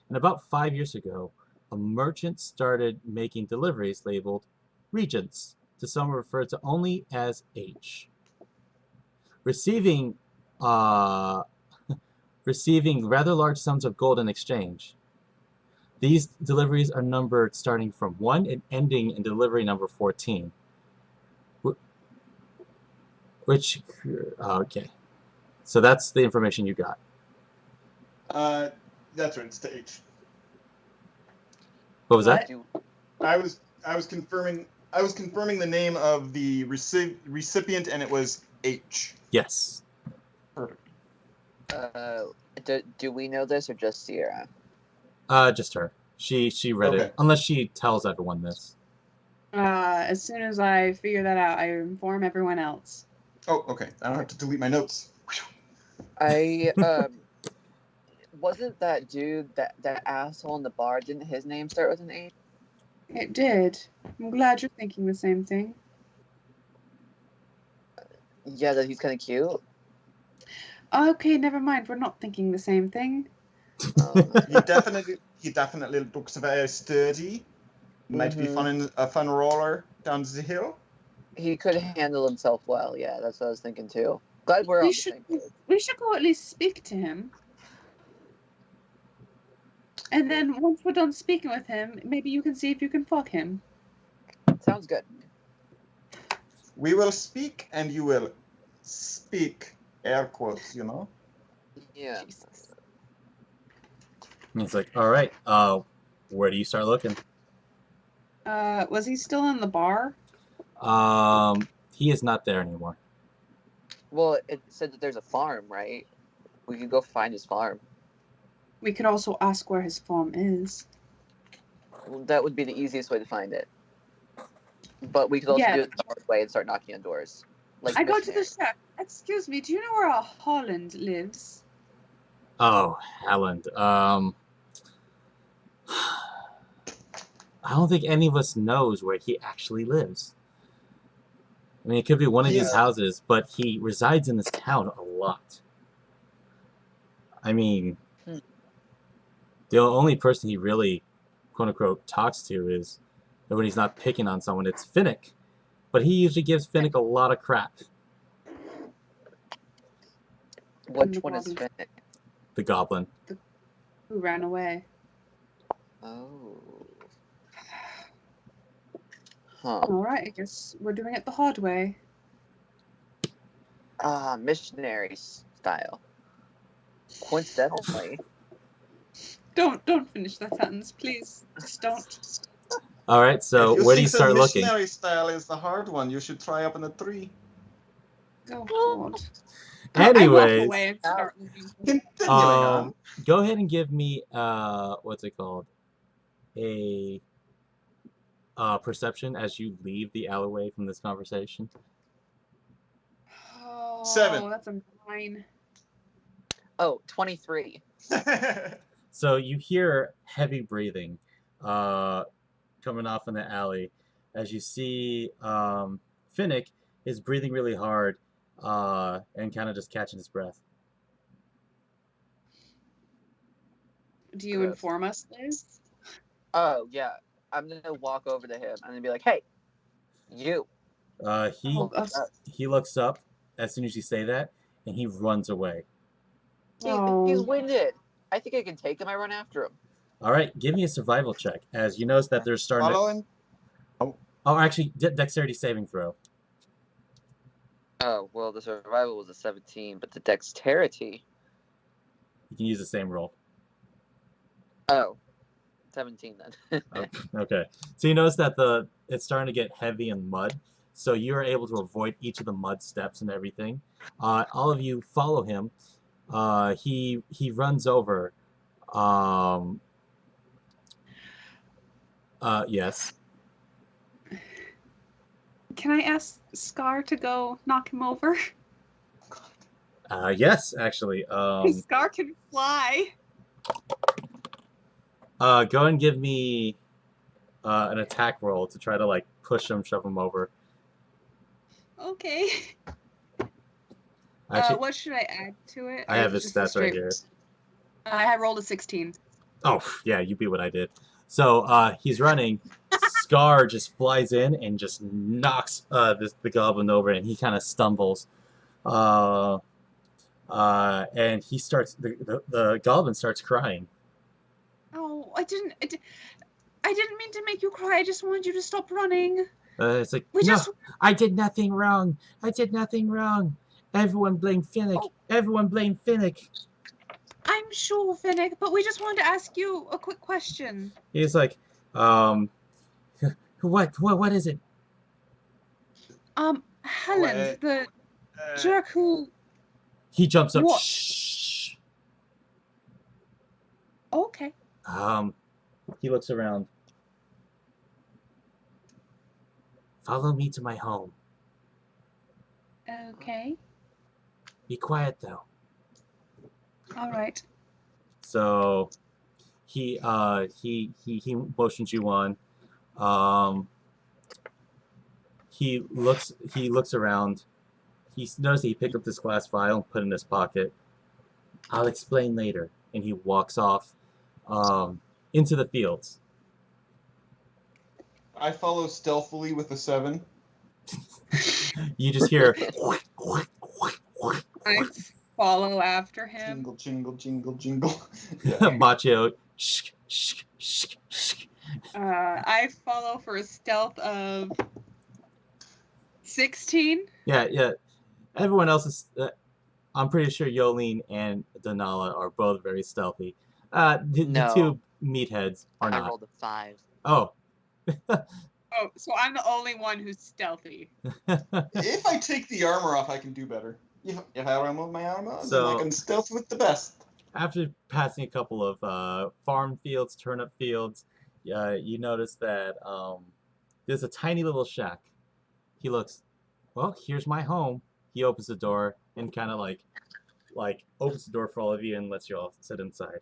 And about 5 years ago, a merchant started making deliveries labeled Regents to someone referred to only as H. Receiving rather large sums of gold in exchange. These deliveries are numbered starting from 1 and ending in delivery number 14. Which, okay. So that's the information you got. That's right, it's to H. What was that? I was confirming the name of the recipient, and it was H. Yes. Perfect. Do we know this or just Sierra? Just her. She read it, unless she tells everyone this. As soon as I figure that out, I inform everyone else. Oh, okay. I don't have to delete my notes. I wasn't that dude that asshole in the bar? Didn't his name start with an H? It did. I'm glad you're thinking the same thing. Yeah, that he's kind of cute. Okay, never mind. We're not thinking the same thing. He definitely looks very sturdy. Might be a fun roller down the hill. He could handle himself well. Yeah, that's what I was thinking too. Glad we're on We the should same page. we should go at least speak to him. And then once we're done speaking with him, maybe you can see if you can fuck him. Sounds good. We will speak, and you will speak. Air quotes, Yeah. Jesus. He's like, all right, where do you start looking? Was he still in the bar? He is not there anymore. Well, it said that there's a farm, right? We could go find his farm. We could also ask where his farm is. Well, that would be the easiest way to find it. But we could also do it the hard way and start knocking on doors. Like I go to the missionaries. chef. Excuse me, do you know where Holland lives? Oh, Halland. I don't think any of us knows where he actually lives. I mean, it could be one of these houses, but he resides in this town a lot. I mean, the only person he really, quote-unquote, talks to is when he's not picking on someone, it's Finnick. But he usually gives Finnick a lot of crap. Which one is Finnick? The goblin. Who ran away. Oh. Huh. Alright, I guess we're doing it the hard way. Missionary style. Coincidentally. Don't finish that sentence, please. Just don't. Alright, so where do you start looking? Missionary style is the hard one. You should try up in a tree. Oh, God. Anyways, I walk away and start looking. Continuing on. go ahead and give me, what's it called? A perception as you leave the alleyway from this conversation. Oh, 7. That's a 9. Oh, 23. So you hear heavy breathing coming off in the alley as you see Finnick is breathing really hard and kind of just catching his breath. Do you inform us, Liz? Oh, yeah. I'm going to walk over to him and be like, hey, you. He looks up as soon as you say that, and he runs away. He's winded. I think I can take him. I run after him. All right, give me a survival check as you notice that they're starting Following? Oh, actually, dexterity saving throw. Oh, well, the survival was a 17, but the dexterity. You can use the same roll. Oh, 17 then. Okay. So you notice that it's starting to get heavy in mud, so you are able to avoid each of the mud steps and everything. All of you follow him. He runs over. Yes. Can I ask Scar to go knock him over? Yes, actually. Scar can fly. Go and give me an attack roll to try to like push him, shove him over. Okay. Actually, what should I add to it? I have his stats right here. I have rolled a 16. Oh, yeah, you beat what I did. So he's running. Scar just flies in and just knocks the goblin over, and he kind of stumbles. And he starts. The goblin starts crying. Oh, I didn't mean to make you cry. I just wanted you to stop running. It's like, I did nothing wrong. I did nothing wrong. Everyone blame Finnick. Oh. Everyone blame Finnick. I'm sure, Finnick, but we just wanted to ask you a quick question. He's like, what is it? Helen, the jerk who... He jumps up. What? Shh. Okay. He looks around. Follow me to my home. Okay. Be quiet, though. All right. So he motions you on. He looks around. he noticed he picked up this glass vial and put it in his pocket. I'll explain later. And he walks off into the fields. I follow stealthily with a 7. You just hear I follow after him. Jingle, jingle, jingle, jingle. Yeah. Macho. I follow for a stealth of 16. Yeah. Everyone else is. I'm pretty sure Yolene and Denala are both very stealthy. The No. two meatheads are I not. rolled a 5. Oh. Oh, so I'm the only one who's stealthy. If I take the armor off, I can do better. If I remove my armor, So- then I can stealth with the best. After passing a couple of farm fields, turnip fields, you notice that there's a tiny little shack. He looks, well, here's my home. He opens the door and kind of like opens the door for all of you and lets you all sit inside.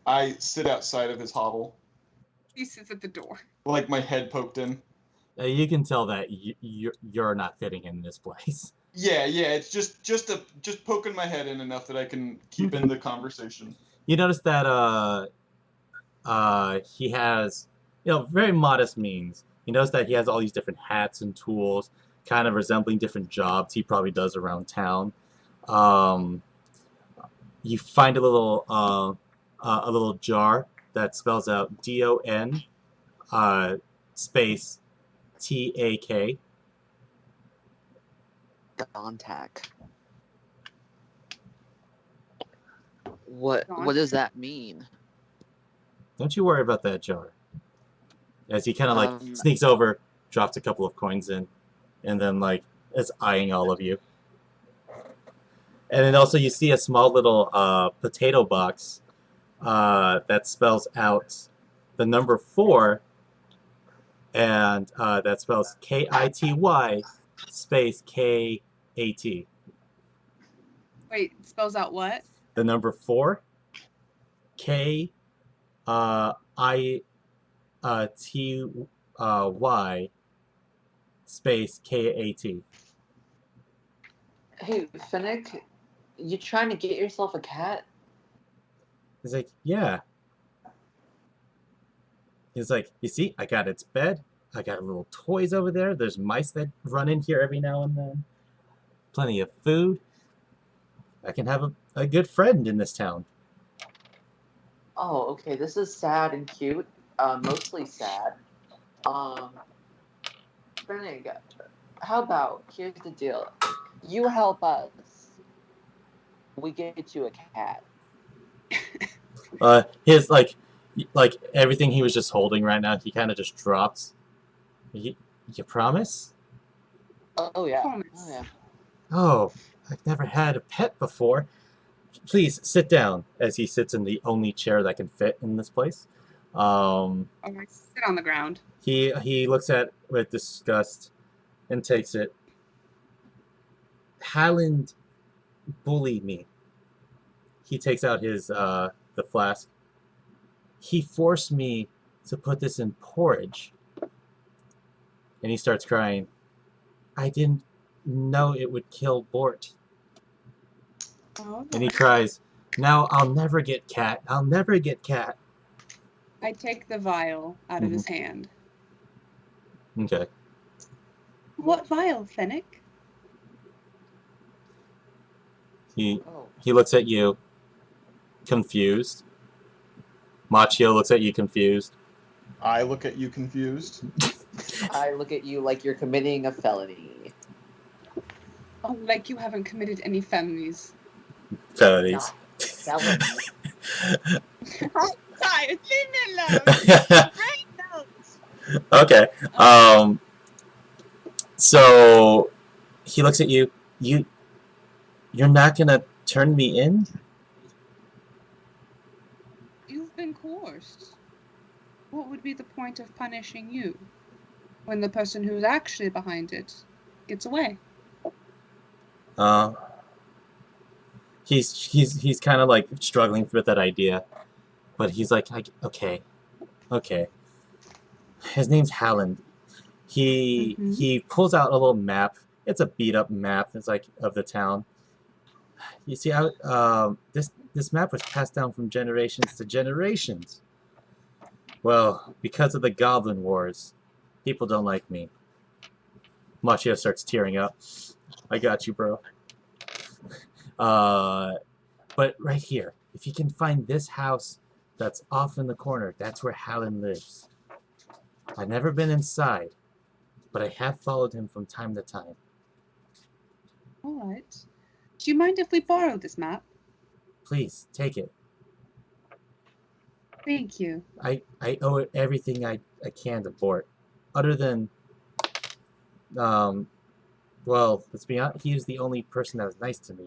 I sit outside of his hovel, He sits at the door. like my head poked in. You can tell that you're not fitting in this place. Yeah, it's just poking my head in enough that I can keep in the conversation. You notice that he has, very modest means. You notice that he has all these different hats and tools, kind of resembling different jobs he probably does around town. You find a little jar that spells out DON space TAK. Dontac. What does that mean? Don't you worry about that jar. As he kind of Um, sneaks over, drops a couple of coins in, and then is eyeing all of you. And then also you see a small little potato box that spells out the number 4, and that spells KITY space KAT. Wait, it spells out what? The number 4, KITY space KAT. Hey, Finnick, you trying to get yourself a cat? He's like, yeah. He's like, you see, I got its bed. I got little toys over there. There's mice that run in here every now and then. Plenty of food. I can have a good friend in this town. Oh, okay. This is sad and cute. Mostly sad. Finnick, how about, here's the deal. You help us. We get you a cat. His everything he was just holding right now, he kind of just drops. You promise? Oh yeah. Promise. Oh yeah. Oh, I've never had a pet before. Please sit down. As he sits in the only chair that can fit in this place. Oh, I sit on the ground. He looks at it with disgust and takes it. Halland bullied me. He takes out his the flask. He forced me to put this in porridge. And he starts crying. I didn't know it would kill Bort. Oh. And he cries, now I'll never get cat. I'll never get cat. I take the vial out of his hand. Okay. What vial, Fennec? He Oh. looks at you, confused. Machio looks at you, confused. I look at you confused. I look at you like you're committing a felony. Oh, like you haven't committed any felonies. Felonies. Not felony. Sorry, leave me alone. Brain notes. Okay. So he looks at you. You're not gonna turn me in? You've been coerced. What would be the point of punishing you when the person who's actually behind it gets away? He's kind of like struggling with that idea, but he's like, okay. His name's Halland. He pulls out a little map It's a beat up map. It's like of the town. You see, this map was passed down from generations to generations. Well, because of the Goblin Wars, people don't like me. Machio starts tearing up. I got you, bro. But right here, if you can find this house that's off in the corner, that's where Hallen lives. I've never been inside, but I have followed him from time to time. All right. Do you mind if we borrow this map? Please, take it. Thank you. I owe it everything I can to Bort. Other than, well, let's be honest, he was the only person that was nice to me.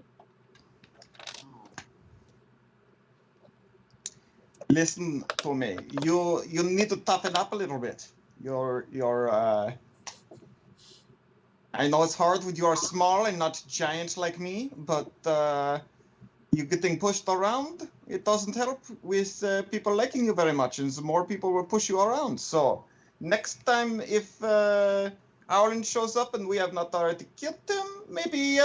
Listen to me. You need to toughen up a little bit. I know it's hard when you are small and not giant like me, but you getting pushed around, it doesn't help with people liking you very much, and the more people will push you around. So next time, if Owlin shows up and we have not already killed him, maybe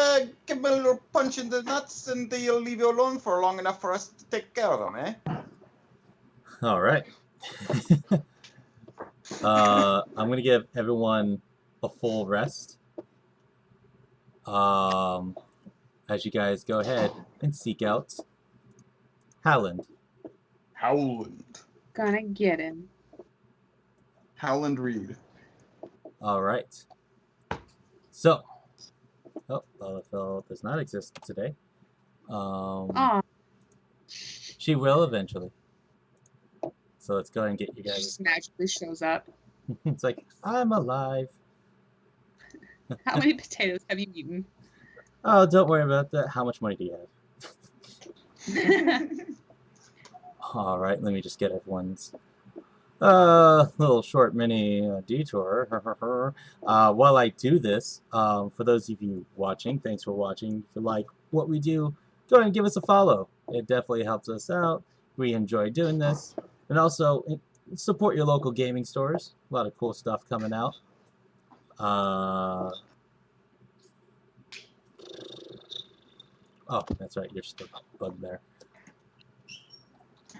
give him a little punch in the nuts, and he'll leave you alone for long enough for us to take care of him, eh? All right. I'm gonna give everyone a full rest. As you guys go ahead and seek out Howland. Howland. Gonna get him. Howland Reed. All right. So, oh, Lalafell does not exist today. Aw, She will eventually. So let's go ahead and get you she guys. just magically shows up. It's like, I'm alive. How many potatoes have you eaten? Oh, don't worry about that. How much money do you have? All right, let me just get everyone's little short mini detour. While I do this, for those of you watching, thanks for watching. If you like what we do, go ahead and give us a follow. It definitely helps us out. We enjoy doing this. And also, support your local gaming stores. A lot of cool stuff coming out. Oh, that's right. You're still bugbear.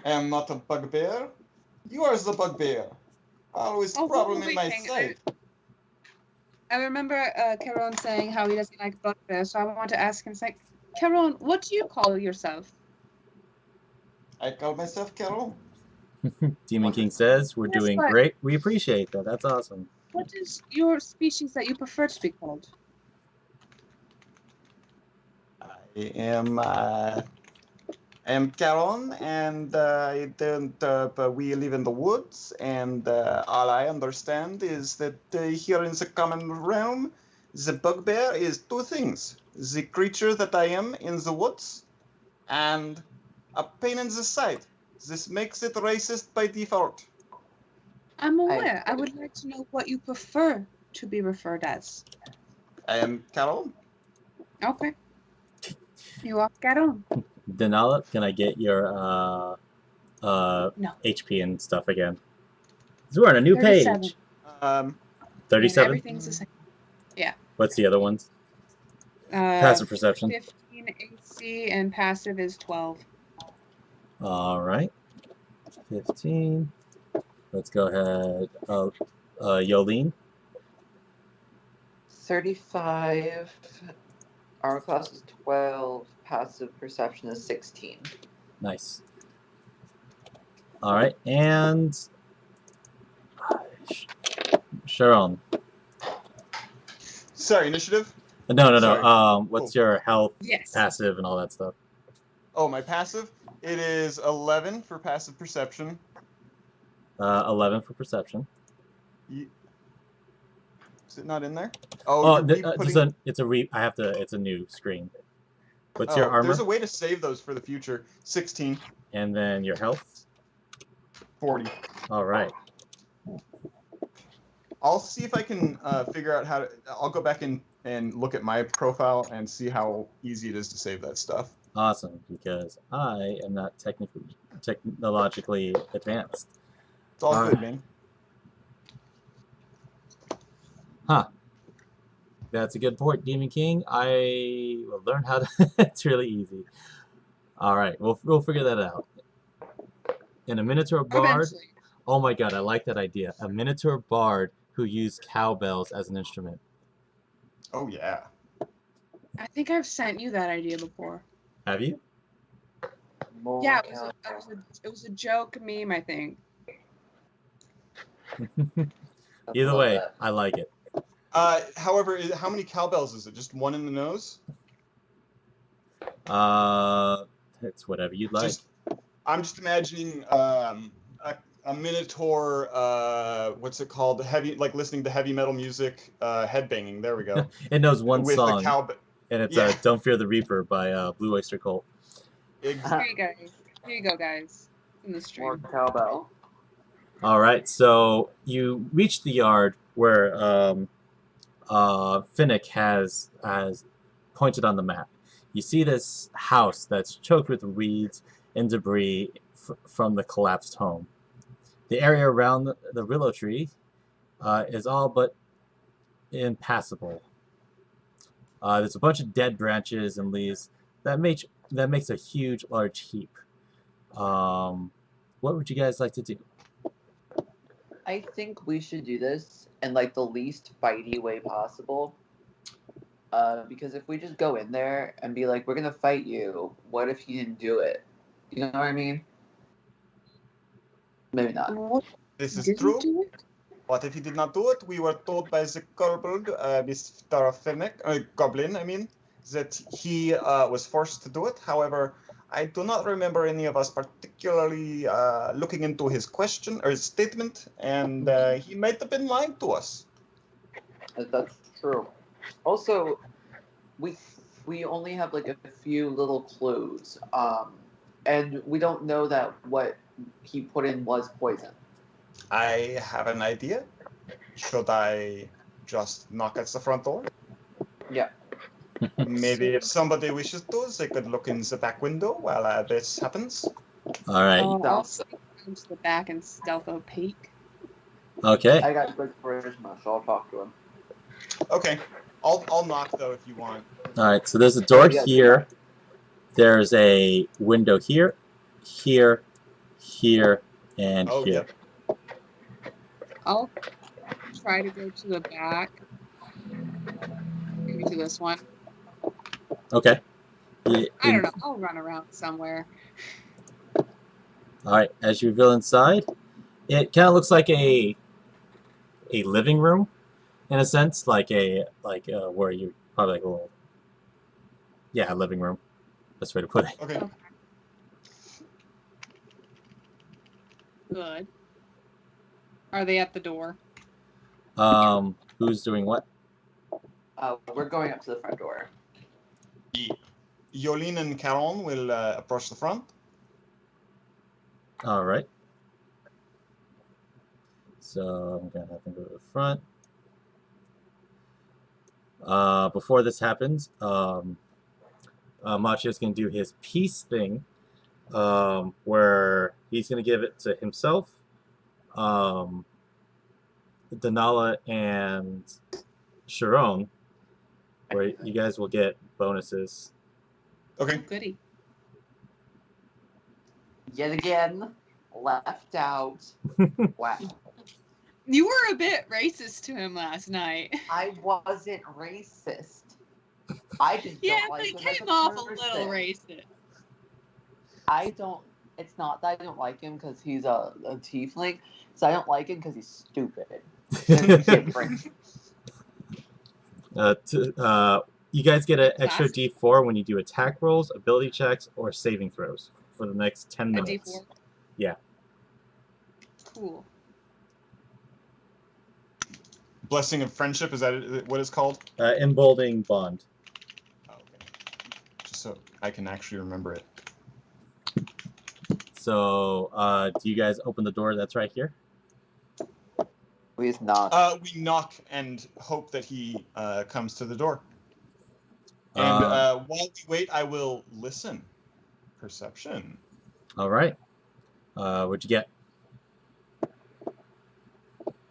I am not a bugbear. You are the bugbear. Always Oh, problem in wait, my hang on. sight. I remember Caron saying how he doesn't like bugbear, so I want to ask him, it's like, Caron, what do you call yourself? I call myself Carol. Demon King says, we're Yes, doing but- great. We appreciate that. That's awesome. What is your species that you prefer to be called? I am Caron, and but we live in the woods, and all I understand is that here in the common realm, the bugbear is two things: the creature that I am in the woods, and a pain in the side. This makes it racist by default. I'm aware. I would like to know what you prefer to be referred as. I am Caron. Okay. You are Caron. Denala, can I get your No. HP and stuff again? 'Cause we're on a new 37. page. And 37? everything's the same. What's the other ones? Uh, Passive perception. 15 AC and passive is 12. All right. 15. Let's go ahead. Yolene. 35. Armor class is 12. Passive perception is 16. Nice. All right. And Sharon. Sorry, initiative. No. Sorry. What's your health, Yes. passive, and all that stuff? Oh, my passive. It is 11 for passive perception. 11 for perception. Is it not in there? Oh, you're putting- it's a new screen. What's your armor? There's a way to save those for the future. 16, And then your health. 40. All right. I'll see if I can figure out how to. I'll go back and look at my profile and see how easy it is to save that stuff. Awesome, because I am not technologically advanced. It's all All good, right. man. Huh. That's a good point, Demon King. I will learn how to. It's really easy. All right, we'll figure that out. And a Minotaur bard. Eventually. Oh my god, I like that idea. A Minotaur bard who used cowbells as an instrument. Oh yeah. I think I've sent you that idea before. Have you? More Yeah, cow- it was a joke meme, I think. I Either love way, that. I like it. However, how many cowbells is it? Just one in the nose? It's whatever you'd like. I'm just imagining a Minotaur. What's it called? Heavy, like listening to heavy metal music. Headbanging. There we go. It knows one With song, the cowbell. and it's Yeah. "Don't Fear the Reaper" by Blue Oyster Cult. Here you go, guys. In the More stream. cowbell. All right, so you reach the yard where Finnick has pointed on the map. You see this house that's choked with weeds and debris from the collapsed home. The area around the willow tree is all but impassable. There's a bunch of dead branches and leaves that makes a huge, large heap. What would you guys like to do? I think we should do this in like the least fighty way possible. Because if we just go in there and be like, we're gonna fight you, what if you didn't do it? You know what I mean? Maybe not. What? This is Did true. you do it? But if he did not do it, we were told by the kobold, Mr. Finnick, Goblin, I mean, that he was forced to do it. However, I do not remember any of us particularly looking into his question or his statement, and he might have been lying to us. That's true. Also, we only have like a few little clues, and we don't know that what he put in was poison. I have an idea. Should I just knock at the front door? Yeah. Maybe if somebody wishes to, they could look in the back window while this happens. All right. I'll come to the back and stealth a peek. Okay. I got good charisma, so I'll talk to him. Okay, I'll knock though if you want. All right. So there's a door Yeah. here. There's a window here, here, here, and Oh, here. yep. I'll try to go to the back. Maybe to this one. Okay. I don't know. I'll run around somewhere. All right. As you reveal inside, it kind of looks like a living room, in a sense, like where you probably like a little, a living room. Best way to put it. Okay. Good. Are they at the door? Who's doing what? We're going up to the front door. Yolene and Caron will approach the front. All right. So I'm gonna have to go to the front. Before this happens, Machio's gonna do his peace thing, where he's gonna give it to himself, Denala, and Sharon, where you guys will get bonuses. Okay. Goody. Yet again, left out. Wow. You were a bit racist to him last night. I wasn't racist. I just Yeah, don't but like it him as came off a person. little racist. I don't. It's not that I don't like him because he's a tiefling. So I don't like him because he's stupid. You guys get an extra Class. D4 when you do attack rolls, ability checks, or saving throws for the next 10 A minutes. D4. Yeah. Cool. Blessing of friendship, is that what it's called? Emboldening bond. Oh, okay. Just so I can actually remember it. So, do you guys open the door that's right here? Please not. We knock and hope that he comes to the door. And while we wait, I will listen. Perception. All right. What'd you get?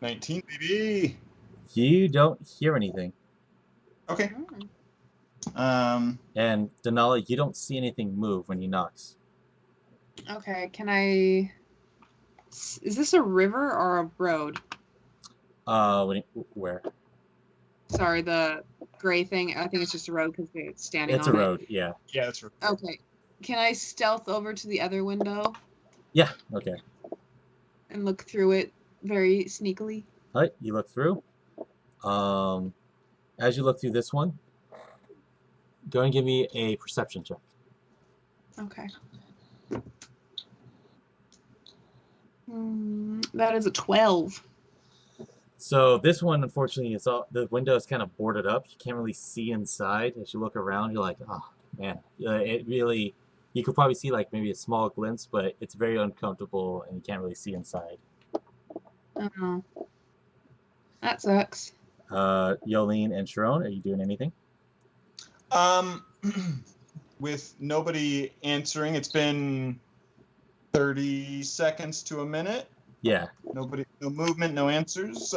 19, baby. You don't hear anything. Okay. Mm. And Denali, you don't see anything move when he knocks. Okay, can I... Is this a river or a road? Where? Sorry, the gray thing. I think it's just a road because it's standing It's a on it. road, yeah. Yeah, that's right. Okay. Can I stealth over to the other window Yeah, okay. and look through it very sneakily? All right, you look through. As you look through this one, go and give me a perception check. Okay. That is a 12. So this one, unfortunately, the window is kind of boarded up. You can't really see inside. As you look around, you're like, oh man, it really. You could probably see like maybe a small glimpse, but it's very uncomfortable, and you can't really see inside. Oh, that sucks. Yolene and Sharon, are you doing anything? With nobody answering, it's been 30 seconds to a minute. Yeah. Nobody, no movement, no answers.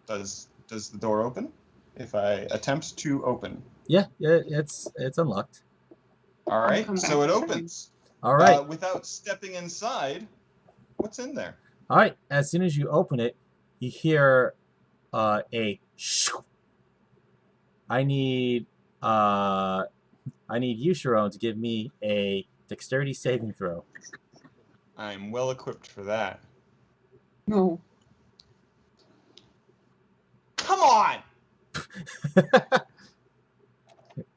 Does the door open? If I attempt to open. Yeah, it's unlocked. All right, come so back it in. opens. All right. Without stepping inside, what's in there? All right. As soon as you open it, you hear a shoo. I need you, Sharon, to give me a dexterity saving throw. I'm well equipped for that. No. Come on!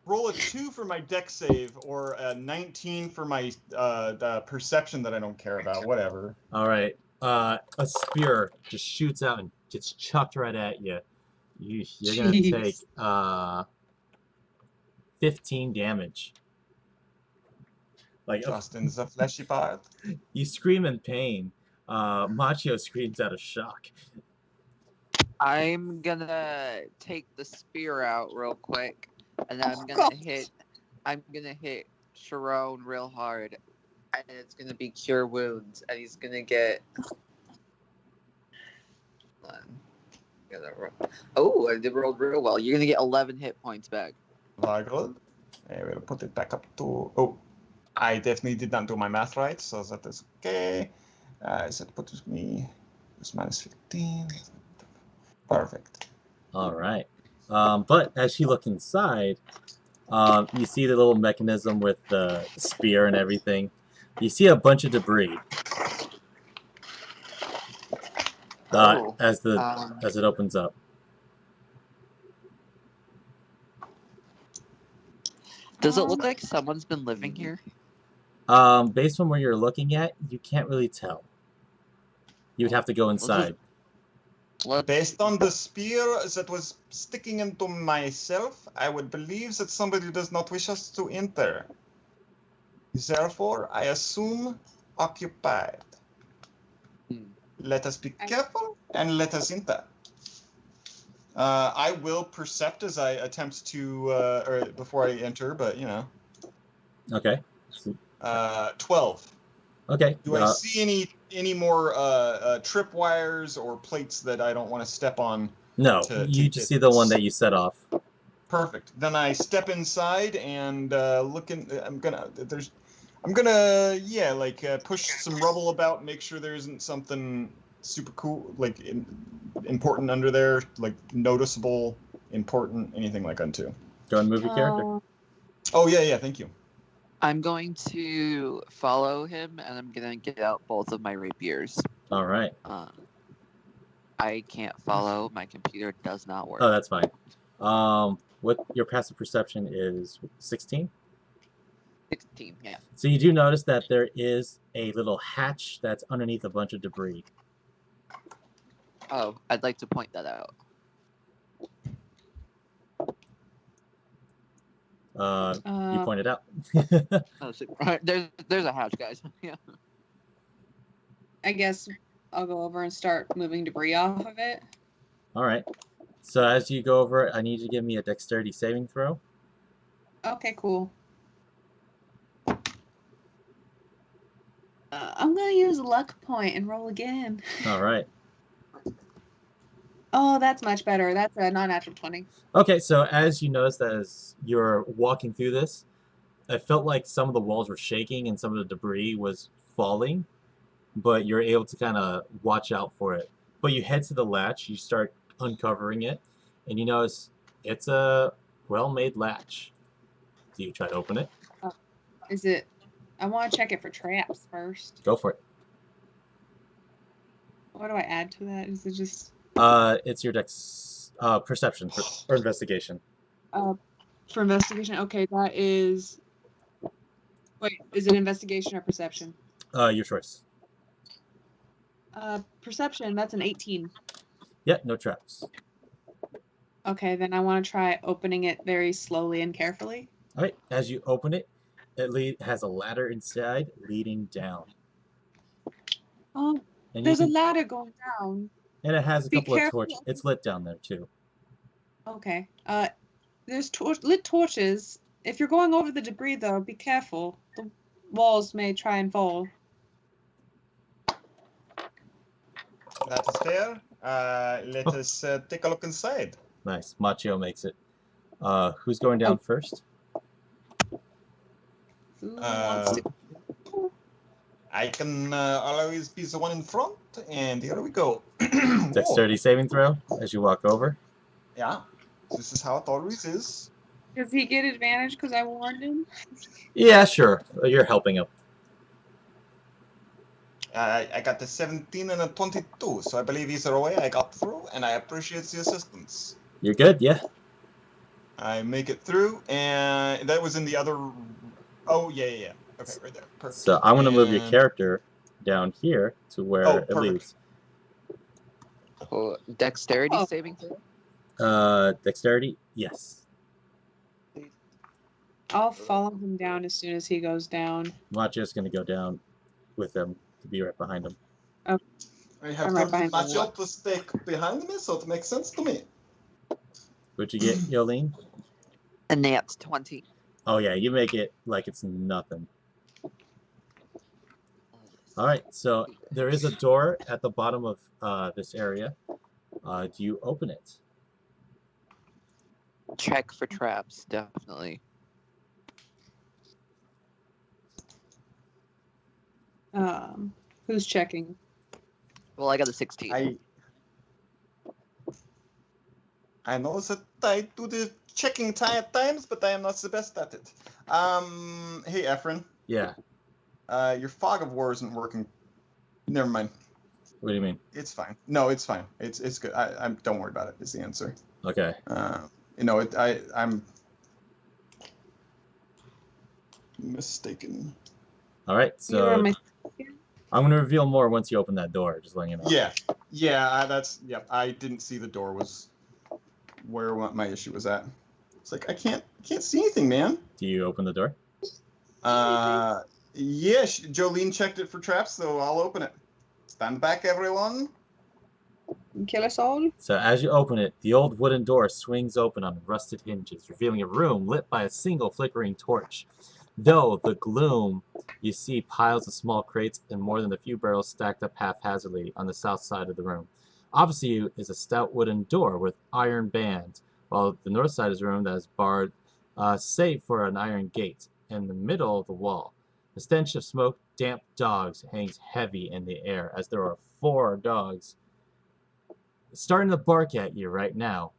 Roll a 2 for my dex save, or a 19 for my the perception that I don't care about. Whatever. All right. A spear just shoots out and gets chucked right at you. You're gonna take Jeez. 15 damage. Like Justin's a fleshy part. you scream in pain. Machio screams out of shock. I'm gonna take the spear out real quick, and I'm God. gonna hit Sharon real hard, and it's gonna be cure wounds, and he's gonna get. Oh, I did roll real well. You're gonna get 11 hit points back. Very good. I will put it back up to. Oh, I definitely did not do my math right, so that is okay. So it puts me plus minus 15. Perfect. All right. But as you look inside, you see the little mechanism with the spear and everything. You see a bunch of debris. As it opens up. Does it look like someone's been living here? Based on where you're looking at, you can't really tell. You would have to go inside. Based on the spear that was sticking into myself, I would believe that somebody does not wish us to enter. Therefore, I assume occupied. Let us be careful and let us enter. I will percept as I attempt to, or before I enter, but you know. Okay. 12. Okay. Do I see any more tripwires or plates that I don't want to step on? No, you just see the one that you set off. Perfect. Then I step inside and look in. I'm gonna push some rubble about, make sure there isn't something super cool, like important under there, like noticeable, important, anything like unto. Go and move your character. Oh yeah, thank you. I'm going to follow him, and I'm gonna get out both of my rapiers. All right. I can't follow. My computer does not work. Oh, that's fine. What your passive perception is 16? 16, yeah. So you do notice that there is a little hatch that's underneath a bunch of debris. Oh, I'd like to point that out. You pointed out. There's a hatch, guys. Yeah. I guess I'll go over and start moving debris off of it. All right. So as you go over it, I need you to give me a dexterity saving throw. Okay, cool. I'm gonna use luck point and roll again. All right. Oh, that's much better. That's a non-natural 20. Okay, so as you notice that as you're walking through this, it felt like some of the walls were shaking and some of the debris was falling, but you're able to kind of watch out for it. But you head to the latch, you start uncovering it, and you notice it's a well-made latch. Do you try to open it? Is it? I want to check it for traps first. Go for it. What do I add to that? Is it just It's your perception or investigation. for investigation? Okay, that is. Wait, is it investigation or perception? Your choice. Perception. That's an 18. Yeah, no traps. Okay, then I want to try opening it very slowly and carefully. All right, as you open it, it has a ladder inside leading down. Oh, And there's you a can, ladder going down. and it has a Be couple of careful. torches. It's lit down there too. Okay. There's lit torches. If you're going over the debris, though, be careful. The walls may try and fall. That is fair. Let us take a look inside. Nice. Machio makes it. Who's going down first? Who wants to? I can always be the one in front, and here we go. Dexterity saving throw as you walk over. Yeah, this is how it always is. Does he get advantage because I warned him? Yeah, sure. You're helping him. I got a 17 and a 22, so I believe either way I got through, and I appreciate the assistance. You're good, yeah? I make it through, and that was in the other... Oh, yeah. Okay, right there. Perfect. So I'm going to move your And- character down here to where Oh, it perfect. leads. Oh, dexterity Oh. saving throw? Dexterity? Yes. I'll follow him down as soon as he goes down. Machio's going to go down with him to be right behind him. I have I'm right told behind the Macho wall. to stay behind me, so it makes sense to me. What'd you get, Yolene? A nat 20. Oh, yeah, you make it like it's nothing. All right, so there is a door at the bottom of this area. Do you open it? Check for traps, definitely. Who's checking? Well, I got a 16. I know that I do the checking at times, but I am not the best at it. Hey, Efren, Yeah. your fog of war isn't working. Never mind. What do you mean? It's fine. No, it's fine. It's good. I'm don't worry about it. Is the answer. Okay. I'm mistaken. All right, You were so my- I'm going to reveal more once you open that door, just letting you know. Yeah. I didn't see the door was where my issue was at. It's like I can't see anything, man. Do you open the door? Yes, Jolene checked it for traps, so I'll open it. Stand back, everyone. Kill us all? So as you open it, the old wooden door swings open on rusted hinges, revealing a room lit by a single flickering torch. Though the gloom, you see piles of small crates and more than a few barrels stacked up haphazardly on the south side of the room. Opposite you is a stout wooden door with iron bands, while the north side is a room that is barred, save for an iron gate in the middle of the wall. The stench of smoke, damp dogs hangs heavy in the air as there are 4 dogs starting to bark at you right now.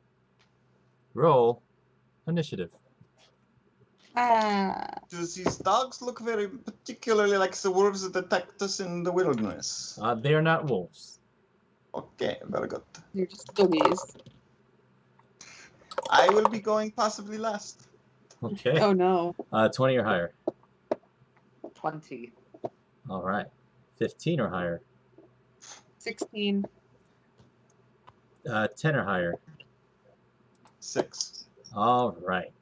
Roll initiative. Do these dogs look very particularly like the wolves that attacked us in the wilderness? They are not wolves. Okay, very good. You're just doggies. I will be going possibly last. Okay. Oh no. 20 or higher. 20. All right. 15 or higher. 16. 10 or higher. 6. All right.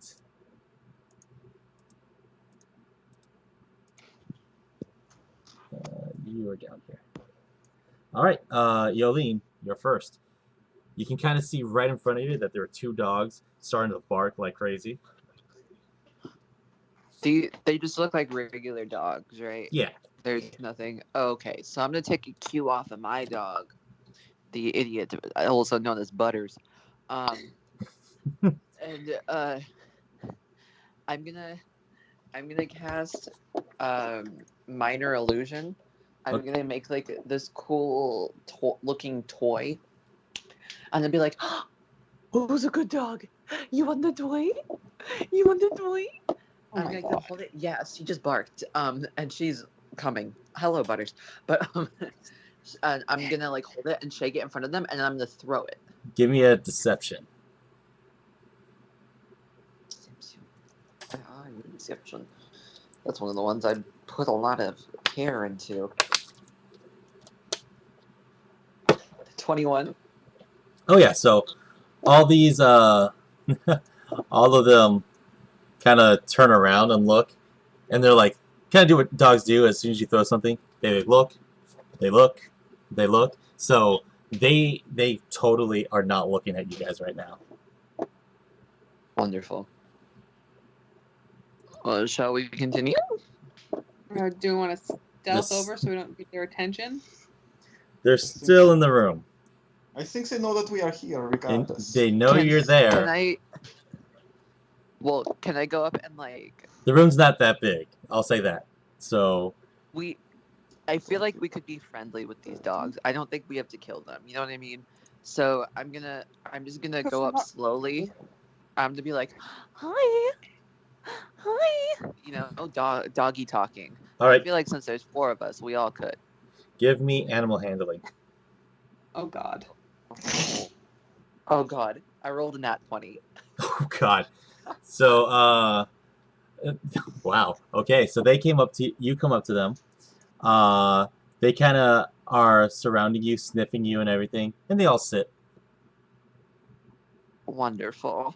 You are down here. All right, Yolene, you're first. You can kind of see right in front of you that there are 2 dogs starting to bark like crazy. They just look like regular dogs, right? Yeah. There's nothing. Okay, so I'm gonna take a cue off of my dog, the idiot, also known as Butters. And I'm gonna cast minor illusion. I'm Okay. gonna make like this cool looking toy, and then be like, "Who's a good dog? You want the toy? You want the toy?" Oh I'm my gonna god. hold it. Yes, she just barked. And she's coming. Hello, Butters. But and I'm gonna like hold it and shake it in front of them, and then I'm gonna throw it. Give me a deception. Deception. That's one of the ones I put a lot of care into. 21. Oh yeah, so all these all of them kind of turn around and look, and they're like, kind of do what dogs do as soon as you throw something. They look, they look, they look. So they totally are not looking at you guys right now. Wonderful. Well, shall we continue? Do you want to stealth This- over so we don't get their attention? They're still in the room, I think they know that we are here, and regardless. they know you're Can there. I? Well, can I go up and like The room's not that big. I'll say that. So I feel like we could be friendly with these dogs. I don't think we have to kill them. You know what I mean? So I'm just gonna go up slowly. I'm to be like, hi, hi. You know, doggy talking. all I right, feel like since there's 4 of us, we all could. give me animal handling. Oh god. Oh God, I rolled a nat 20. Oh God. So wow. Okay, so they came up to you. Come up to them. They kind of are surrounding you, sniffing you, and everything, and they all sit. Wonderful.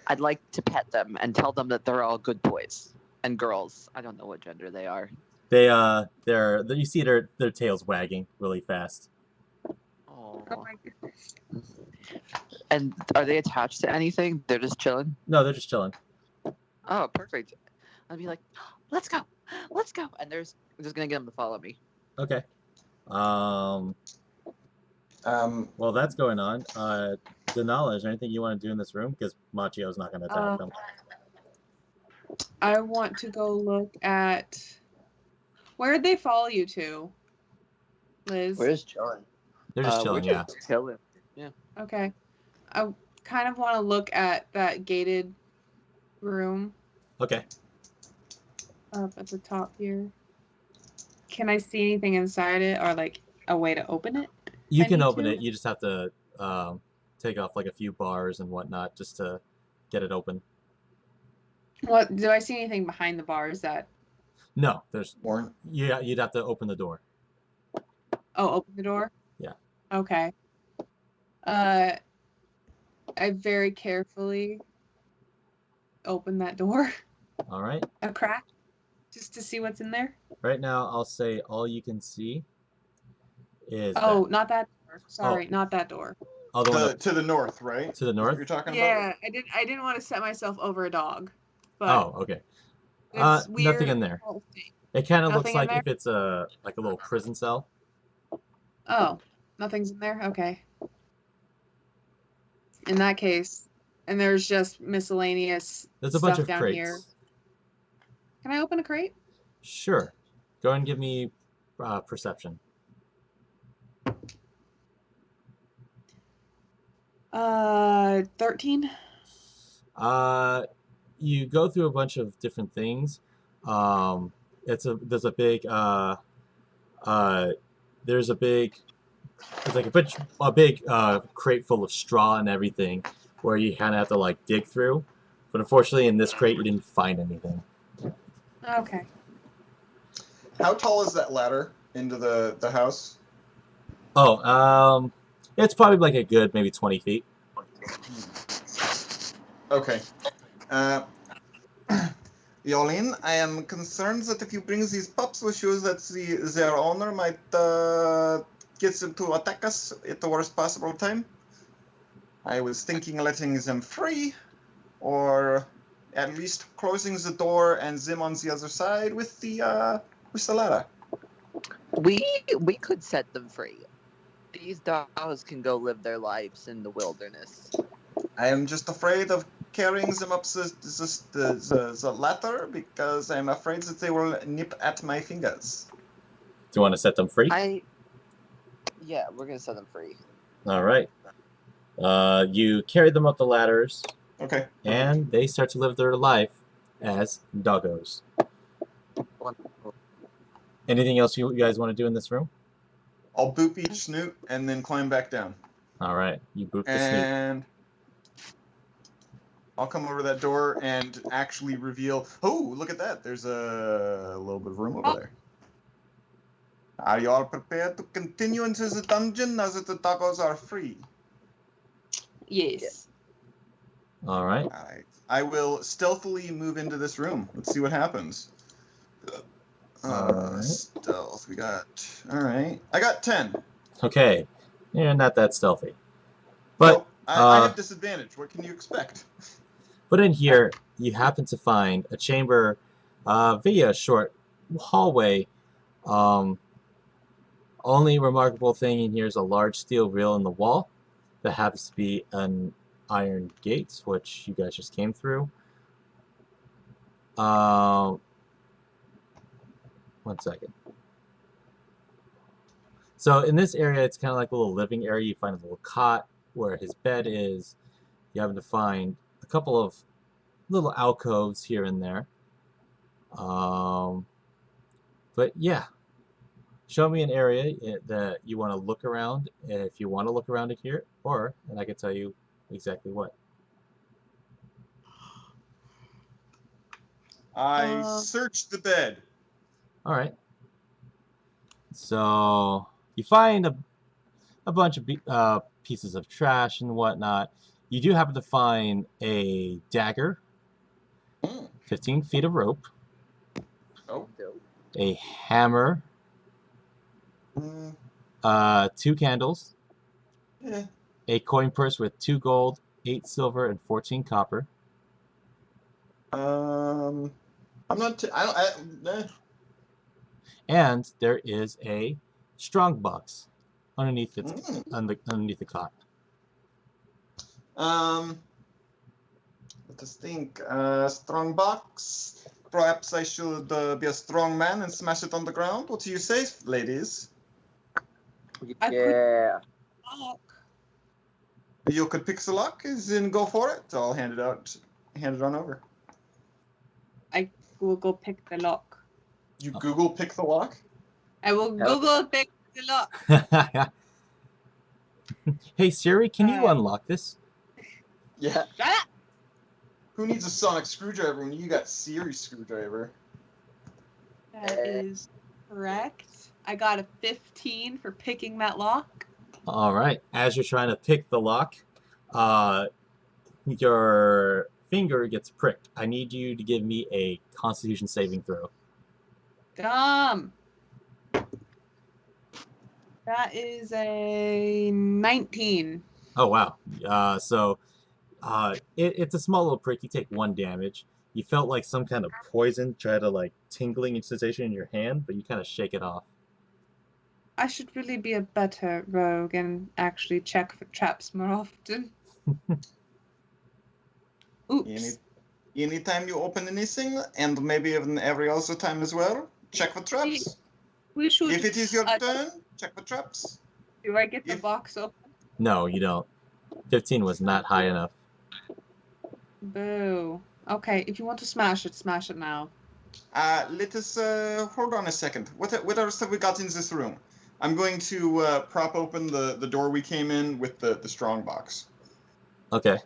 I'd like to pet them and tell them that they're all good boys and girls. I don't know what gender they are. They're you see their tails wagging really fast. Oh Oh. my goodness. And are they attached to anything? They're just chilling? No, they're just chilling. Oh, perfect. I'd be like, let's go. Let's go. And I'm just going to get them to follow me. Okay. While that's going on, Denala, is there anything you want to do in this room? Because Machio's not going to attack them. I want to go look at where'd they follow you to, Liz? We're just chilling. They're just chilling, we're yeah. just chilling. Okay. I kind of want to look at that gated room Okay. up at the top here. Can I see anything inside it or like a way to open it? You I can need open to? it. You just have to take off like a few bars and whatnot just to get it open. What do I see anything behind the bars that No, there's Or yeah. You'd have to open the door. open the door? Yeah. Okay. I very carefully open that door All right. a crack just to see what's in there. Right now, I'll say all you can see is Oh, that. not that door. Sorry, not that door. Oh, the one up to the north, right? to the Is that what north. you're talking Yeah, I didn't want to set myself over a dog. But Oh, okay. it's weird. Nothing in there. whole thing. It kind of looks Nothing in like there? if it's a little prison cell. Oh, nothing's in there? Okay. In that case, and there's just miscellaneous There's a bunch stuff of down crates. here. Can I open a crate? Sure. Go ahead and give me perception. 13. You go through a bunch of different things. There's a big it's like a big crate full of straw and everything, where you kind of have to like dig through. But unfortunately, in this crate, you didn't find anything. Okay. How tall is that ladder into the house? Oh, it's probably like a good maybe 20 feet. Okay. Yolin, I am concerned that if you bring these pups with you, that their owner might get them to attack us at the worst possible time. I was thinking letting them free, or at least closing the door and them on the other side with the ladder. We could set them free. These dogs can go live their lives in the wilderness. I am just afraid of carrying them up the ladder because I'm afraid that they will nip at my fingers. Do you want to set them free? Yeah, we're gonna set them free. All right. You carry them up the ladders, Okay. and they start to live their life as doggos. Wonderful. Anything else you guys want to do in this room? I'll boop each snoot and then climb back down. All right. You boop the snoot. And I'll come over that door and actually reveal. Oh, look at that! There's a little bit of room over there. Are you all prepared to continue into the dungeon now that the tacos are free? Yes. All right. All right. I will stealthily move into this room. Let's see what happens. Alright. Stealth. We got. All right. I got 10. Okay. You're not that stealthy. But So, I have disadvantage. What can you expect? But in here, you happen to find a chamber via a short hallway. Only remarkable thing in here is a large steel rail in the wall that happens to be an iron gate, which you guys just came through. One second. So in this area, it's kind of like a little living area. You find a little cot where his bed is. You happen to find a couple of little alcoves here and there. But yeah, show me an area that you want to look around, if you want to look around it here, and I can tell you exactly what. I searched the bed. All right. So you find a bunch of pieces of trash and whatnot. You do happen to find a dagger, 15 feet of rope, Oh. a hammer, 2 candles, Yeah. a coin purse with 2 gold, 8 silver, and 14 copper. I'm not. And there is a strong box underneath underneath the cot. Let us think. Strong box. Perhaps I should be a strong man and smash it on the ground. What do you say, ladies? Yeah. You could pick the lock, then go for it. I'll hand it out. Hand it on over. I will go pick the lock. You Google pick the lock? I will Google pick the lock. Hey Siri, can you unlock this? Yeah. Shut up! Who needs a sonic screwdriver when you got Siri's screwdriver? That is correct. I got a 15 for picking that lock. All right. As you're trying to pick the lock, your finger gets pricked. I need you to give me a Constitution saving throw. Dumb. That is a 19. Oh wow. It's a small little prick. You take 1 damage. You felt like some kind of poison try to like tingling sensation in your hand, but you kind of shake it off. I should really be a better rogue and actually check for traps more often. Oops. Anytime you open anything, and maybe even every other time as well, check for traps. We should. If it is your turn, check for traps. Do I get the box open? No, you don't. 15 was not high enough. Boo. Okay, if you want to smash it now. Let us hold on a second. What else have we got in this room? I'm going to prop open the door we came in with the strong box. Okay.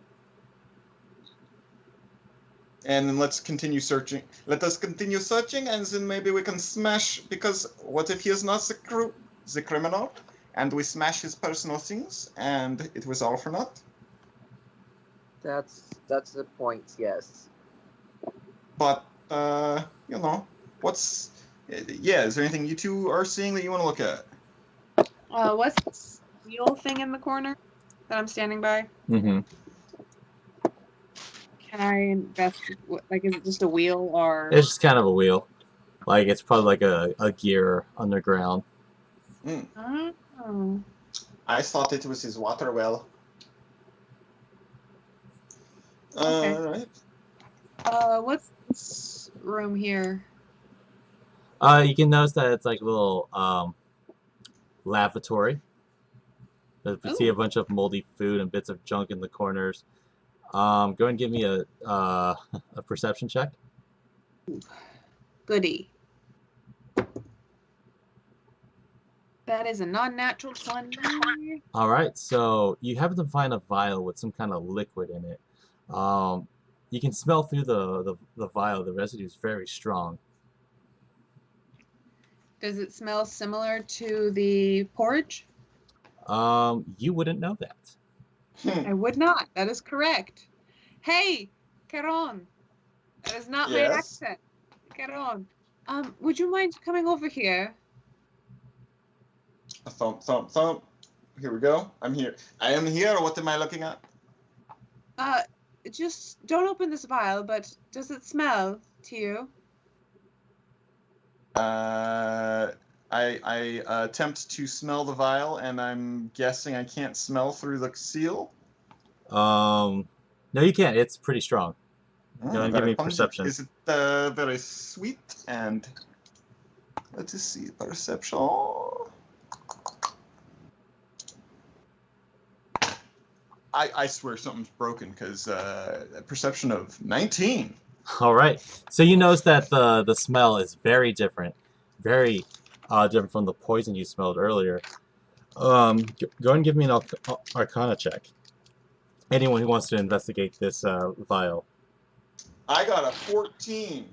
And then let's continue searching. Let us continue searching, and then maybe we can smash. Because what if he is not the criminal, and we smash his personal things, and it was all for naught? That's the point. Yes. But what's? Yeah, is there anything you two are seeing that you want to look at? What's this wheel thing in the corner that I'm standing by? Mm-hmm. Can I invest? Like, is it just a wheel or? It's just kind of a wheel. Like it's probably like a gear underground. Oh. I thought it was his water well. Okay. Alright. What's this room here? You can notice that it's like a little lavatory. You see a bunch of moldy food and bits of junk in the corners. Go ahead and give me a perception check. Goody. That is a non-natural 20. All right, so you happen to find a vial with some kind of liquid in it. You can smell through the vial. The residue is very strong. Does it smell similar to the porridge? You wouldn't know that. I would not. That is correct. Hey, Caron. That is not my Yes? accent. Caron. Would you mind coming over here? A thump, thump, thump. Here we go. I'm here. I am here. What am I looking at? Just don't open this vial, but does it smell to you? I attempt to smell the vial, and I'm guessing I can't smell through the seal. No, you can't. It's pretty strong. Go ahead and give me Pungent. perception. Is it very sweet? And let's just see. Perception. I swear something's broken because perception of 19. All right. So you notice that the smell is very different, very different from the poison you smelled earlier. Go ahead and give me an Arcana check. Anyone who wants to investigate this vial. I got a 14.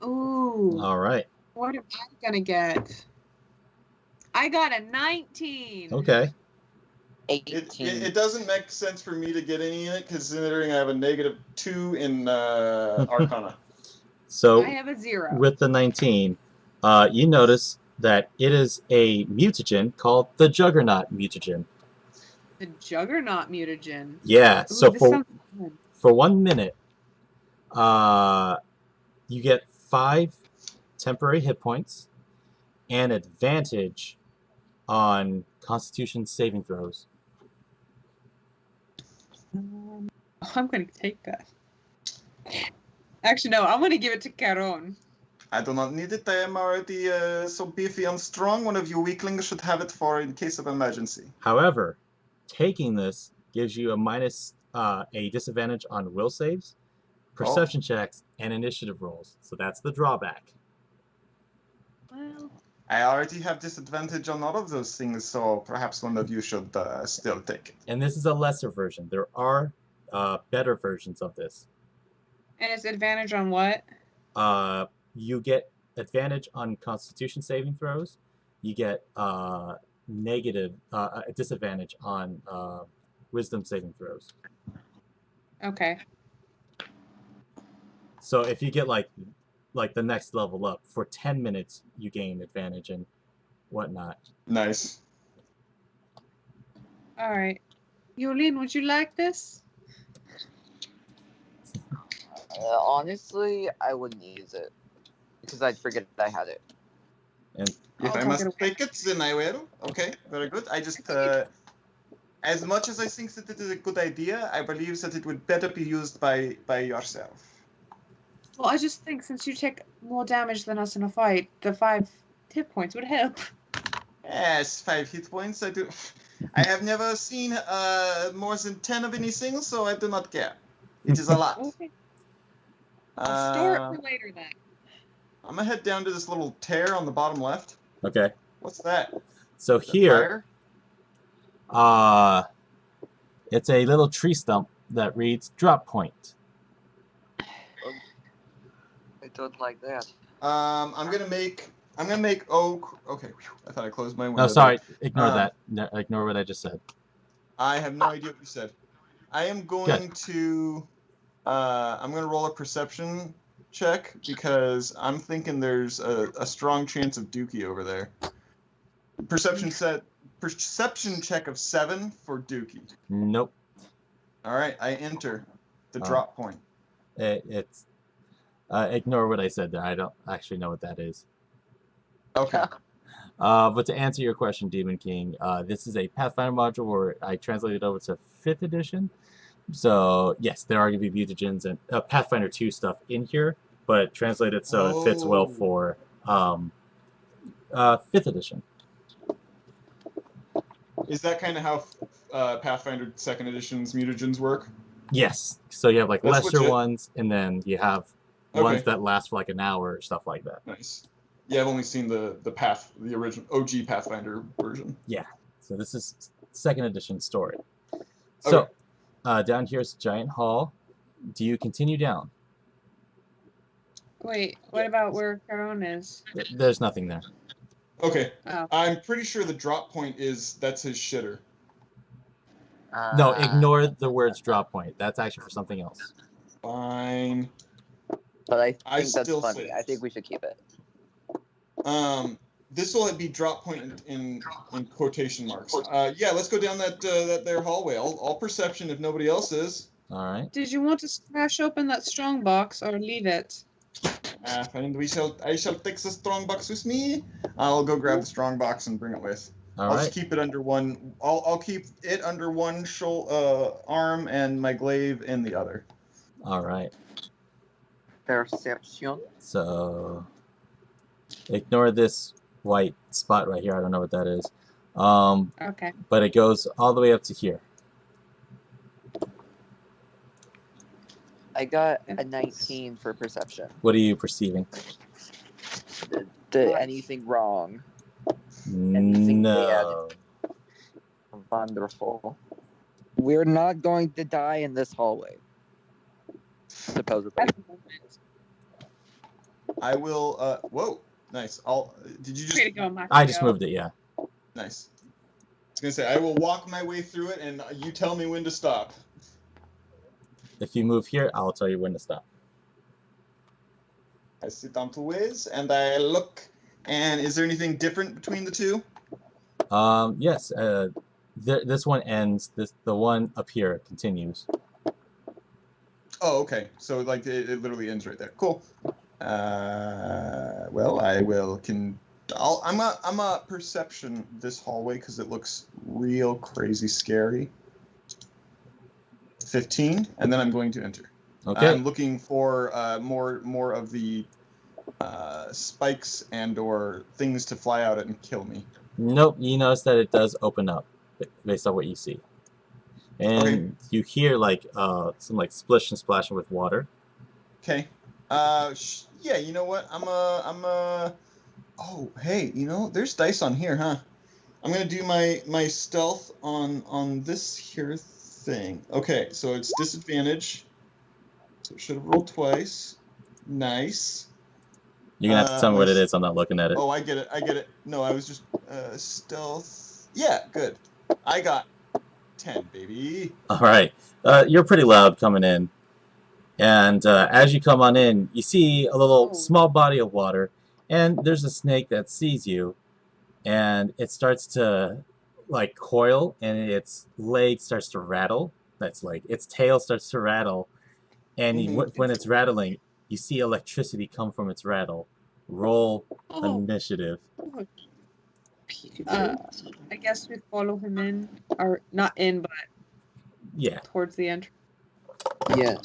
Ooh. All right. What am I gonna get? I got a 19. Okay. 18. It doesn't make sense for me to get any in it, considering I have a -2 in Arcana. So I have a 0. with the 19, you notice that it is a mutagen called the Juggernaut mutagen. The Juggernaut mutagen. Yeah. Ooh, So this for sounds good. 1 minute, you get 5 temporary hit points and advantage on Constitution saving throws. I'm gonna take that. Actually, no, I'm gonna give it to Caron. I do not need it. I am already so beefy and strong. One of you weaklings should have it for in case of emergency. However, taking this gives you a disadvantage on will saves, perception checks, and initiative rolls. So that's the drawback. Well, I already have disadvantage on all of those things, so perhaps one of you should still take it. And this is a lesser version. There are better versions of this. and it's advantage on what? You get advantage on Constitution saving throws. You get negative disadvantage on Wisdom saving throws. Okay. So if you get like the next level up, for 10 minutes you gain advantage and whatnot. Nice. All right. Yolene, would you like this? Honestly, I wouldn't use it because I'd forget I had it. And If I'll I take must it away. take it, then I will. Okay, very good. I just, as much as I think that it is a good idea, I believe that it would better be used by yourself. Well, I just think since you take more damage than us in a fight, the 5 hit points would help. Yes, 5 hit points. I do. I have never seen more than 10 of anything, so I do not care. It is a lot. Okay. I'll store it Uh, for later then. I'm gonna head down to this little tear on the bottom left. okay. What's that? So Is that here, fire? it's a little tree stump that reads drop point. I don't like that. I'm gonna make oak. Okay, whew, I thought I closed my window. No, sorry. Ignore Uh, that. No, ignore what I just said. I have no idea what you said. I am going to. I'm gonna roll a perception check because I'm thinking there's a strong chance of Dookie over there. Perception check of 7 for Dookie. Nope. All right, I enter the Oh. drop point. It's ignore what I said there. I don't actually know what that is. Okay. But to answer your question, Demon King, this is a Pathfinder module where I translated over to 5th edition. So yes, there are going to be mutagens and Pathfinder 2 stuff in here, but translated so it fits well for 5th edition. Is that kind of how Pathfinder 2nd edition's mutagens work? Yes. So you have like That's lesser legit. ones, and then you have ones that last for like an hour or stuff like that. Nice. Yeah, I've only seen the original OG Pathfinder version. Yeah. So this is 2nd edition story. So down here is Giant Hall. Do you continue down? Wait, what about where Caron is? There's nothing there. Okay. Oh. I'm pretty sure the drop point that's his shitter. No, ignore the words drop point. That's actually for something else. Fine. But I I think that's still funny. say I think we should keep it. This will be drop point in quotation marks. Yeah, let's go down that there hallway. I'll perception if nobody else is. All right. Did you want to smash open that strong box or leave it? And I shall take the strong box with me. I'll go grab the strong box and bring it with. I'll just keep it under one. I'll keep it under one arm and my glaive in the other. All right. Perception. So ignore this white spot right here. I don't know what that is. Okay. But it goes all the way up to here. I got a 19 for perception. What are you perceiving? Anything wrong? Anything No. bad? Wonderful. We're not going to die in this hallway. Supposedly. I will. Whoa, nice. Did you just? Way to go, Macario. I just moved it. Yeah. Nice. I was gonna say I will walk my way through it, and you tell me when to stop. If you move here, I'll tell you when to stop. I sit down to Wiz, and I look. And is there anything different between the two? Yes. This one ends. The one up here continues. Oh, okay. So like it literally ends right there. Cool. Well, I will. I'm a perception this hallway because it looks real crazy scary. 15, and then I'm going to enter. Okay. I'm looking for more of the spikes and/or things to fly out and kill me. Nope. You notice that it does open up based on what you see, and you hear like some like splish and splashing with water. Okay. Yeah. You know what? Oh, hey. You know, there's dice on here, huh? I'm gonna do my stealth on this here thing. Okay, so it's disadvantage. So it should have rolled twice. Nice. You're gonna have to tell me what it is. I'm not looking at it. Oh, I get it. No, I was just stealth. Yeah, good. I got 10, baby. All right. You're pretty loud coming in, and as you come on in, you see a little small body of water, and there's a snake that sees you, and it starts to like coil, and its leg starts to rattle. That's like its tail starts to rattle, and when it's rattling, you see electricity come from its rattle. Roll initiative. I guess we follow him in, or not in, but Yeah. towards the entrance. Yeah,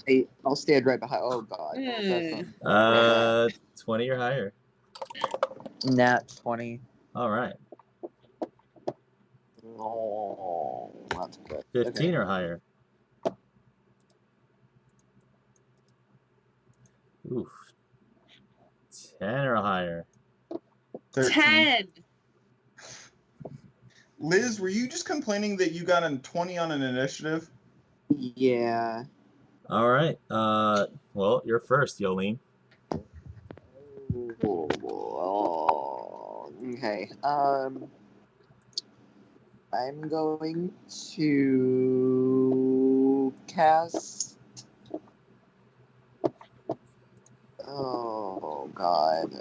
I'll stand right behind. Oh god. 20 or higher. Nat 20. All right. Oh, that's good. 15 or higher. Oof. 10 or higher. 13. 10! Liz, were you just complaining that you got a 20 on an initiative? Yeah. All right. Well, you're first, Yolene. Oh, okay. I'm going to cast. Oh God.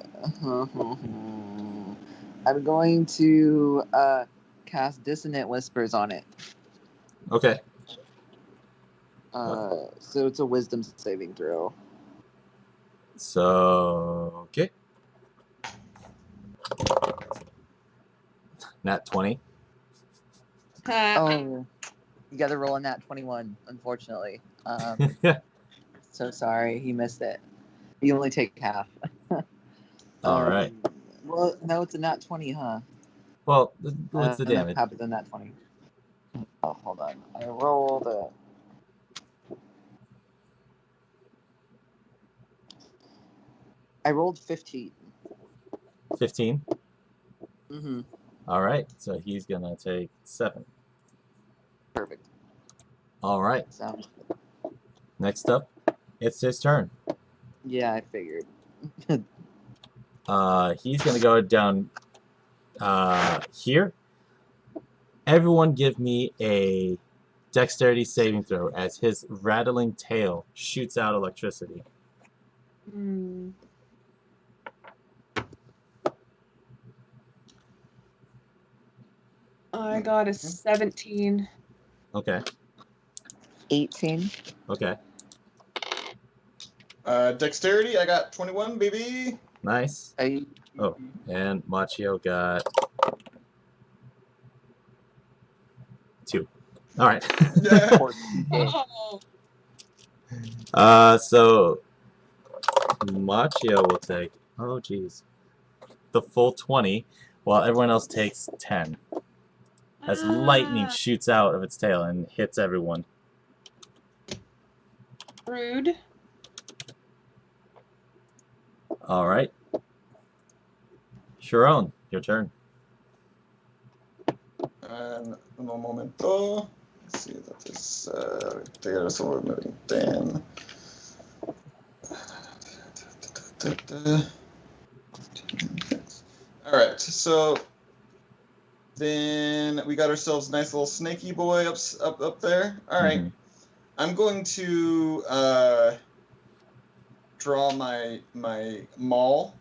I'm going to cast Dissonant Whispers on it. Okay. So it's a Wisdom saving throw. So, okay. Nat 20. Oh, you got to roll on that 21, unfortunately. So sorry, he missed it. You only take half. All right. Well, no, it's a nat 20, huh? Well, what's the No, damage? half of the nat 20. Oh, hold on. I rolled a... I rolled 15. 15. Mm-hmm. All right. So he's gonna take 7. Perfect. All right. Sounds... Next up, it's his turn. Yeah, I figured. He's gonna go down here. Everyone give me a dexterity saving throw as his rattling tail shoots out electricity. Hmm. I got a 17. Okay. 18. Okay. Dexterity, I got 21, baby. Nice. Oh, and Machio got 2. All right. Yeah. Oh, So Machio will take, oh geez, the full 20, while everyone else takes 10. As lightning shoots out of its tail and hits everyone. rude. All right. Sharon, your turn. And un momento. Let's see, that is right there, so we're moving 10. Alright, so then we got ourselves a nice little snaky boy up there. Alright. Mhm. I'm going to draw my maul.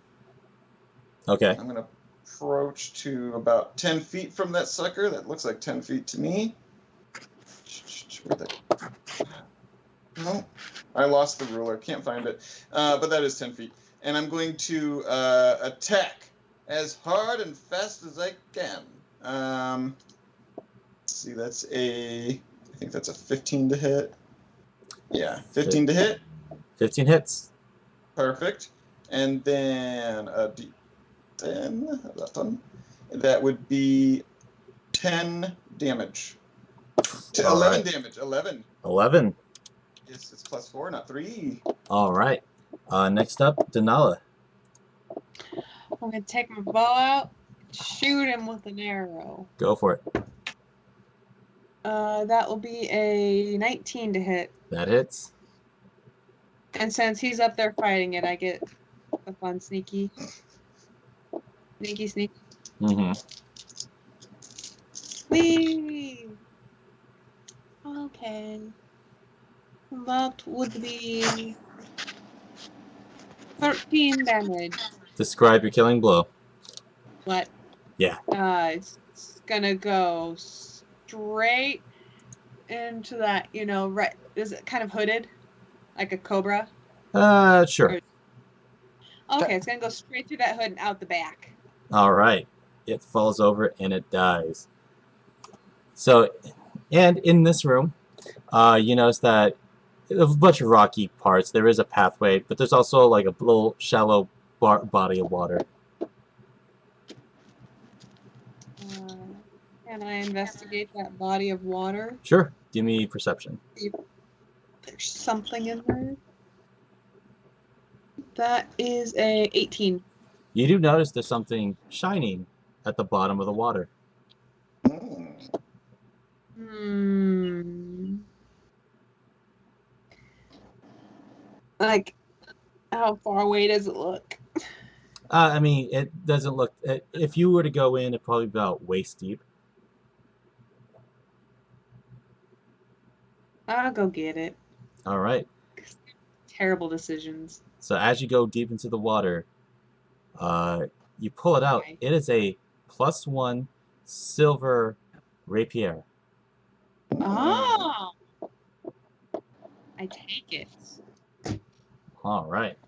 Okay. I'm going to approach to about 10 feet from that sucker. That looks like 10 feet to me. Where'd that... No, I lost the ruler. Can't find it. But that is 10 feet. And I'm going to attack as hard and fast as I can. Let's see, that's I think that's a 15 to hit. Yeah, 15 to hit. 15 hits. Perfect. And then a D10. That one. That would be 10 damage. All 11 right. damage. 11. 11. Yes, it's +4, not 3. All right. Next up, Denala. I'm gonna take my bow out, shoot him with an arrow. Go for it. That will be a 19 to hit. That hits. And since he's up there fighting it, I get a fun sneaky. Sneaky. Mm-hmm. Whee! Okay. That would be 13 damage. Describe your killing blow. What? Yeah. It's gonna go straight into that, right. Is it kind of hooded? Like a cobra? Sure. Okay, it's gonna go straight through that hood and out the back. All right. It falls over and it dies. So, and in this room, you notice that a bunch of rocky parts. There is a pathway, but there's also like a little shallow body of water. Can I investigate that body of water? Sure. Give me perception. See if there's something in there. That is a 18. You do notice there's something shining at the bottom of the water. Like, how far away does it look? I mean, it doesn't look... if you were to go in, it'd probably be about waist deep. I'll go get it. All right. Terrible decisions. So as you go deep into the water, you pull it out. Okay. It is a +1 silver rapier. Oh! I take it. All right.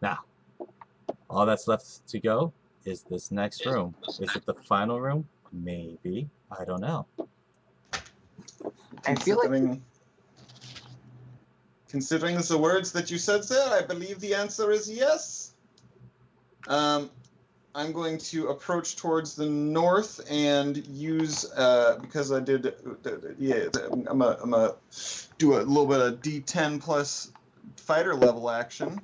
Now, all that's left to go is this next room? Is it the final room? Maybe. I don't know. I feel like Considering the words that you said there, I believe the answer is yes. I'm going to approach towards the north and use because I did I'm gonna do a little bit of D10 plus fighter level action.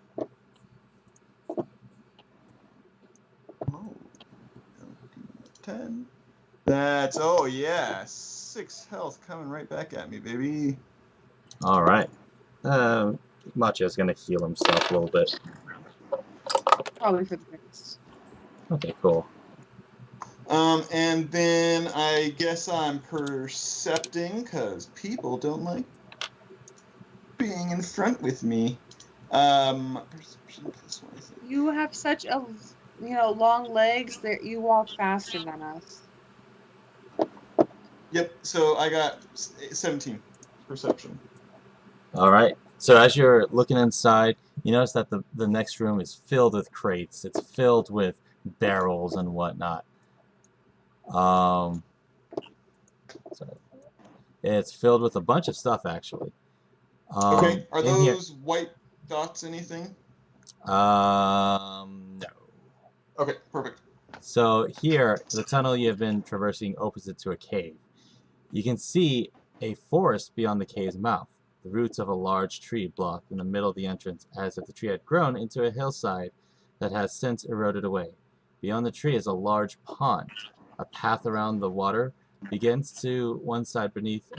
Oh, D10. That's oh yeah, 6 health coming right back at me, baby. All right. Machio's gonna heal himself a little bit. Probably for the best. Okay, cool. And then I guess I'm percepting because people don't like being in front with me. Perception plus 1, I think. You have such a long legs that you walk faster than us. Yep. So I got 17 perception. All right. So as you're looking inside, you notice that the next room is filled with crates. It's filled with barrels and whatnot. Sorry. It's filled with a bunch of stuff, actually. Okay. Are in here- those white dots anything? No. Okay. Perfect. So here, the tunnel you have been traversing opens into a cave. You can see a forest beyond the cave's mouth. The roots of a large tree blocked in the middle of the entrance, as if the tree had grown into a hillside that has since eroded away. Beyond the tree is a large pond. A path around the water begins to one side beneath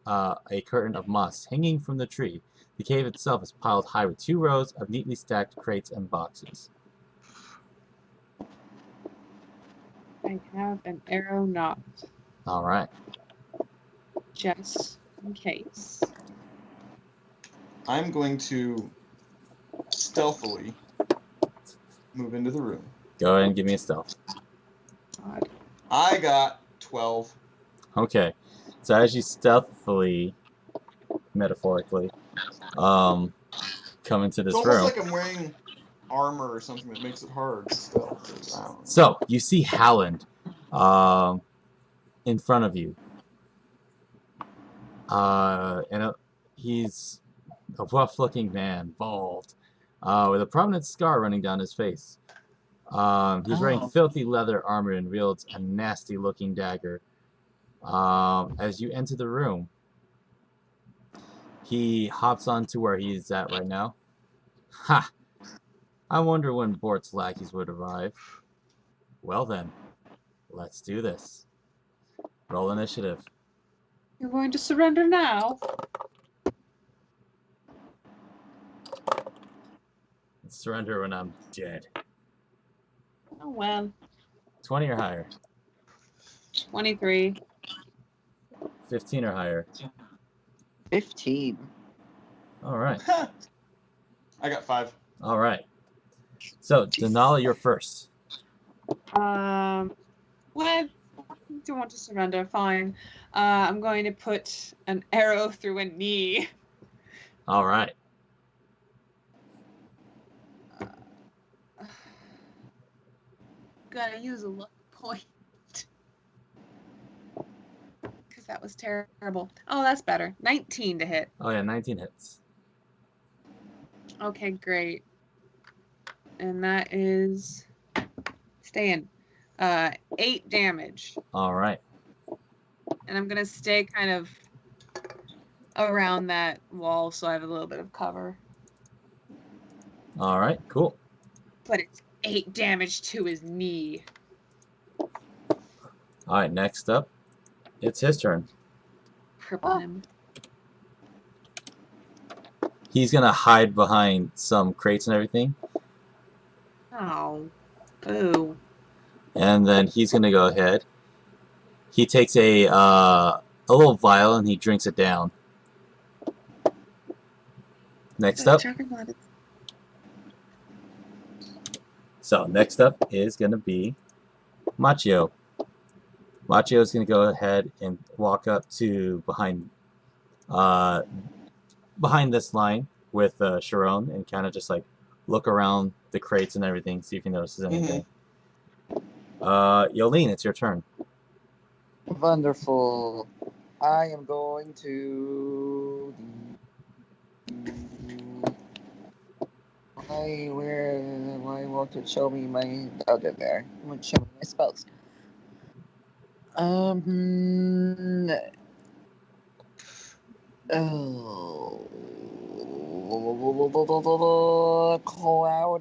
a curtain of moss hanging from the tree. The cave itself is piled high with 2 rows of neatly stacked crates and boxes. I have an arrow knot, All right. just in case. I'm going to stealthily move into the room. Go ahead and give me a stealth. God. I got 12. Okay. So as you stealthily, metaphorically, come into this It's almost room. like I'm wearing armor or something that makes it hard to stealth. I don't know. So you see Howland in front of you. He's a rough-looking man, bald, with a prominent scar running down his face. He's wearing filthy leather armor and wields a nasty-looking dagger. As you enter the room, he hops onto where he's at right now. Ha! I wonder when Bort's lackeys would arrive. Well then, let's do this. Roll initiative. You're going to surrender now? Surrender when I'm dead. Oh well. 20 or higher. 23. 15 or higher. 15. All right. I got 5. All right. So, Denali, you're first. Well, do want to surrender? Fine. I'm going to put an arrow through a knee. All right. Gonna use a luck point. Because that was terrible. Oh, that's better. 19 to hit. Oh, yeah, 19 hits. Okay, great. And that is staying 8 damage. All right. And I'm gonna stay kind of around that wall so I have a little bit of cover. All right, cool. But it's 8 damage to his knee. All right, next up, it's his turn. Cripple him. He's going to hide behind some crates and everything. Oh. Boo. And then he's going to go ahead. He takes a little vial and he drinks it down. Next up. So, next up is going to be Machio. Machio is going to go ahead and walk up to behind this line with Sharon and kind of just like look around the crates and everything, see if he notices anything. Yolene, it's your turn. Wonderful. I am going to. Why won't it show me my? Oh, there. It won't show me my spells. Cloud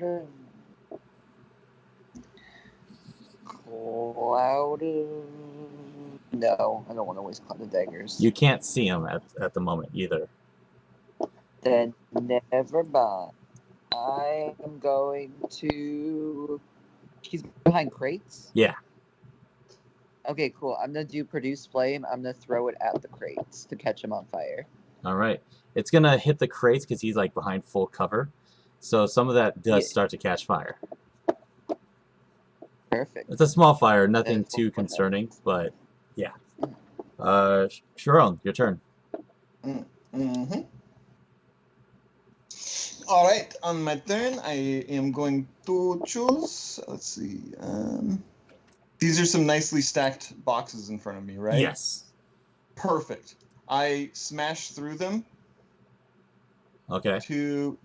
of. No, I don't want to waste Cloud of Daggers. You can't see him at the moment either. Then never mind. I am going to. He's behind crates? Yeah. Okay, cool. I'm going to do Produce Flame. I'm going to throw it at the crates to catch him on fire. All right. It's going to hit the crates because he's like behind full cover. So some of that does start to catch fire. Perfect. It's a small fire, nothing too concerning, but yeah. Sharon, your turn. Mm-hmm. All right, on my turn, I am going to choose. Let's see. These are some nicely stacked boxes in front of me, right? Yes. Perfect. I smash through them. Okay. To.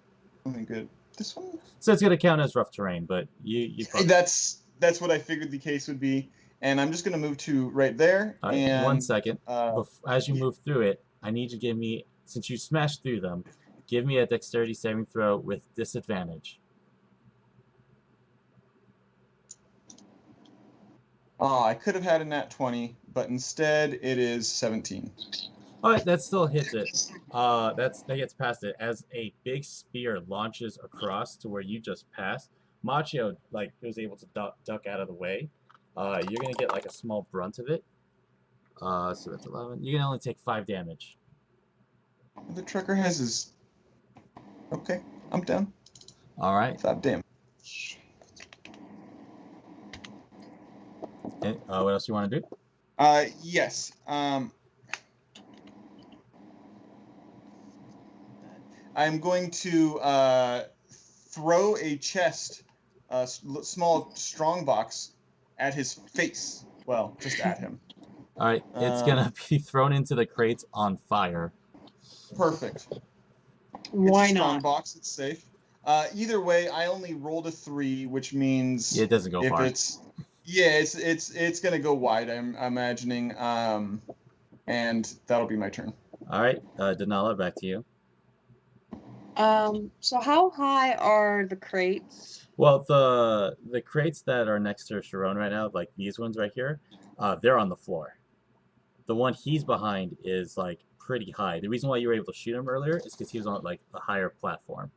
Okay, good. This one. So it's gonna count as rough terrain, but you. That's what I figured the case would be, and I'm just gonna move to right there. All right, and 1 second. As you move through it, I need you to give me, since you smashed through them, give me a dexterity saving throw with disadvantage. Oh, I could have had a nat 20, but instead it is 17. All right, that still hits it. That gets past it as a big spear launches across to where you just passed. Machio was able to duck out of the way. You're gonna get like a small brunt of it. So that's 11. You can only take 5 damage. The trucker has his. Okay, I'm down. All right. 5 damage. Okay, what else you want to do? Yes. I'm going to throw a chest, a small strong box, at his face. Well, just at him. All right, it's gonna be thrown into the crates on fire. Perfect. Why it's a strong not? box. It's safe. Either way, I only rolled a 3, which means Yeah, it doesn't go far. It's gonna go wide. I'm imagining. And that'll be my turn. All right, Denala, back to you. So how high are the crates? Well, the crates that are next to Sharon right now, like these ones right here, they're on the floor. The one he's behind is like pretty high. The reason why you were able to shoot him earlier is because he was on like a higher platform.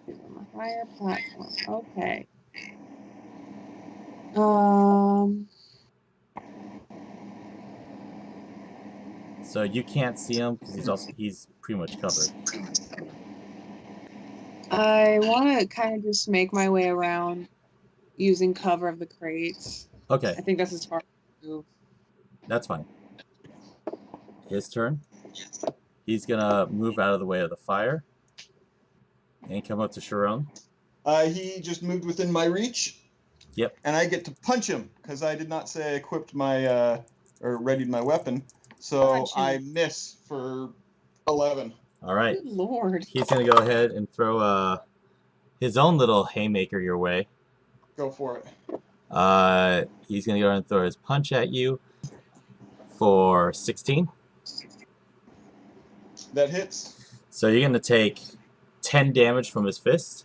A higher platform. Okay. So you can't see him because he's pretty much covered. I want to kind of just make my way around using cover of the crates. Okay. I think that's as far as I move. That's fine. His turn. He's gonna move out of the way of the fire and come up to Sharon. He just moved within my reach. Yep. And I get to punch him because I did not say I equipped my or readied my weapon. So I miss for 11. All right. Good Lord. He's gonna go ahead and throw his own little haymaker your way. Go for it. He's gonna go ahead and throw his punch at you for 16. That hits. So you're gonna take 10 damage from his fist.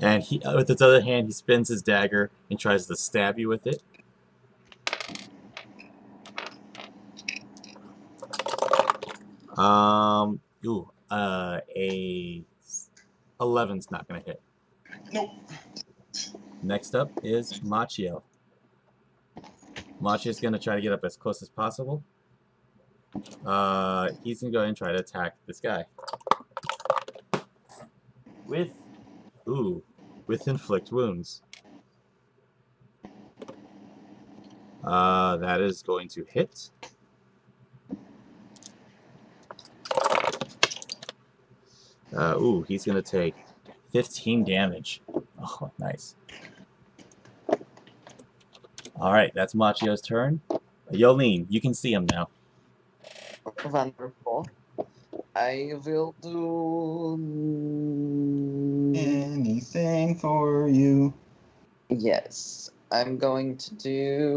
And he, with his other hand, he spins his dagger and tries to stab you with it. A 11's not gonna hit. Nope. Next up is Machio. Machio's gonna try to get up as close as possible. He's gonna go ahead and try to attack this guy. With inflict wounds. That is going to hit. He's gonna take 15 damage. Oh, nice. All right, that's Machio's turn. Yolene, you can see him now. Wonderful. I will do. Anything for you. Yes, I'm going to do.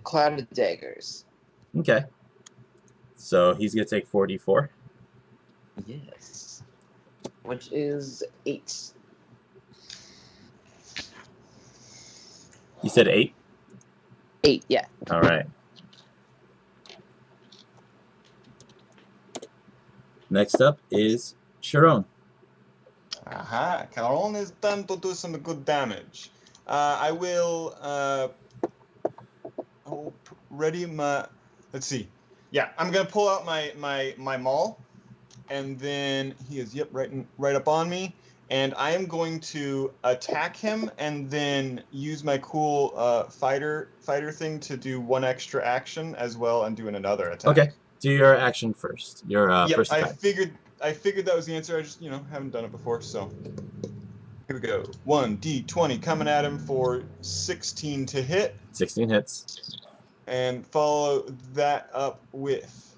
Cloud of Daggers. Okay. So he's gonna take 4d4. Yes. Which is 8. You said 8? 8, yeah. All right. Next up is Sharon. Aha, Caron is done to do some good damage. I will ready my. Let's see. Yeah, I'm gonna pull out my maul, and then he is right up on me, and I am going to attack him, and then use my cool fighter thing to do one extra action as well, and doing another attack. Okay. Do your action first. Your Yep, first I attack. figured that was the answer. I just haven't done it before, so here we go. 1d20 coming at him for 16 to hit, 16 hits. and follow that up with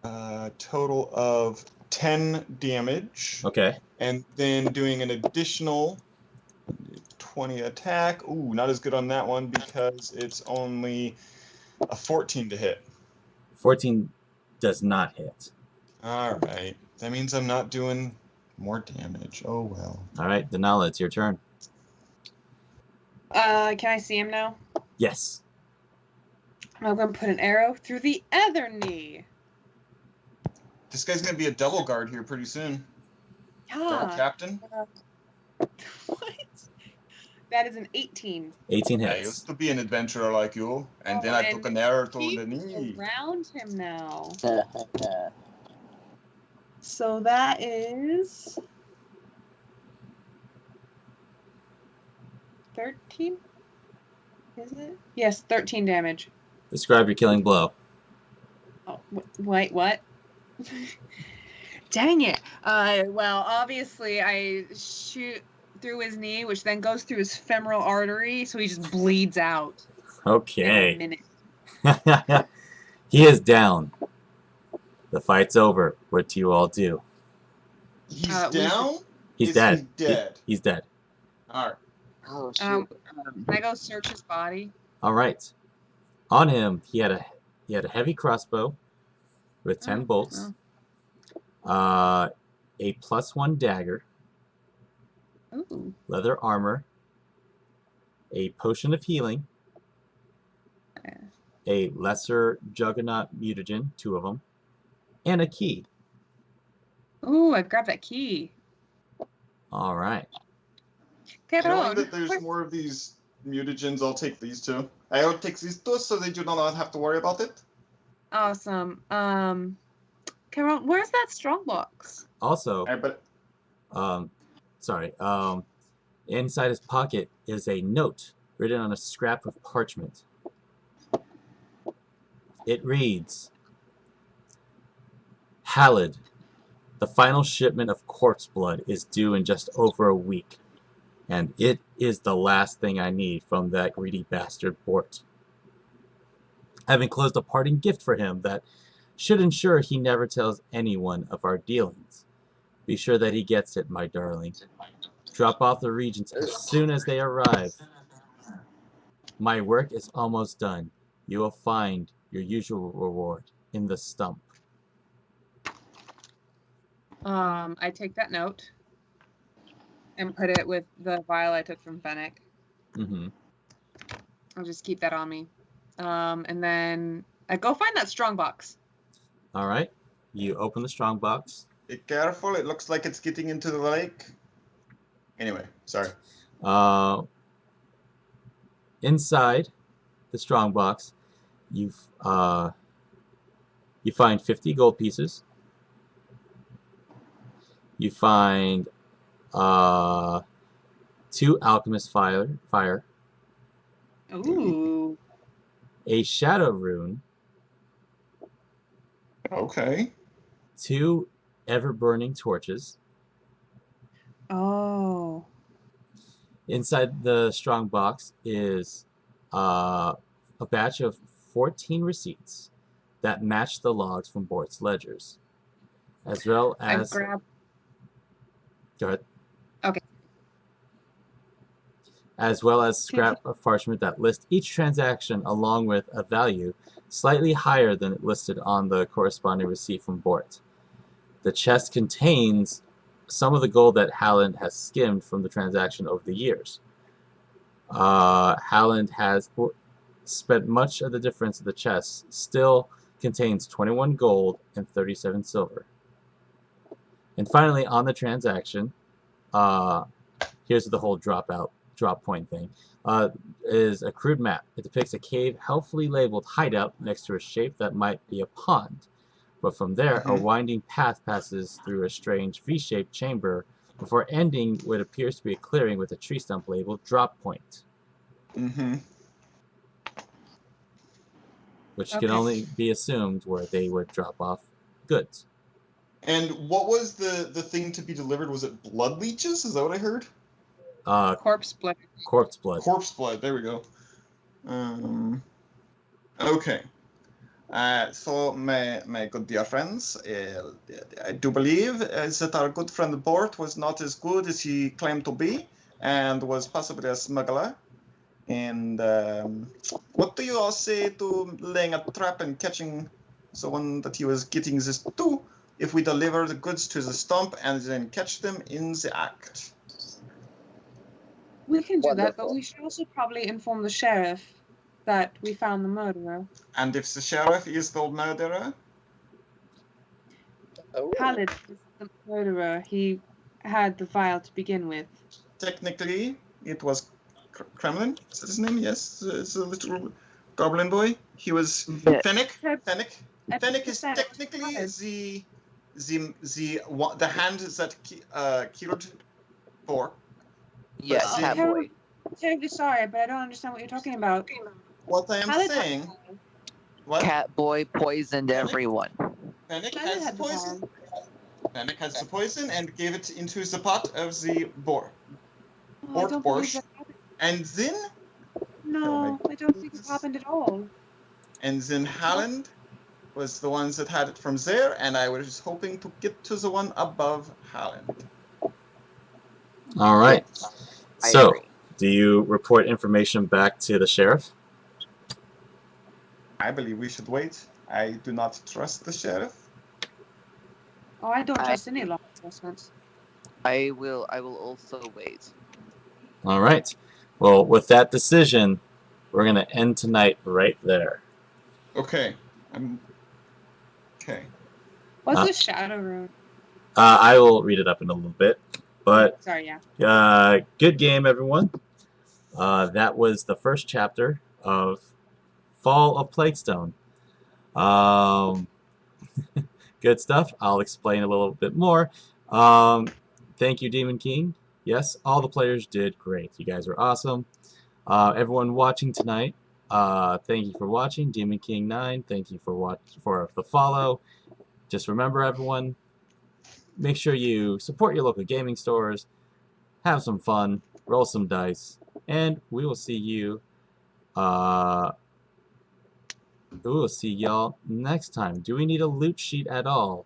a total of 10 damage, Okay. and then doing an additional 20 attack. Ooh, not as good on that one because it's only a 14 to hit. 14 does not hit. All right, that means I'm not doing more damage. Oh well. All right, Denala, it's your turn. Can I see him now? Yes. I'm gonna put an arrow through the other knee. This guy's gonna be a double guard here pretty soon. Double Yeah. captain. What? That is an 18. 18 I hits. used to be an adventurer like you, and then Oh, I took an arrow to He's the knee. around him now. So that is 13? Is it? Yes, 13 damage. Describe your killing blow. Oh, wait, what? Dang it. Well, obviously I shoot through his knee, which then goes through his femoral artery, so he just bleeds out in a Okay. minute. He is down. The fight's over. What do you all do? He's we- down? He's Is dead. he dead? He's dead. All right. Oh, shoot. I go search his body. All right. On him, he had a heavy crossbow with 10 bolts. A +1 dagger, Ooh. leather armor, a potion of healing, a lesser juggernaut mutagen, 2 of them, and a key. Ooh, I grabbed that key. All right. Knowing that there's more of these mutagens, I'll take these two. I'll take these two so that you do not have to worry about it. Awesome. Carol, where's that strong box? Also, But inside his pocket is a note written on a scrap of parchment. It reads, Halid, the final shipment of corpse blood is due in just over a week, and it is the last thing I need from that greedy bastard Bort. I've enclosed a parting gift for him that should ensure he never tells anyone of our dealings. Be sure that he gets it, my darling. Drop off the regents as soon as they arrive. My work is almost done. You will find your usual reward in the stump. I take that note and put it with the vial I took from Fennec. Mm-hmm. I'll just keep that on me. And then I go find that strong box. All right. You open the strong box. be careful, it looks like it's getting into the lake. Anyway, sorry. Inside the strong box, you find 50 gold pieces. You find 2 alchemist fire, Ooh. a shadow rune, Okay. 2 ever burning torches, Oh. Inside the strong box is a batch of 14 receipts that match the logs from Bort's ledgers, as well I've as. grabbed. Go ahead. Okay. As well as scrap of parchment that list each transaction along with a value slightly higher than it listed on the corresponding receipt from Bort. The chest contains some of the gold that Halland has skimmed from the transaction over the years. Halland has spent much of the difference of the chest, still contains 21 gold and 37 silver. And finally, on the transaction, here's the whole drop point thing, is a crude map. It depicts a cave helpfully labeled hideout next to a shape that might be a pond. But from there, a winding path passes through a strange V-shaped chamber before ending what appears to be a clearing with a tree stump labeled drop point. Which can only be assumed where they would drop off goods. And what was the thing to be delivered? Was it blood leeches? Is that what I heard? Corpse blood. Corpse blood. Corpse blood. There we go. Okay. So, my good dear friends, I do believe that our good friend Bort was not as good as he claimed to be, and was possibly a smuggler. And what do you all say to laying a trap and catching the one that he was getting this to, if we deliver the goods to the stump and then catch them in the act? We can do that, but we should also probably inform the sheriff that we found the murderer. And if the sheriff is the murderer? Khalid is the murderer. He had the file to begin with. Technically, it was Kremlin. Is that his name? Yes, the little goblin boy. He was Fennec. Fennec is technically the hand that killed Bort. Yes, I'm terribly sorry, but I don't understand what you're talking about. What I am saying. What? Catboy poisoned everyone. Fennec has the poison. Fennec has the poison and gave it into the pot of the Bort borscht. And then. No, I don't think it happened at all. And then Halland was the ones that had it from there, and I was hoping to get to the one above Halland. All right. I So, agree. do you report information back to the sheriff? I believe we should wait. I do not trust the sheriff. Oh, I don't trust any law enforcement. I will also wait. All right. Well, with that decision, we're going to end tonight right there. Okay. Okay. What's the shadow rune? I will read it up in a little bit. But Sorry, yeah. Good game, everyone. That was the first chapter of Fall of Plaguestone. Good stuff. I'll explain a little bit more. Thank you, Demon King. Yes, all the players did great. You guys were awesome. Everyone watching tonight, thank you for watching. Demon King 9, thank you for the follow. Just remember, everyone, make sure you support your local gaming stores, have some fun, roll some dice, and we will see you. We will see y'all next time. Do we need a loot sheet at all?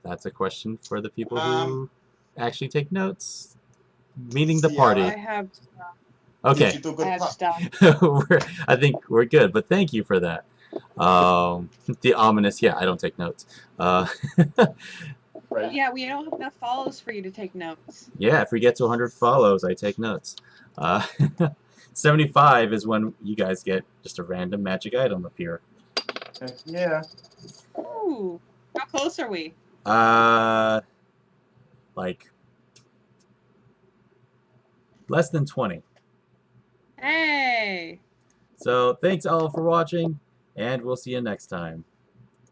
That's a question for the people who actually take notes. Meaning the party. I have stuff. Okay. I have stuff. I think we're good, but thank you for that. The ominous, yeah, I don't take notes. Right. Yeah, we don't have enough follows for you to take notes. Yeah, if we get to 100 follows, I take notes. 75 is when you guys get just a random magic item appear. Yeah. Ooh, how close are we? Like less than 20. Hey! So thanks all for watching, and we'll see you next time.